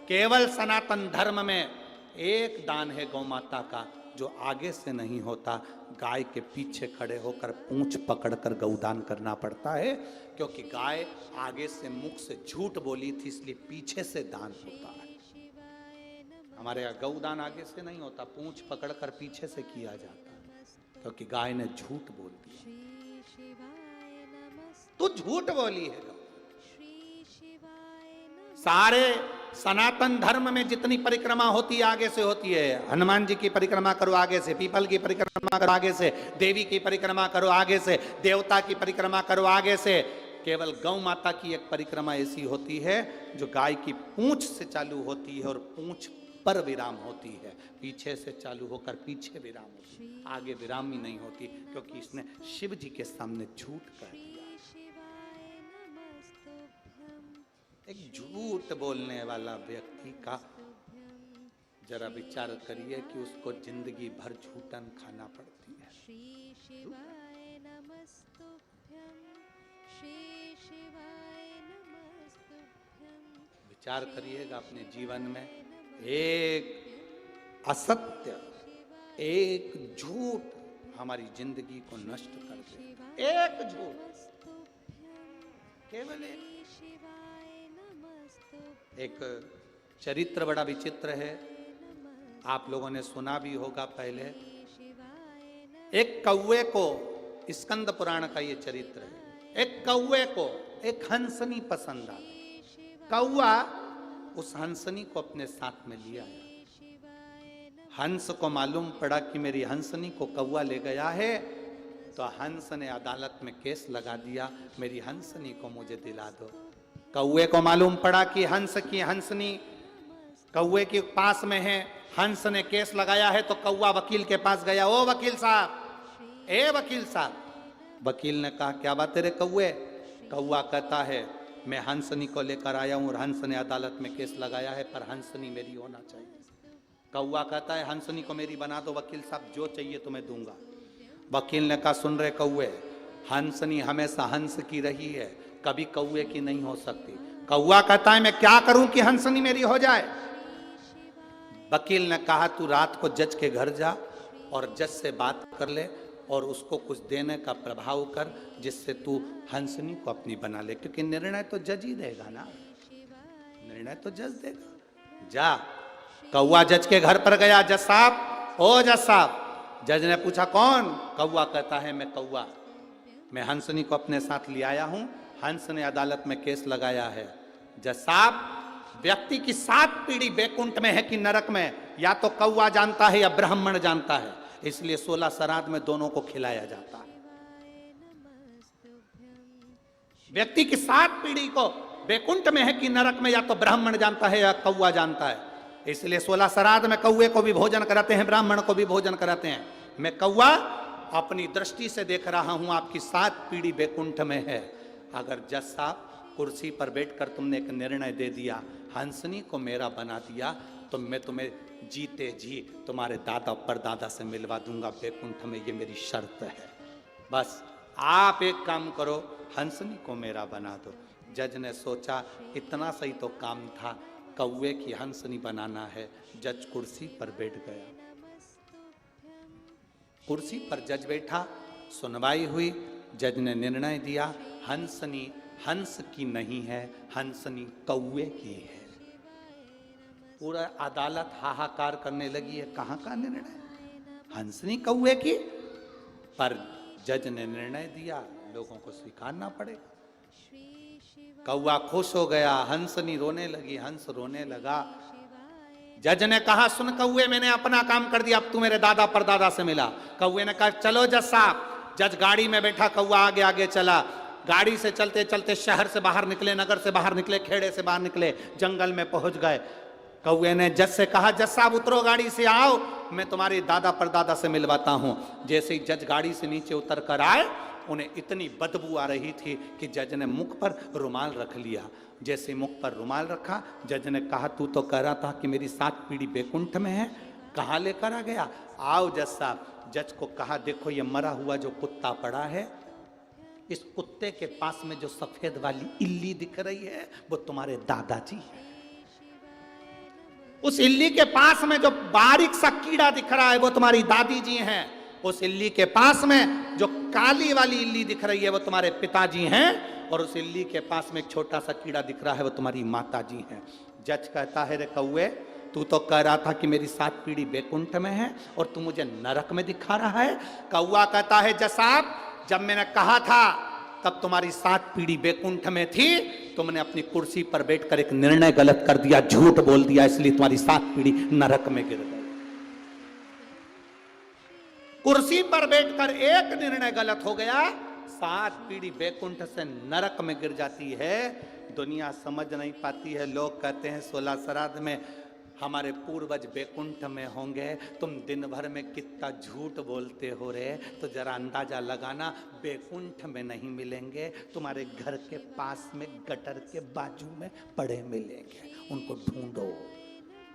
केवल सनातन धर्म में एक दान है गौ माता का जो आगे से नहीं होता। गाय के पीछे खड़े होकर पूंछ पकड़कर गौदान करना पड़ता है, क्योंकि गाय आगे से मुख से झूठ बोली थी, इसलिए पीछे से दान होता है। हमारे यहाँ गौदान आगे से नहीं होता, पूंछ पकड़कर पीछे से किया जाता है, क्योंकि गाय ने झूठ बोल दिया। तो झूठ बोली है गौ। सारे सनातन धर्म में जितनी परिक्रमा होती है आगे से होती है। हनुमान जी की परिक्रमा करो आगे से, पीपल की परिक्रमा करो आगे से, देवी की परिक्रमा करो आगे से, देवता की परिक्रमा करो आगे से। केवल गौ माता की एक परिक्रमा ऐसी होती है जो गाय की पूंछ से चालू होती है और पूंछ पर विराम होती है, पीछे से चालू होकर पीछे विराम होती है, आगे विराम ही नहीं होती, क्योंकि इसने शिव जी के सामने झूठ कह दिया। एक झूठ बोलने वाला व्यक्ति का जरा विचार करिए कि उसको जिंदगी भर झूठन खाना पड़ती है। विचार करिएगा अपने जीवन में, एक असत्य, एक झूठ हमारी जिंदगी को नष्ट कर दे। एक झूठ, केवल एक चरित्र बड़ा विचित्र है, आप लोगों ने सुना भी होगा पहले। एक कौवे को, स्कंद पुराण का ये चरित्र है, एक कौवे को एक हंसनी पसंद आ गई। कौवा उस हंसनी को अपने साथ में लिया आया। हंस को मालूम पड़ा कि मेरी हंसनी को कौवा ले गया है, तो हंस ने अदालत में केस लगा दिया, मेरी हंसनी को मुझे दिला दो। कौवे को मालूम पड़ा कि हंस की हंसनी कौवे के पास में है, हंस ने केस लगाया है, तो कौवा वकील के पास गया। ओ वकील साहब, ए वकील साहब। वकील ने कहा, क्या बात है रे कौवे? कौवा कहता है, मैं हंसनी को लेकर आया हूं और हंस ने अदालत में केस लगाया है, पर हंसनी मेरी होना चाहिए। कौवा कहता है, हंसनी को मेरी बना दो वकील साहब, जो चाहिए तुम्हें दूंगा। वकील ने कहा, सुन रहे कौवे, हंसनी हमेशा हंस की रही है, कभी कौवे की नहीं हो सकती। कौवा कहता है, मैं क्या करूं कि हंसनी मेरी हो जाए? वकील ने कहा, तू रात को जज के घर जा और जज से बात कर ले, और उसको कुछ देने का प्रभाव कर, जिससे तू हंसनी को अपनी बना ले, क्योंकि निर्णय तो जज ही देगा ना, निर्णय तो जज देगा। जा। कौआ जज के घर पर गया, जज साहब, ओ जज साहब। जज ने पूछा कौन? कौआ कहता है मैं कौआ, मैं हंसनी को अपने साथ ले आया हूं। हंस ने अदालत में केस लगाया है। जज साहब, व्यक्ति की 7 पीढ़ी बैकुंठ में है कि नरक में, या तो कौआ जानता है या ब्राह्मण जानता है, इसलिए 16 श्राद्ध में दोनों को खिलाया जाता है। व्यक्ति की 7 पीढ़ी को बैकुंठ में है कि नरक में, या तो ब्राह्मण जानता है या कौआ जानता है, इसलिए 16 श्राद्ध में कौए को भी भोजन कराते हैं, ब्राह्मण को भी भोजन कराते हैं। मैं कौआ अपनी दृष्टि से देख रहा हूं, आपकी 7 पीढ़ी बैकुंठ में है। अगर जज साहब कुर्सी पर बैठकर तुमने एक निर्णय दे दिया, हंसनी को मेरा बना दिया, तो मैं तुम्हें जीते जी तुम्हारे दादा परदादा से मिलवा दूंगा बैकुंठ में, ये मेरी शर्त है। बस आप एक काम करो, हंसनी को मेरा बना दो। जज ने सोचा इतना सही तो काम था, कौवे की हंसनी बनाना है। जज कुर्सी पर बैठ गया। कुर्सी पर जज बैठा, सुनवाई हुई। जज ने निर्णय दिया, हंसनी हंस की नहीं है, हंसनी कौवे की है। पूरा अदालत हाहाकार करने लगी है, कहां का निर्णय, हंसनी कौवे की? पर जज ने निर्णय दिया, लोगों को स्वीकारना पड़ेगा। कौवा खुश हो गया, हंसनी रोने लगी, हंस रोने लगा। जज ने कहा सुन कौवे, मैंने अपना काम कर दिया, अब तू मेरे दादा परदादा से मिला। कौवे ने कहा चलो जज साहब। जज गाड़ी में बैठा, कौवा आगे आगे चला। गाड़ी से चलते चलते शहर से बाहर निकले, नगर से बाहर निकले, खेड़े से बाहर निकले, जंगल में पहुंच गए। कौवे ने जज से कहा जज साहब उतरो गाड़ी से, आओ मैं तुम्हारे दादा परदादा से मिलवाता हूं। जैसे ही जज गाड़ी से नीचे उतर कर आए, उन्हें इतनी बदबू आ रही थी कि जज ने मुख पर रुमाल रख लिया। जैसे मुख पर रुमाल रखा, जज ने कहा तू तो कह रहा था कि मेरी 7 पीढ़ी बैकुंठ में है, कहाँ लेकर आ गया? आओ जज साहब। जज को कहा देखो ये मरा हुआ जो कुत्ता पड़ा है, इस कुत्ते के पास में जो सफेद वाली इल्ली दिख रही है वो तुम्हारे दादाजी है। उस इल्ली के पास में जो बारीक सा कीड़ा दिख रहा है वो तुम्हारी दादी जी हैं। उस इल्ली के पास में जो काली वाली इल्ली दिख रही है वो तुम्हारे पिताजी हैं, और उस इल्ली के पास में एक छोटा सा कीड़ा दिख रहा है वो तुम्हारी माताजी हैं। जज कहता है रे कौवे, तू तो कह रहा था कि मेरी 7 पीढ़ी बैकुंठ में है और तू मुझे नरक में दिखा रहा है। कौवा कहता है जज साहब, जब मैंने कहा था तब तुम्हारी 7 पीढ़ी बैकुंठ में थी, तुमने अपनी कुर्सी पर बैठकर एक निर्णय गलत कर दिया, झूठ बोल दिया, इसलिए तुम्हारी 7 पीढ़ी नरक में गिर गई। कुर्सी पर बैठकर एक निर्णय गलत हो गया, 7 पीढ़ी बैकुंठ से नरक में गिर जाती है। दुनिया समझ नहीं पाती है। लोग कहते हैं 16 श्राद्ध में हमारे पूर्वज बैकुंठ में होंगे, तुम दिन भर में कितना झूठ बोलते हो रे। तो जरा अंदाजा लगाना, बैकुंठ में नहीं मिलेंगे, तुम्हारे घर के पास में गटर के बाजू में पड़े मिलेंगे, उनको ढूंढो।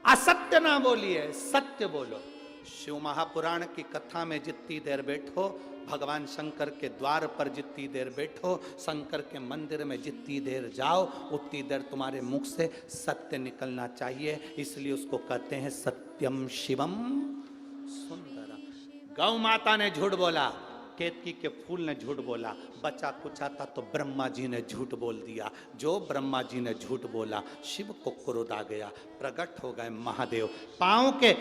असत्य ना बोलिए, सत्य बोलो। शिव महापुराण की कथा में जितनी देर बैठो, भगवान शंकर के द्वार पर जितनी देर बैठो, शंकर के मंदिर में जितनी देर जाओ, उतनी देर तुम्हारे मुख से सत्य निकलना चाहिए। इसलिए उसको कहते हैं सत्यम शिवम सुंदरम। गौ माता ने झूठ बोला, केतकी के फूल ने झूठ बोला, बचा कुचा था तो ब्रह्मा जी ने झूठ बोल दिया। जो ब्रह्मा जी ने झूठ बोला, शिव को क्रोध आ गया, प्रकट हो गए महादेव। पांव के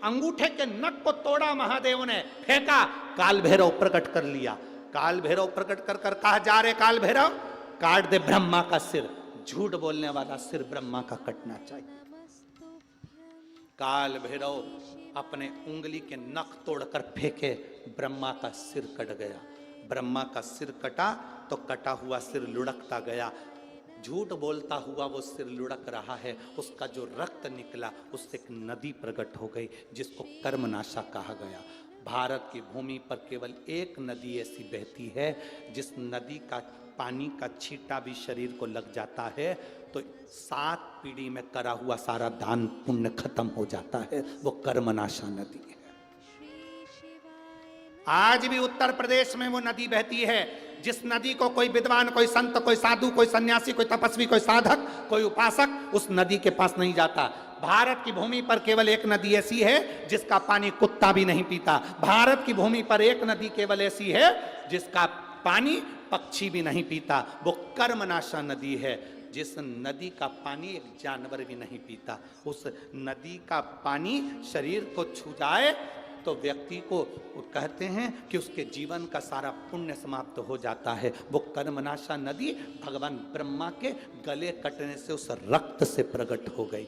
अंगूठे के नख को तोड़ा महादेव ने, फेंका, काल भैरव प्रकट कर लिया। काल भैरव प्रकट कर कर कहा जा रे काल भैरव, काट दे ब्रह्मा का सिर। झूठ बोलने वाला सिर ब्रह्मा का कटना चाहिए। काल भैरव अपने उंगली के नख तोड़कर फेंके, ब्रह्मा का सिर कट गया। ब्रह्मा का सिर कटा तो कटा हुआ सिर लुढ़कता गया। झूठ बोलता हुआ वो सिर लुढ़क रहा है, उसका जो रक्त निकला उससे एक नदी प्रकट हो गई, जिसको कर्मनाशा कहा गया। भारत की भूमि पर केवल एक नदी ऐसी बहती है जिस नदी का पानी का छींटा भी शरीर को लग जाता है तो 7 पीढ़ी में करा हुआ सारा दान पुण्य खत्म हो जाता है। वो कर्मनाशा नदी है। आज भी उत्तर प्रदेश में वो नदी बहती है, जिस नदी को कोई विद्वान, कोई संत, कोई साधु, कोई सन्यासी, कोई तपस्वी, कोई साधक, कोई उपासक उस नदी के पास नहीं जाता। भारत की भूमि पर केवल एक नदी ऐसी है जिसका पानी कुत्ता भी नहीं पीता। भारत की भूमि पर एक नदी केवल ऐसी है जिसका पानी पक्षी भी नहीं पीता। वो कर्मनाशा नदी है, जिस नदी का पानी एक जानवर भी नहीं पीता। उस नदी का पानी शरीर को छू जाए तो व्यक्ति को कहते हैं कि उसके जीवन का सारा पुण्य समाप्त हो जाता है। वो कर्मनाशा नदी भगवान ब्रह्मा के गले कटने से उस रक्त से प्रकट हो गई।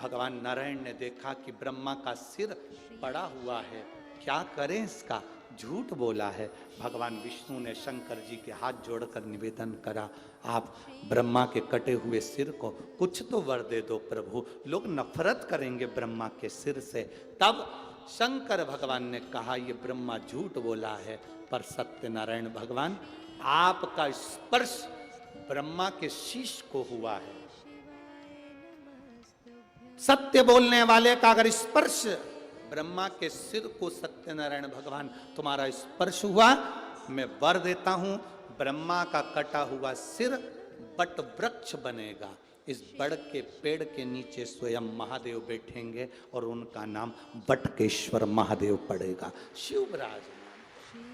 भगवान नारायण ने देखा कि ब्रह्मा का सिर पड़ा हुआ है, क्या करें इसका, झूठ बोला है। भगवान विष्णु ने शंकर जी के हाथ जोड़कर निवेदन करा, आप ब्रह्मा के कटे हुए सिर को कुछ तो वर दे दो प्रभु, लोग नफरत करेंगे ब्रह्मा के सिर से। तब शंकर भगवान ने कहा, ये ब्रह्मा झूठ बोला है, पर सत्यनारायण भगवान आपका स्पर्श ब्रह्मा के शीश को हुआ है। सत्य बोलने वाले का अगर स्पर्श ब्रह्मा के सिर को, सत्यनारायण भगवान तुम्हारा स्पर्श हुआ, मैं वर देता हूं, ब्रह्मा का कटा हुआ सिर बट वृक्ष बनेगा। इस बड़ के पेड़ के नीचे स्वयं महादेव बैठेंगे और उनका नाम बटकेश्वर महादेव पड़ेगा। शिव विराजमान,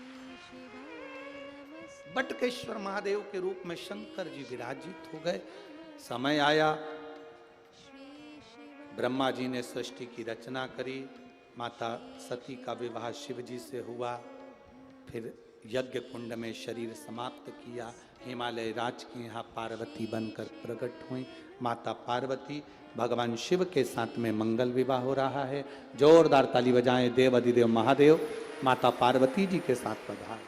बटकेश्वर महादेव के रूप में शंकर जी विराजित हो गए। समय आया, ब्रह्मा जी ने सृष्टि की रचना करी, माता सती का विवाह शिव जी से हुआ, फिर यज्ञ कुंड में शरीर समाप्त किया। हिमालय राज के यहाँ पार्वती बनकर प्रकट हुई। माता पार्वती भगवान शिव के साथ में मंगल विवाह हो रहा है। जोरदार ताली बजाएं, देव अधिदेव महादेव माता पार्वती जी के साथ पधार।